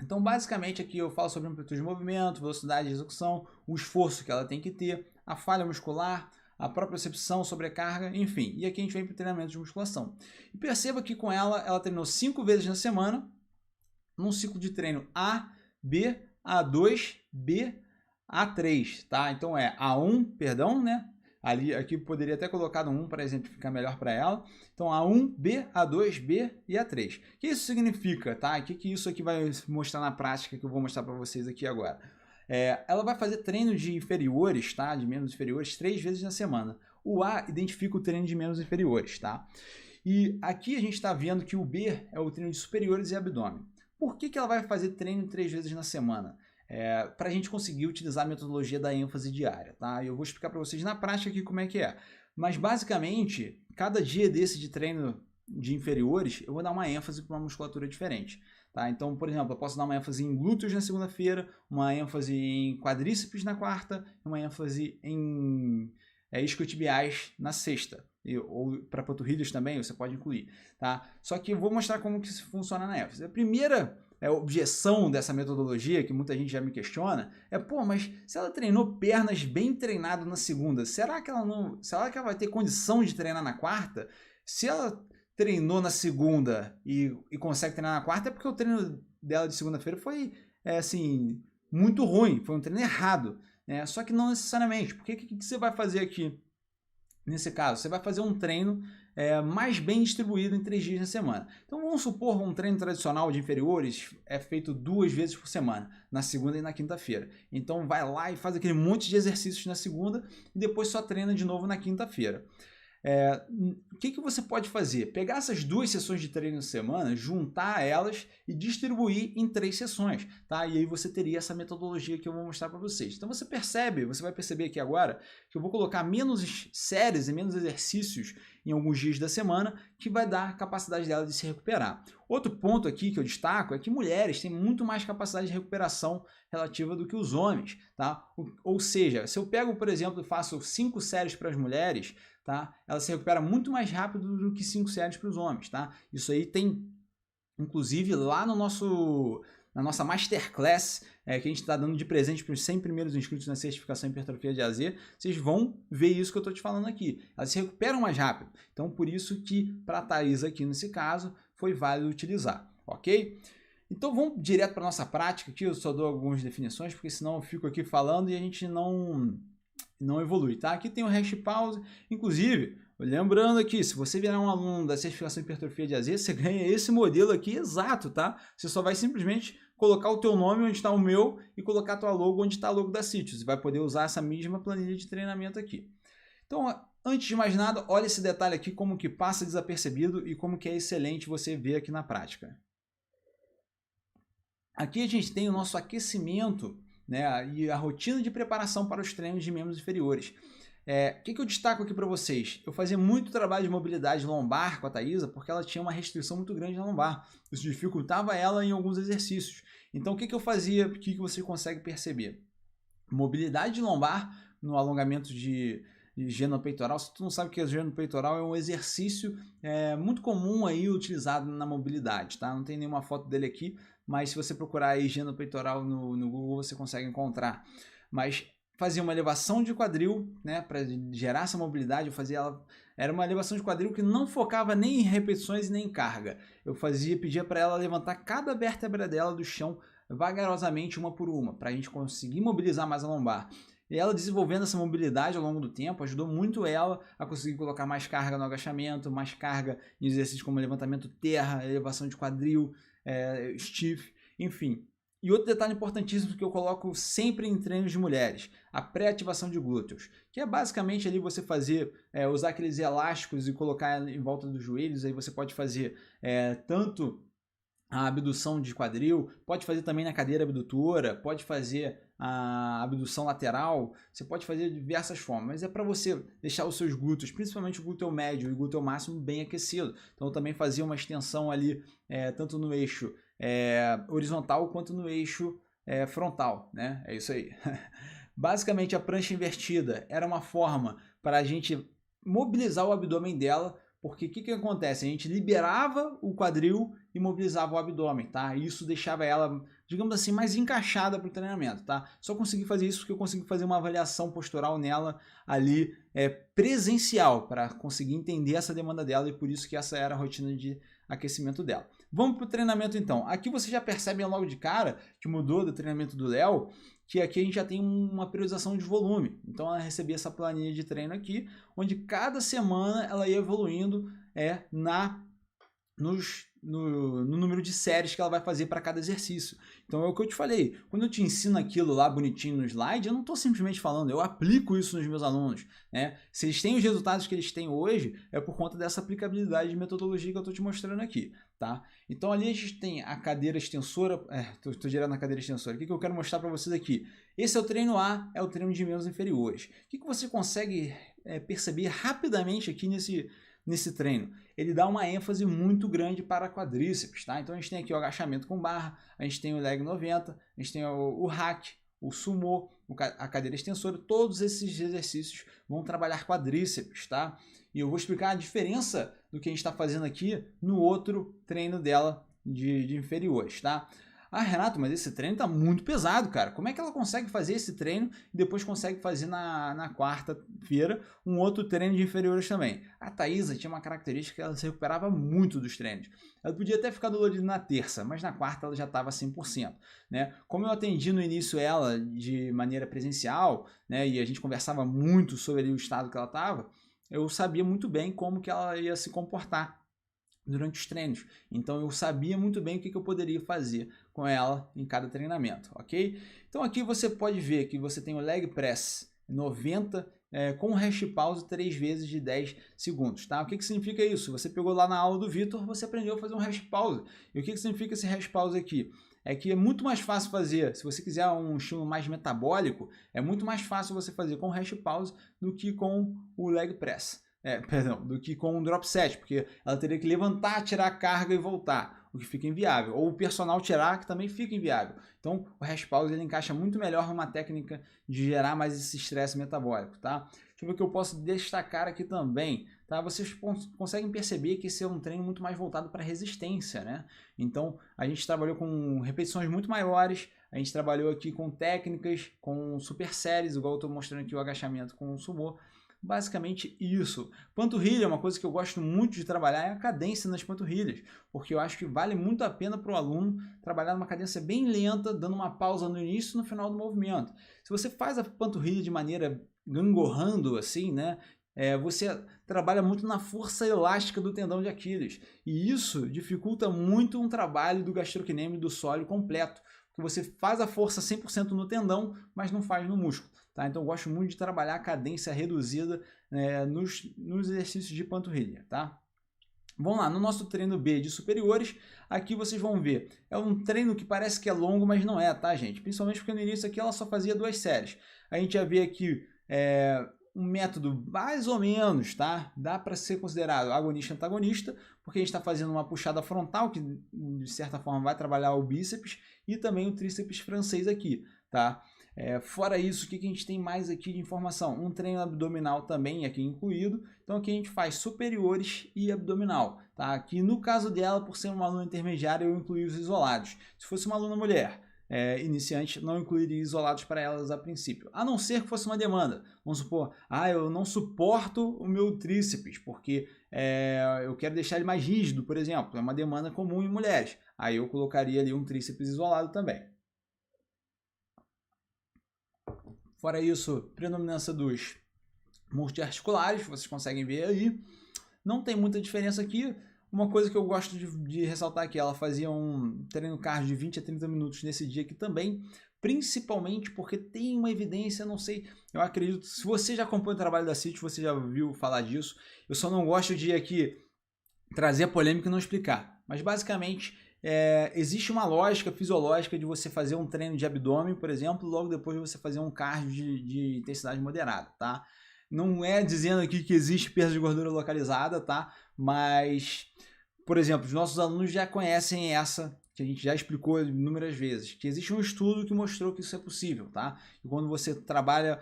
Então, basicamente, aqui eu falo sobre amplitude de movimento, velocidade de execução, o esforço que ela tem que ter, a falha muscular, a própria percepção, sobrecarga, enfim. E aqui a gente vem para o treinamento de musculação. E perceba que com ela treinou 5 vezes na semana, num ciclo de treino A, B, A2, B, A3, tá? Então é A1, perdão, né? Aqui poderia até colocar um para exemplificar melhor para ela. Então A1, B, A2, B e A3. O que isso significa, tá? O que isso aqui vai mostrar na prática que eu vou mostrar para vocês aqui agora? Ela vai fazer treino de inferiores, tá? De membros inferiores 3 vezes na semana. O A identifica o treino de membros inferiores, tá? E aqui a gente está vendo que o B é o treino de superiores e abdômen. Por que ela vai fazer treino 3 vezes na semana? Para a gente conseguir utilizar a metodologia da ênfase diária, tá? Eu vou explicar para vocês na prática aqui como é que é. Mas basicamente, cada dia desse de treino de inferiores, eu vou dar uma ênfase para uma musculatura diferente. Tá? Então, por exemplo, eu posso dar uma ênfase em glúteos na segunda-feira, uma ênfase em quadríceps na quarta, uma ênfase em isquiotibiais na sexta. Ou para panturrilhas também, você pode incluir. Tá? Só que eu vou mostrar como que isso funciona na ênfase. A primeira objeção dessa metodologia, que muita gente já me questiona, pô, mas se ela treinou pernas bem treinado na segunda, será que ela vai ter condição de treinar na quarta? Se ela treinou na segunda e consegue treinar na quarta, é porque o treino dela de segunda-feira foi, assim, muito ruim, foi um treino errado. Só que não necessariamente, porque o que você vai fazer aqui? Nesse caso, você vai fazer um treino mais bem distribuído em 3 dias na semana. Então, vamos supor um treino tradicional de inferiores é feito 2 vezes por semana, na segunda e na quinta-feira. Então, vai lá e faz aquele monte de exercícios na segunda e depois só treina de novo na quinta-feira. O que você pode fazer? Pegar essas 2 sessões de treino na semana, juntar elas e distribuir em 3 sessões, tá? E aí você teria essa metodologia que eu vou mostrar para vocês. Então você vai perceber aqui agora que eu vou colocar menos séries e menos exercícios em alguns dias da semana, que vai dar a capacidade dela de se recuperar. Outro ponto aqui que eu destaco é que mulheres têm muito mais capacidade de recuperação relativa do que os homens, tá? Ou seja, se eu pego, por exemplo, e faço 5 séries para as mulheres, tá? Ela se recupera muito mais rápido do que 5 séries para os homens, tá? Isso aí tem, inclusive, lá na nossa Masterclass, que a gente está dando de presente para os 100 primeiros inscritos na certificação em hipertrofia de AZ, vocês vão ver isso que eu estou te falando aqui. Elas se recuperam mais rápido. Então, por isso que para a Thaisa aqui, nesse caso, foi válido utilizar, ok? Então, vamos direto para a nossa prática aqui. Eu só dou algumas definições, porque senão eu fico aqui falando e a gente não evolui, tá? Aqui tem o hash pause, inclusive, lembrando aqui, se você virar um aluno da certificação em hipertrofia de AZ, você ganha esse modelo aqui exato, tá? Você só vai simplesmente colocar o teu nome onde está o meu e colocar a tua logo onde está a logo da Sítios. E vai poder usar essa mesma planilha de treinamento aqui. Então, antes de mais nada, olha esse detalhe aqui, como que passa desapercebido e como que é excelente você ver aqui na prática. Aqui a gente tem o nosso aquecimento, né, e a rotina de preparação para os treinos de membros inferiores. O que eu destaco aqui para vocês? Eu fazia muito trabalho de mobilidade lombar com a Thaisa porque ela tinha uma restrição muito grande na lombar. Isso dificultava ela em alguns exercícios. Então, o que eu fazia? O que você consegue perceber? Mobilidade lombar no alongamento de genopeitoral. Se tu não sabe o que é genopeitoral, é um exercício muito comum aí utilizado na mobilidade, tá? Não tem nenhuma foto dele aqui, mas se você procurar aí genopeitoral no Google, você consegue encontrar. Mas fazia uma elevação de quadril, né, para gerar essa mobilidade. Eu fazia ela, era uma elevação de quadril que não focava nem em repetições e nem em carga. Eu pedia para ela levantar cada vértebra dela do chão vagarosamente, uma por uma, para a gente conseguir mobilizar mais a lombar. E ela desenvolvendo essa mobilidade ao longo do tempo ajudou muito ela a conseguir colocar mais carga no agachamento, mais carga em exercícios como levantamento terra, elevação de quadril, stiff, enfim. E outro detalhe importantíssimo que eu coloco sempre em treinos de mulheres, a pré-ativação de glúteos, que é basicamente ali você fazer, usar aqueles elásticos e colocar em volta dos joelhos. Aí você pode fazer tanto a abdução de quadril, pode fazer também na cadeira abdutora, pode fazer a abdução lateral, você pode fazer de diversas formas, mas é para você deixar os seus glúteos, principalmente o glúteo médio e o glúteo máximo, bem aquecido. Então eu também fazia uma extensão ali, tanto no eixo horizontal quanto no eixo frontal, né? É isso aí. Basicamente a prancha invertida era uma forma para a gente mobilizar o abdômen dela, porque o que acontece? A gente liberava o quadril e mobilizava o abdômen, tá? Isso deixava ela, digamos assim, mais encaixada para o treinamento, tá? Só consegui fazer isso porque eu consegui fazer uma avaliação postural nela ali, presencial, para conseguir entender essa demanda dela, e por isso que essa era a rotina de aquecimento dela. Vamos para o treinamento então. Aqui você já percebe logo de cara que mudou do treinamento do Léo, que aqui a gente já tem uma priorização de volume. Então ela recebia essa planilha de treino aqui, onde cada semana ela ia evoluindo no número de séries que ela vai fazer para cada exercício. Então é o que eu te falei, quando eu te ensino aquilo lá bonitinho no slide, eu não estou simplesmente falando, eu aplico isso nos meus alunos, né? Se eles têm os resultados que eles têm hoje, é por conta dessa aplicabilidade de metodologia que eu estou te mostrando aqui, tá? Então ali a gente tem a cadeira extensora, estou direto na cadeira extensora. O que eu quero mostrar para vocês aqui? Esse é o treino A, é o treino de membros inferiores. O que você consegue perceber rapidamente aqui nesse treino? Ele dá uma ênfase muito grande para quadríceps, tá? Então a gente tem aqui o agachamento com barra, a gente tem o leg 90, a gente tem o hack, o sumô, a cadeira extensora. Todos esses exercícios vão trabalhar quadríceps, tá? E eu vou explicar a diferença do que a gente está fazendo aqui no outro treino dela de inferiores, tá? Ah, Renato, mas esse treino tá muito pesado, cara. Como é que ela consegue fazer esse treino e depois consegue fazer na quarta-feira um outro treino de inferiores também? A Thaisa tinha uma característica que ela se recuperava muito dos treinos. Ela podia até ficar dolorida na terça, mas na quarta ela já estava 100%, né? Como eu atendi no início ela de maneira presencial, né, e a gente conversava muito sobre o estado que ela estava, eu sabia muito bem como que ela ia se comportar durante os treinos. Então eu sabia muito bem o que eu poderia fazer com ela em cada treinamento, ok? Então aqui você pode ver que você tem o leg press 90 com hash pause 3 vezes de 10 segundos, tá? O que significa isso? Você pegou lá na aula do Vitor, você aprendeu a fazer um hash pause. E o que significa esse hash pause aqui? É que é muito mais fácil fazer, se você quiser um estímulo mais metabólico, é muito mais fácil você fazer com hash pause do que com o leg press. Do que com um drop set, porque ela teria que levantar, tirar a carga e voltar, o que fica inviável. Ou o personal tirar, que também fica inviável. Então, o hash pause ele encaixa muito melhor numa técnica de gerar mais esse estresse metabólico, tá? Deixa eu ver o que eu posso destacar aqui também, tá? Vocês conseguem perceber que esse é um treino muito mais voltado para resistência, né? Então, a gente trabalhou com repetições muito maiores, a gente trabalhou aqui com técnicas, com super séries, igual eu estou mostrando aqui o agachamento com o sumô. Basicamente isso. Panturrilha é uma coisa que eu gosto muito de trabalhar, é a cadência nas panturrilhas, porque eu acho que vale muito a pena para o aluno trabalhar numa cadência bem lenta, dando uma pausa no início e no final do movimento. Se você faz a panturrilha de maneira gangorrando assim, né, você trabalha muito na força elástica do tendão de Aquiles, e isso dificulta muito um trabalho do gastrocnêmio do sólio completo, porque você faz a força 100% no tendão, mas não faz no músculo. Tá? Então eu gosto muito de trabalhar a cadência reduzida nos exercícios de panturrilha. Tá? Vamos lá, no nosso treino B de superiores, aqui vocês vão ver, é um treino que parece que é longo, mas não é, tá, gente? Principalmente porque no início aqui ela só fazia 2 séries. A gente já vê aqui um método mais ou menos, tá? Dá para ser considerado agonista e antagonista, porque a gente está fazendo uma puxada frontal, que de certa forma vai trabalhar o bíceps, e também o tríceps francês aqui, tá? Fora isso, o que a gente tem mais aqui de informação? Um treino abdominal também aqui incluído. Então aqui a gente faz superiores e abdominal, tá? Aqui no caso dela, por ser uma aluna intermediária, eu incluí os isolados. Se fosse uma aluna mulher, iniciante, não incluiria isolados para elas a princípio, a não ser que fosse uma demanda. Vamos supor, eu não suporto o meu tríceps, porque eu quero deixar ele mais rígido, por exemplo, é uma demanda comum em mulheres. Aí eu colocaria ali um tríceps isolado também. Fora isso, predominância dos multiarticulares, vocês conseguem ver aí. Não tem muita diferença aqui. Uma coisa que eu gosto de ressaltar aqui, ela fazia um treino cardio de 20 a 30 minutos nesse dia aqui também, principalmente porque tem uma evidência, não sei, eu acredito, se você já acompanha o trabalho da CIT, você já ouviu falar disso, eu só não gosto de aqui trazer a polêmica e não explicar, mas basicamente existe uma lógica fisiológica de você fazer um treino de abdômen, por exemplo, logo depois de você fazer um cardio de intensidade moderada, tá? Não é dizendo aqui que existe perda de gordura localizada, tá? Mas, por exemplo, os nossos alunos já conhecem essa, que a gente já explicou inúmeras vezes, que existe um estudo que mostrou que isso é possível, tá? E quando você trabalha,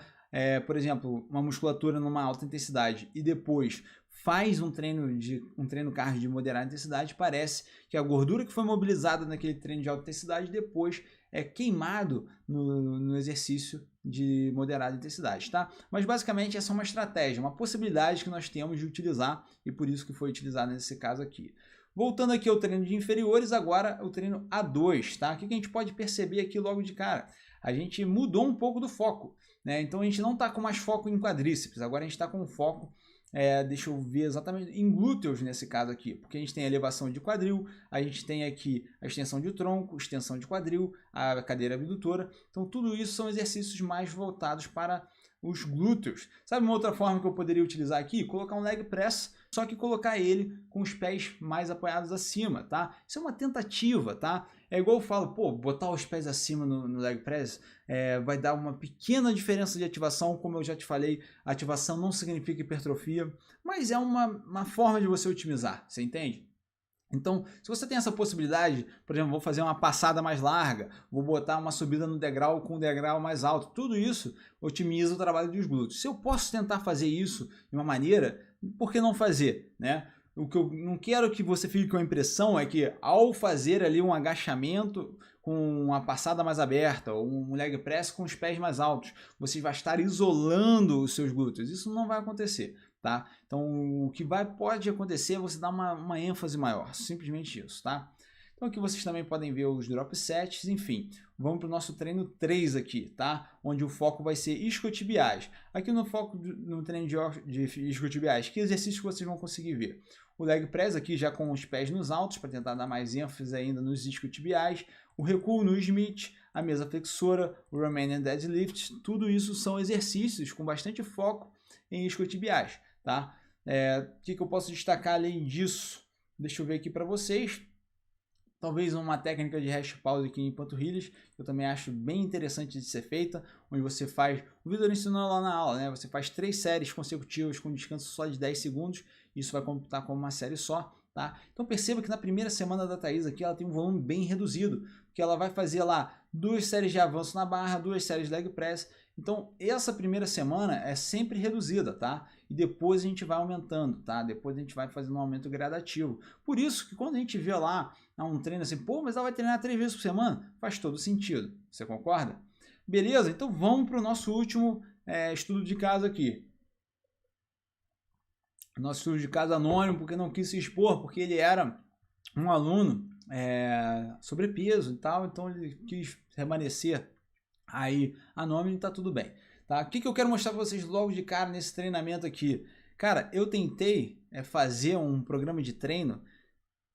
por exemplo, uma musculatura numa alta intensidade e depois faz um treino cardio de moderada intensidade, parece que a gordura que foi mobilizada naquele treino de alta intensidade depois é queimado no exercício de moderada intensidade, tá? Mas basicamente essa é uma estratégia, uma possibilidade que nós temos de utilizar e por isso que foi utilizado nesse caso aqui. Voltando aqui ao treino de inferiores, agora o treino A2, tá? O que a gente pode perceber aqui logo de cara? A gente mudou um pouco do foco, né? Então a gente não está com mais foco em quadríceps, agora a gente está com foco deixa eu ver exatamente, em glúteos nesse caso aqui, porque a gente tem a elevação de quadril, a gente tem aqui a extensão de tronco, extensão de quadril, a cadeira abdutora, então tudo isso são exercícios mais voltados para os glúteos. Sabe uma outra forma que eu poderia utilizar aqui? Colocar um leg press, só que colocar ele com os pés mais apoiados acima, tá? Isso é uma tentativa, tá? É igual eu falo, botar os pés acima no leg press vai dar uma pequena diferença de ativação, como eu já te falei, ativação não significa hipertrofia, mas é uma forma de você otimizar, você entende? Então, se você tem essa possibilidade, por exemplo, vou fazer uma passada mais larga, vou botar uma subida no degrau com um degrau mais alto, tudo isso otimiza o trabalho dos glúteos. Se eu posso tentar fazer isso de uma maneira, por que não fazer, né? O que eu não quero que você fique com a impressão é que ao fazer ali um agachamento com uma passada mais aberta ou um leg press com os pés mais altos, você vai estar isolando os seus glúteos. Isso não vai acontecer, tá? Então o que pode acontecer é você dar uma ênfase maior, simplesmente isso, tá? Então aqui vocês também podem ver os drop sets, enfim. Vamos para o nosso treino 3 aqui, tá? Onde o foco vai ser isquiotibiais. Aqui no treino de isquiotibiais, que exercícios vocês vão conseguir ver? O leg press aqui já com os pés nos altos, para tentar dar mais ênfase ainda nos isquiotibiais. O recuo no Smith, a mesa flexora, o Romanian deadlift, tudo isso são exercícios com bastante foco em isquiotibiais, tá? O que eu posso destacar além disso? Deixa eu ver aqui para vocês. Talvez uma técnica de hash pause aqui em panturrilhas, que eu também acho bem interessante de ser feita, onde você faz, o Vitor ensinou lá na aula, né? Você faz 3 séries consecutivas com descanso só de 10 segundos, isso vai computar como uma série só, tá? Então perceba que na primeira semana da Thaís aqui, ela tem um volume bem reduzido, porque ela vai fazer lá 2 séries de avanço na barra, 2 séries de leg press. Então essa primeira semana é sempre reduzida, tá? E depois a gente vai aumentando, tá? Depois a gente vai fazendo um aumento gradativo. Por isso que quando a gente vê lá um treino assim, mas ela vai treinar 3 vezes por semana, faz todo sentido. Você concorda? Beleza? Então vamos para o nosso último estudo de caso aqui. Nosso estudo de caso anônimo, porque não quis se expor, porque ele era um aluno sobrepeso e tal, então ele quis permanecer aí anônimo e tá tudo bem, tá? O que eu quero mostrar para vocês logo de cara nesse treinamento aqui? Cara, eu tentei fazer um programa de treino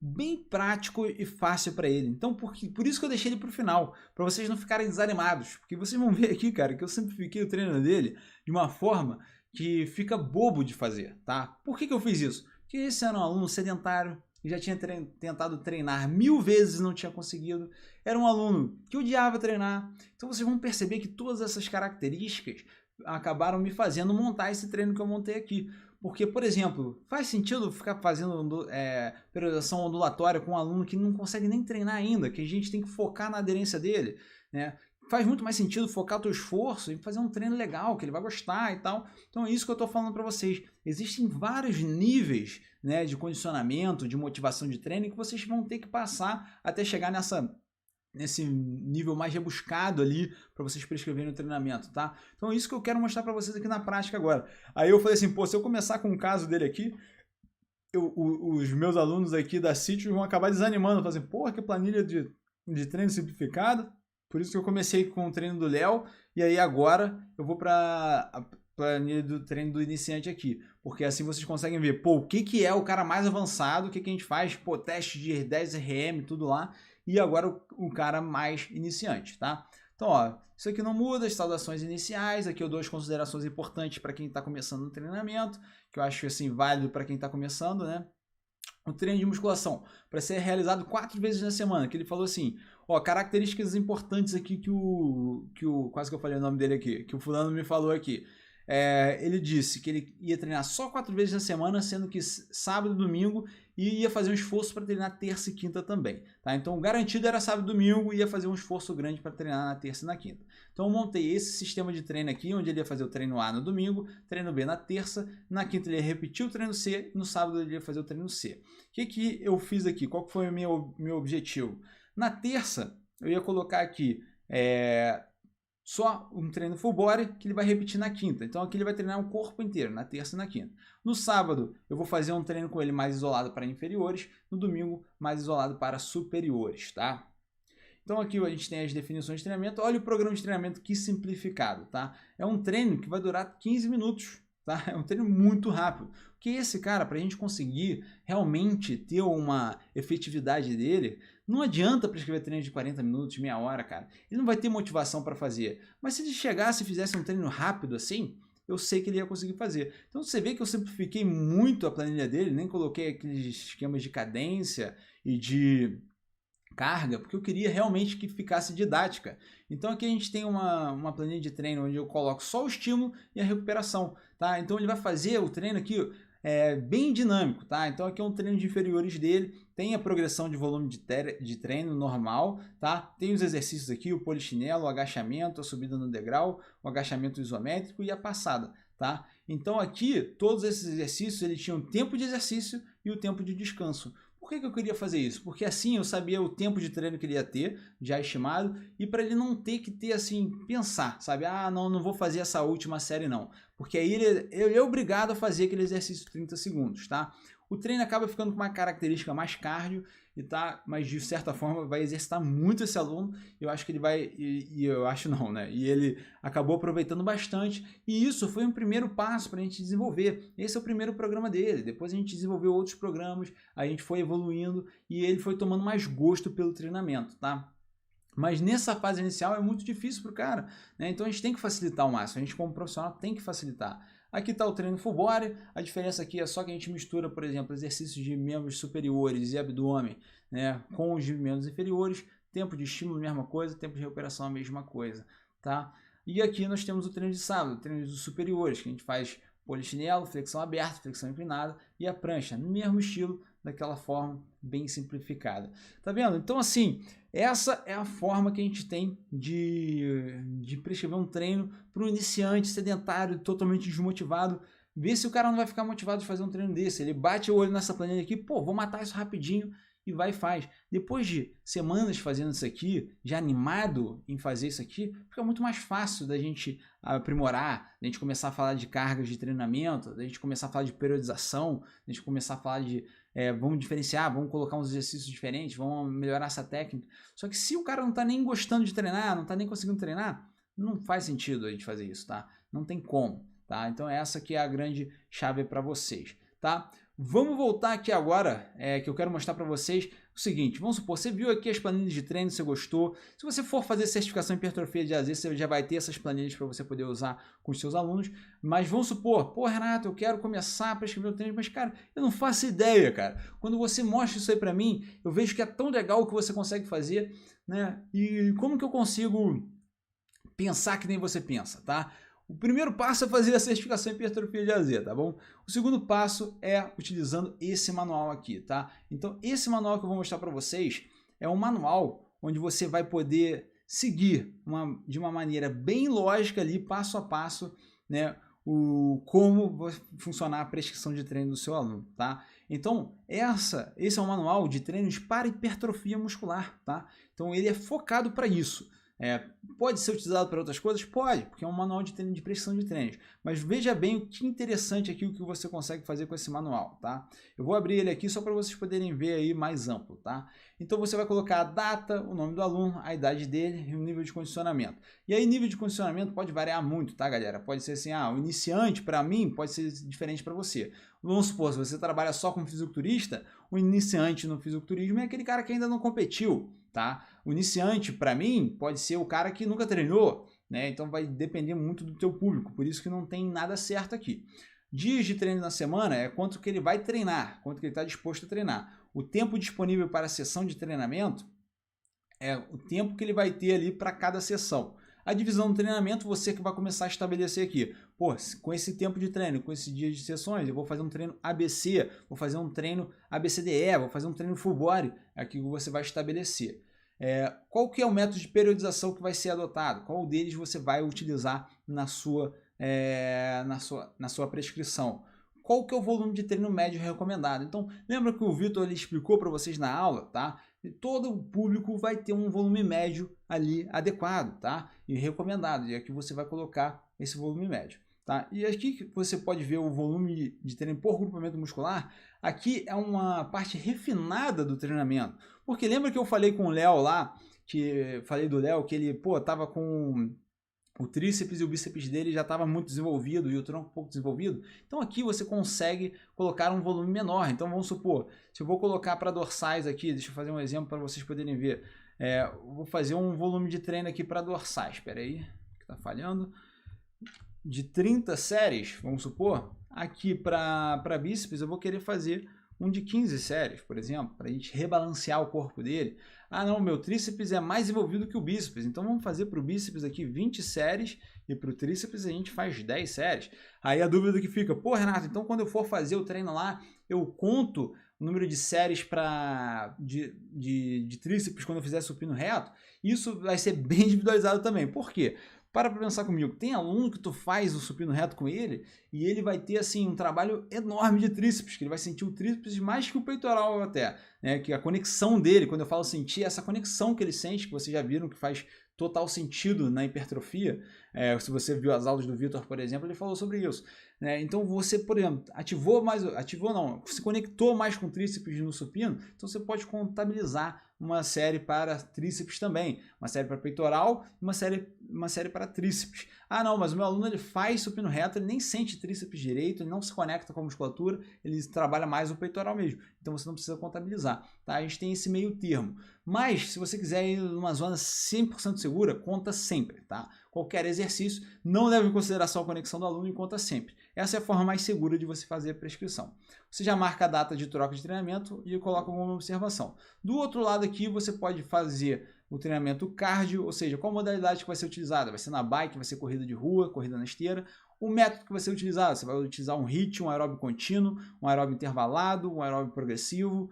bem prático e fácil para ele, então por isso que eu deixei ele para o final, para vocês não ficarem desanimados, porque vocês vão ver aqui, cara, que eu simplifiquei o treino dele de uma forma que fica bobo de fazer, tá? Por que eu fiz isso? Porque esse era um aluno sedentário, já tinha tentado treinar 1000 vezes e não tinha conseguido. Era um aluno que odiava treinar. Então vocês vão perceber que todas essas características acabaram me fazendo montar esse treino que eu montei aqui. Porque, por exemplo, faz sentido ficar fazendo periodização ondulatória com um aluno que não consegue nem treinar ainda, que a gente tem que focar na aderência dele, né? Faz muito mais sentido focar o teu esforço em fazer um treino legal, que ele vai gostar e tal. Então é isso que eu estou falando para vocês. Existem vários níveis, né, de condicionamento, de motivação de treino que vocês vão ter que passar até chegar nesse nível mais rebuscado ali para vocês prescreverem o treinamento, tá? Então é isso que eu quero mostrar para vocês aqui na prática agora. Aí eu falei assim, pô, se eu começar com um caso dele aqui, os meus alunos aqui da Sítios vão acabar desanimando, fazendo, porra, que planilha de treino simplificado. Por isso que eu comecei com o treino do Léo, e aí agora eu vou para a planilha do treino do iniciante aqui, porque assim vocês conseguem ver, pô, o que é o cara mais avançado, o que a gente faz, pô, teste de 10 RM, tudo lá, e agora o cara mais iniciante, tá? Então, ó, isso aqui não muda, as saudações iniciais, aqui eu dou as considerações importantes para quem está começando no treinamento, que eu acho assim válido para quem está começando, né? O treino de musculação, para ser realizado 4 vezes na semana, que ele falou assim, ó, características importantes aqui que o quase que eu falei o nome dele aqui, que o fulano me falou aqui. Ele disse que ele ia treinar só 4 vezes na semana, sendo que sábado e domingo, e ia fazer um esforço para treinar terça e quinta também. Tá? Então, o garantido era sábado e domingo, e ia fazer um esforço grande para treinar na terça e na quinta. Então, eu montei esse sistema de treino aqui, onde ele ia fazer o treino A no domingo, treino B na terça, na quinta ele ia repetir o treino C, e no sábado ele ia fazer o treino C. O que eu fiz aqui? Qual que foi o meu objetivo? Na terça, eu ia colocar aqui só um treino full body que ele vai repetir na quinta. Então aqui ele vai treinar o corpo inteiro, na terça e na quinta. No sábado eu vou fazer um treino com ele mais isolado para inferiores, no domingo mais isolado para superiores, tá? Então aqui a gente tem as definições de treinamento. Olha o programa de treinamento que simplificado, tá? É um treino que vai durar 15 minutos. Tá? É um treino muito rápido. Porque esse cara, para a gente conseguir realmente ter uma efetividade dele, não adianta prescrever treino de 40 minutos, meia hora, cara. Ele não vai ter motivação para fazer. Mas se ele chegasse e fizesse um treino rápido assim, eu sei que ele ia conseguir fazer. Então você vê que eu simplifiquei muito a planilha dele, nem coloquei aqueles esquemas de cadência e de carga, porque eu queria realmente que ficasse didática. Então aqui a gente tem uma planilha de treino onde eu coloco só o estímulo e a recuperação, tá? Então ele vai fazer o treino aqui bem dinâmico, tá? Então aqui é um treino de inferiores dele, tem a progressão de volume de treino normal, tá? Tem os exercícios aqui, o polichinelo, o agachamento, a subida no degrau, o agachamento isométrico e a passada, tá? Então aqui, todos esses exercícios, ele tinha um tempo de exercício e o tempo de descanso. Por que eu queria fazer isso? Porque assim eu sabia o tempo de treino que ele ia ter, já estimado, e para ele não ter que ter assim, pensar, sabe? Ah, não vou fazer essa última série não. Porque aí ele é obrigado a fazer aquele exercício de 30 segundos, tá? O treino acaba ficando com uma característica mais cardio, mas de certa forma vai exercitar muito esse aluno. Eu acho que ele vai, eu acho não, né? E ele acabou aproveitando bastante, e isso foi um primeiro passo para a gente desenvolver. Esse é o primeiro programa dele, depois a gente desenvolveu outros programas, a gente foi evoluindo e ele foi tomando mais gosto pelo treinamento, tá? Mas nessa fase inicial é muito difícil para o cara, né? Então a gente tem que facilitar ao máximo, a gente como profissional tem que facilitar. Aqui está o treino full body, a diferença aqui é só que a gente mistura, por exemplo, exercícios de membros superiores e abdômen, né, com os de membros inferiores, tempo de estímulo, mesma coisa, tempo de recuperação, a mesma coisa, tá? E aqui nós temos o treino de sábado, treino dos superiores, que a gente faz polichinelo, flexão aberta, flexão inclinada e a prancha, no mesmo estilo, daquela forma bem simplificada. Tá vendo? Então assim, essa é a forma que a gente tem de prescrever um treino para um iniciante sedentário, totalmente desmotivado. Ver se o cara não vai ficar motivado de fazer um treino desse. Ele bate o olho nessa planilha aqui, pô, vou matar isso rapidinho, e vai e faz. Depois de semanas fazendo isso aqui, já animado em fazer isso aqui, fica muito mais fácil da gente aprimorar, da gente começar a falar de cargas de treinamento, da gente começar a falar de periodização, da gente começar a falar de vamos diferenciar, vamos colocar uns exercícios diferentes, vamos melhorar essa técnica. Só que se o cara não está nem gostando de treinar, não está nem conseguindo treinar, não faz sentido a gente fazer isso, tá? Não tem como, tá? Então essa aqui é a grande chave para vocês, tá? Vamos voltar aqui agora, que eu quero mostrar para vocês o seguinte. Vamos supor, você viu aqui as planilhas de treino, você gostou. Se você for fazer certificação em hipertrofia de AZ, você já vai ter essas planilhas para você poder usar com os seus alunos. Mas vamos supor, pô, Renato, eu quero começar a prescrever o treino, mas cara, eu não faço ideia, cara. Quando você mostra isso aí para mim, eu vejo que é tão legal o que você consegue fazer, né? E como que eu consigo pensar que nem você pensa, tá? O primeiro passo é fazer a certificação em hipertrofia de AZ, tá bom? O segundo passo é utilizando esse manual aqui, tá? Então, esse manual que eu vou mostrar para vocês é um manual onde você vai poder seguir de uma maneira bem lógica ali, passo a passo, né? como vai funcionar a prescrição de treino do seu aluno, tá? Então, esse é um manual de treinos para hipertrofia muscular, tá? Então, ele é focado para isso. Pode ser utilizado para outras coisas? Pode, porque é um manual de treino de prescrição de treinos. Mas veja bem o que interessante aqui, o que você consegue fazer com esse manual, tá? Eu vou abrir ele aqui só para vocês poderem ver aí mais amplo, tá? Então você vai colocar a data, o nome do aluno, a idade dele e o nível de condicionamento. E aí nível de condicionamento pode variar muito, tá, galera? Pode ser assim, o iniciante para mim pode ser diferente para você. Vamos supor, se você trabalha só como fisiculturista, o iniciante no fisiculturismo é aquele cara que ainda não competiu, tá? O iniciante, para mim, pode ser o cara que nunca treinou, né? Então vai depender muito do teu público, por isso que não tem nada certo aqui. Dias de treino na semana é quanto que ele vai treinar, quanto que ele está disposto a treinar. O tempo disponível para a sessão de treinamento é o tempo que ele vai ter ali para cada sessão. A divisão do treinamento, você que vai começar a estabelecer aqui. Pô, com esse tempo de treino, com esse dia de sessões, eu vou fazer um treino ABC, vou fazer um treino ABCDE, vou fazer um treino full body, é aqui que você vai estabelecer. Qual que é o método de periodização que vai ser adotado? Qual deles você vai utilizar na sua prescrição? Qual que é o volume de treino médio recomendado? Então, lembra que o Vitor ele explicou para vocês na aula, tá? E todo o público vai ter um volume médio ali adequado, tá? E recomendado. E aqui você vai colocar esse volume médio, tá? E aqui você pode ver o volume de treino por grupamento muscular. Aqui é uma parte refinada do treinamento. Porque lembra que eu falei com o Léo lá, que falei do Léo que ele, tava com o tríceps e o bíceps dele já estava muito desenvolvido e o tronco pouco desenvolvido. Então aqui você consegue colocar um volume menor. Então vamos supor, se eu vou colocar para dorsais aqui, deixa eu fazer um exemplo para vocês poderem ver. Vou fazer um volume de treino aqui para dorsais. Espera aí, que está falhando. De 30 séries, vamos supor, aqui para bíceps eu vou querer fazer um de 15 séries, por exemplo, para a gente rebalancear o corpo dele. Não, meu tríceps é mais envolvido que o bíceps, então vamos fazer para o bíceps aqui 20 séries e para o tríceps a gente faz 10 séries. Aí a dúvida que fica, Renato, então quando eu for fazer o treino lá, eu conto o número de séries de tríceps quando eu fizer supino reto? Isso vai ser bem individualizado também. Por quê? Para pensar comigo, tem aluno que tu faz o supino reto com ele e ele vai ter assim um trabalho enorme de tríceps, que ele vai sentir o tríceps mais que o peitoral até, né? Que a conexão dele, quando eu falo sentir, essa conexão que ele sente, que vocês já viram que faz total sentido na hipertrofia. Se você viu as aulas do Vitor, por exemplo, ele falou sobre isso. Então você, por exemplo, se conectou mais com tríceps no supino, então você pode contabilizar uma série para tríceps também, uma série para peitoral e uma série para tríceps. Não, mas o meu aluno ele faz supino reto, ele nem sente tríceps direito, ele não se conecta com a musculatura, ele trabalha mais o peitoral mesmo, então você não precisa contabilizar, tá? A gente tem esse meio termo, mas se você quiser ir numa zona 100% segura, conta sempre, tá? Qualquer exercício não leva em consideração a conexão do aluno e conta sempre. Essa é a forma mais segura de você fazer a prescrição. Você já marca a data de troca de treinamento e coloca alguma observação. Do outro lado aqui, você pode fazer o treinamento cardio, ou seja, qual modalidade que vai ser utilizada? Vai ser na bike, vai ser corrida de rua, corrida na esteira. O método que vai ser utilizado, você vai utilizar um HIIT, um aeróbio contínuo, um aeróbio intervalado, um aeróbio progressivo.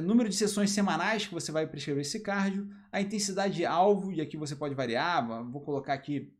Número de sessões semanais que você vai prescrever esse cardio, a intensidade alvo, e aqui você pode variar, vou colocar aqui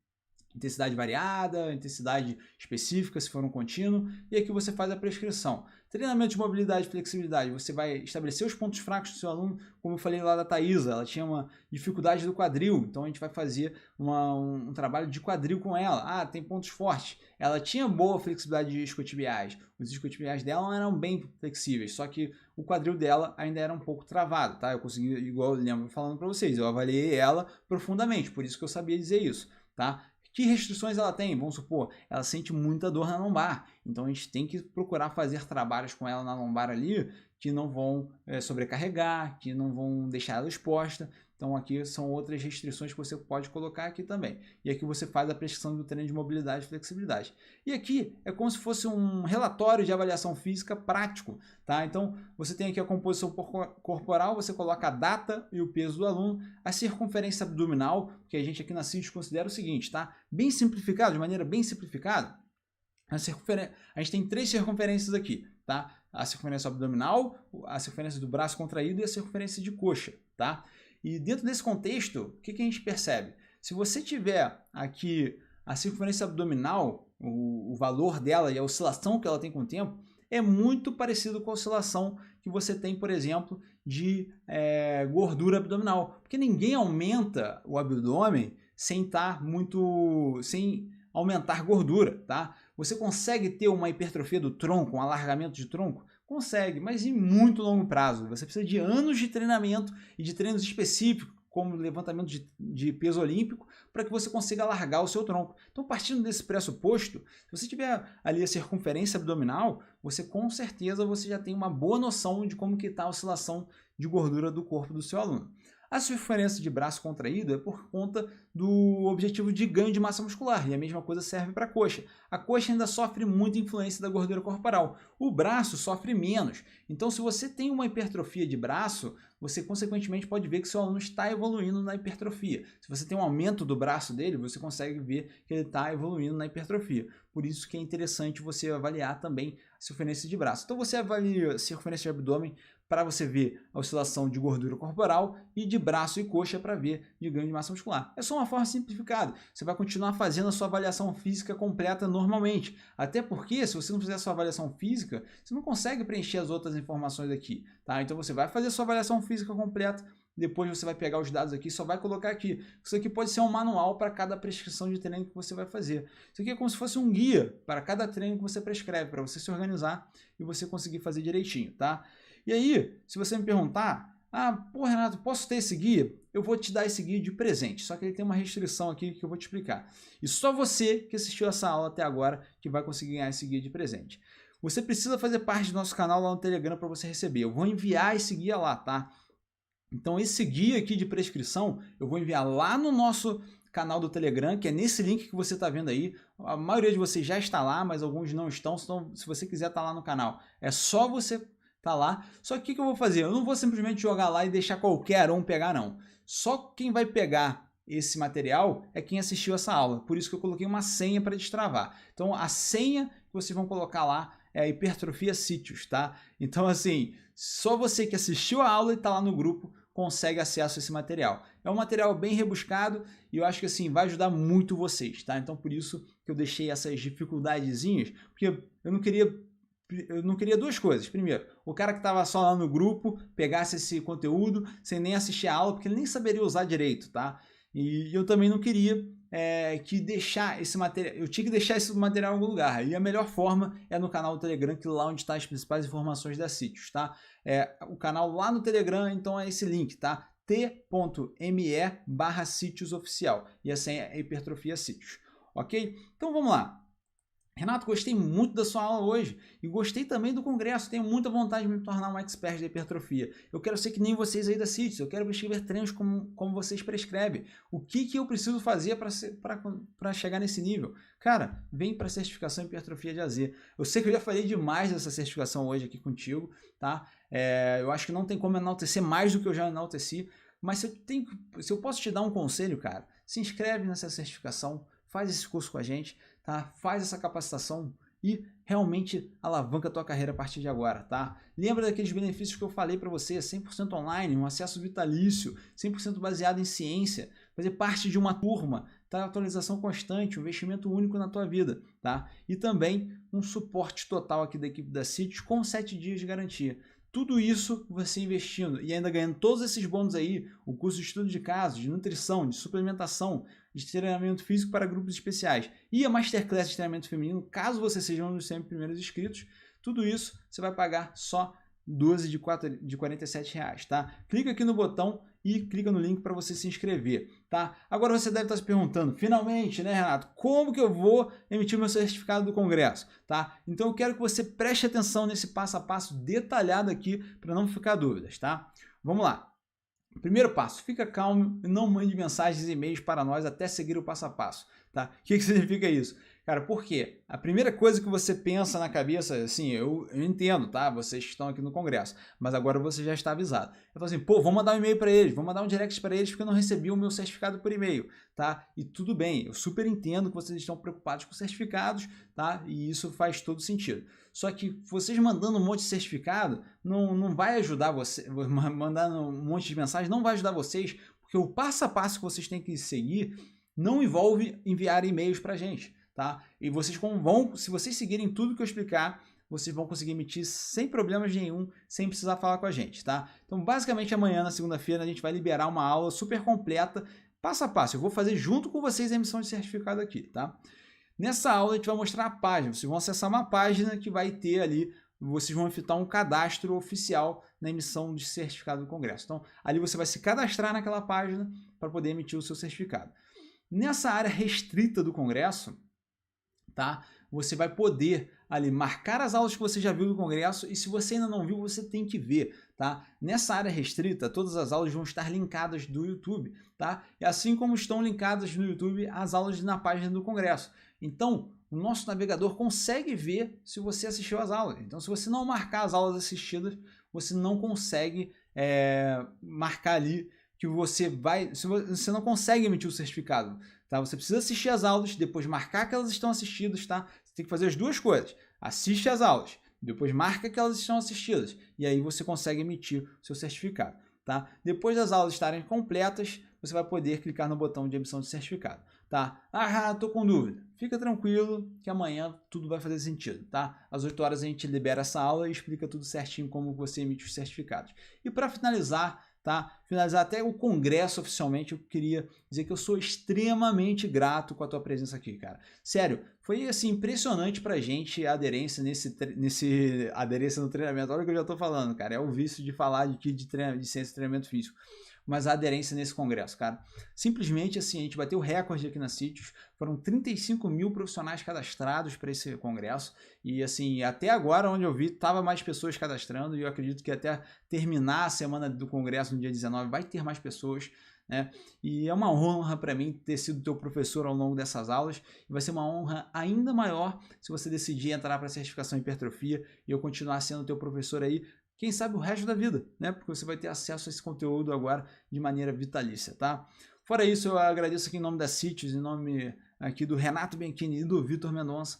intensidade variada, intensidade específica, se for um contínuo, e aqui você faz a prescrição. Treinamento de mobilidade e flexibilidade, você vai estabelecer os pontos fracos do seu aluno, como eu falei lá da Thaisa, ela tinha uma dificuldade do quadril, então a gente vai fazer um trabalho de quadril com ela. Tem pontos fortes, ela tinha boa flexibilidade de isquiotibiais, os isquiotibiais dela não eram bem flexíveis, só que o quadril dela ainda era um pouco travado, tá? Eu consegui, igual eu lembro falando para vocês, eu avaliei ela profundamente, por isso que eu sabia dizer isso, tá? Que restrições ela tem? Vamos supor, ela sente muita dor na lombar, então a gente tem que procurar fazer trabalhos com ela na lombar ali que não vão sobrecarregar, que não vão deixar ela exposta. Então aqui são outras restrições que você pode colocar aqui também. E aqui você faz a prescrição do treino de mobilidade e flexibilidade. E aqui é como se fosse um relatório de avaliação física prático, tá? Então você tem aqui a composição corporal, você coloca a data e o peso do aluno, a circunferência abdominal, que a gente aqui na CITES considera o seguinte, tá? Bem simplificado, de maneira bem simplificada, a gente tem 3 circunferências aqui, tá? A circunferência abdominal, a circunferência do braço contraído e a circunferência de coxa, tá? E dentro desse contexto, o que a gente percebe? Se você tiver aqui a circunferência abdominal, o valor dela e a oscilação que ela tem com o tempo é muito parecido com a oscilação que você tem, por exemplo, de gordura abdominal. Porque ninguém aumenta o abdômen sem aumentar gordura, tá? Você consegue ter uma hipertrofia do tronco, um alargamento de tronco? Consegue, mas em muito longo prazo. Você precisa de anos de treinamento e de treinos específicos, como levantamento de peso olímpico, para que você consiga alargar o seu tronco. Então, partindo desse pressuposto, se você tiver ali a circunferência abdominal, você com certeza já tem uma boa noção de como que está a oscilação de gordura do corpo do seu aluno. A circunferência de braço contraído é por conta do objetivo de ganho de massa muscular, e a mesma coisa serve para a coxa. A coxa ainda sofre muita influência da gordura corporal, o braço sofre menos. Então, se você tem uma hipertrofia de braço, você consequentemente pode ver que seu aluno está evoluindo na hipertrofia. Se você tem um aumento do braço dele, você consegue ver que ele está evoluindo na hipertrofia. Por isso que é interessante você avaliar também a circunferência de braço. Então, você avalia a circunferência de abdômen para você ver a oscilação de gordura corporal e de braço e coxa para ver de ganho de massa muscular. É só uma forma simplificada. Você vai continuar fazendo a sua avaliação física completa normalmente. Até porque, se você não fizer a sua avaliação física, você não consegue preencher as outras informações aqui, tá? Então, você vai fazer a sua avaliação física completa, depois você vai pegar os dados aqui e só vai colocar aqui. Isso aqui pode ser um manual para cada prescrição de treino que você vai fazer. Isso aqui é como se fosse um guia para cada treino que você prescreve, para você se organizar e você conseguir fazer direitinho, tá? E aí, se você me perguntar, pô, Renato, posso ter esse guia? Eu vou te dar esse guia de presente, só que ele tem uma restrição aqui que eu vou te explicar. E só você que assistiu essa aula até agora que vai conseguir ganhar esse guia de presente. Você precisa fazer parte do nosso canal lá no Telegram para você receber. Eu vou enviar esse guia lá, tá? Então, esse guia aqui de prescrição, eu vou enviar lá no nosso canal do Telegram, que é nesse link que você está vendo aí. A maioria de vocês já está lá, mas alguns não estão. Então, se você quiser estar lá no canal, é só você tá lá. Só que o que eu vou fazer? Eu não vou simplesmente jogar lá e deixar qualquer um pegar, não. Só quem vai pegar esse material é quem assistiu essa aula. Por isso que eu coloquei uma senha para destravar. Então, a senha que vocês vão colocar lá é a hipertrofia sítios, tá? Então, assim, só você que assistiu a aula e tá lá no grupo consegue acesso a esse material. É um material bem rebuscado e eu acho que, assim, vai ajudar muito vocês, tá? Então, por isso que eu deixei essas dificuldadezinhas, porque eu não queria duas coisas. Primeiro, o cara que estava só lá no grupo pegasse esse conteúdo sem nem assistir a aula, porque ele nem saberia usar direito, tá? E eu também não queria que deixar esse material... Eu tinha que deixar esse material em algum lugar. E a melhor forma é no canal do Telegram, que é lá onde estão as principais informações da Sítios, tá? O canal lá no Telegram, então é esse link, tá? t.me/sítios-oficial. E a senha é hipertrofia sítios. Ok? Então vamos lá. Renato, gostei muito da sua aula hoje e gostei também do congresso, tenho muita vontade de me tornar um expert da hipertrofia. Eu quero ser que nem vocês aí da Sítios, eu quero prescrever treinos como vocês prescrevem. O que eu preciso fazer para chegar nesse nível? Cara, vem para a certificação em hipertrofia de AZ. Eu sei que eu já falei demais dessa certificação hoje aqui contigo, tá? Eu acho que não tem como enaltecer mais do que eu já enalteci, mas se eu posso te dar um conselho, cara, se inscreve nessa certificação, faz esse curso com a gente, tá? Faz essa capacitação e realmente alavanca a tua carreira a partir de agora, tá? Lembra daqueles benefícios que eu falei para você, 100% online, um acesso vitalício, 100% baseado em ciência, fazer parte de uma turma, tá? Atualização constante, um investimento único na tua vida, tá? E também um suporte total aqui da equipe da Sítios com 7 dias de garantia. Tudo isso você investindo e ainda ganhando todos esses bônus aí, o curso de estudo de casos, de nutrição, de suplementação, de treinamento físico para grupos especiais e a Masterclass de treinamento feminino, caso você seja um dos 100 primeiros inscritos, tudo isso você vai pagar só 12 de R$47, tá? Clica aqui no botão e clica no link para você se inscrever, tá? Agora você deve estar se perguntando, finalmente, né, Renato, como que eu vou emitir meu certificado do congresso, tá? Então eu quero que você preste atenção nesse passo a passo detalhado aqui para não ficar dúvidas, tá? Vamos lá. Primeiro passo, fica calmo e não mande mensagens e e-mails para nós até seguir o passo a passo, tá? O que significa isso? Cara, por quê? A primeira coisa que você pensa na cabeça, assim, eu entendo, tá? Vocês estão aqui no congresso, mas agora você já está avisado. Eu falo assim, pô, vou mandar um e-mail para eles, vou mandar um direct para eles porque eu não recebi o meu certificado por e-mail, tá? E tudo bem, eu super entendo que vocês estão preocupados com certificados, tá? E isso faz todo sentido. Só que vocês mandando um monte de certificado não vai ajudar você, mandando um monte de mensagens não vai ajudar vocês, porque o passo a passo que vocês têm que seguir não envolve enviar e-mails para a gente. tá? E vocês vão, se vocês seguirem tudo que eu explicar, vocês vão conseguir emitir sem problemas nenhum, sem precisar falar com a gente, tá? Então, basicamente, amanhã, na segunda-feira, a gente vai liberar uma aula super completa, passo a passo. Eu vou fazer junto com vocês a emissão de certificado aqui, tá? Nessa aula, a gente vai mostrar a página. Vocês vão acessar uma página que vai ter ali, vocês vão efetuar um cadastro oficial na emissão de certificado do Congresso. Então, ali você vai se cadastrar naquela página para poder emitir o seu certificado. Nessa área restrita do Congresso, tá? Você vai poder ali marcar as aulas que você já viu do Congresso e se você ainda não viu, você tem que ver, tá? Nessa área restrita, todas as aulas vão estar linkadas do YouTube, tá? E assim como estão linkadas no YouTube as aulas na página do Congresso. Então, o nosso navegador consegue ver se você assistiu às aulas. Então, se você não marcar as aulas assistidas, você não consegue marcar ali que você vai... Você não consegue emitir o certificado, tá? Você precisa assistir às aulas, depois marcar que elas estão assistidas, tá? Você tem que fazer as duas coisas. Assiste às aulas, depois marca que elas estão assistidas. E aí você consegue emitir o seu certificado, tá? Depois das aulas estarem completas, você vai poder clicar no botão de emissão de certificado, tá? Ah, tô com dúvida. Fica tranquilo que amanhã tudo vai fazer sentido, tá? Às 8 horas a gente libera essa aula e explica tudo certinho como você emite os certificados. E para finalizar, tá? Finalizar até o Congresso oficialmente, eu queria dizer que eu sou extremamente grato com a tua presença aqui, cara. Sério, foi assim impressionante pra gente a aderência aderência no treinamento. Olha o que eu já tô falando, cara. É o vício de falar de ciência de treinamento físico. Mas a aderência nesse congresso, cara. Simplesmente assim, a gente bateu o recorde aqui na Sítios. Foram 35 mil profissionais cadastrados para esse congresso. E assim, até agora, onde eu vi, tava mais pessoas cadastrando. E eu acredito que até terminar a semana do congresso no dia 19 vai ter mais pessoas, né? E é uma honra para mim ter sido teu professor ao longo dessas aulas. E vai ser uma honra ainda maior se você decidir entrar para a certificação em hipertrofia e eu continuar sendo teu professor aí, quem sabe o resto da vida, né? Porque você vai ter acesso a esse conteúdo agora de maneira vitalícia, tá? Fora isso, eu agradeço aqui em nome da Sítios, em nome aqui do Renato Bianchini e do Vitor Mendonça,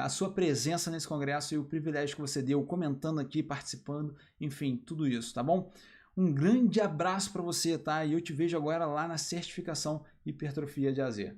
a sua presença nesse congresso e o privilégio que você deu comentando aqui, participando, enfim, tudo isso, tá bom? Um grande abraço para você, tá? E eu te vejo agora lá na certificação Hipertrofia de AZ.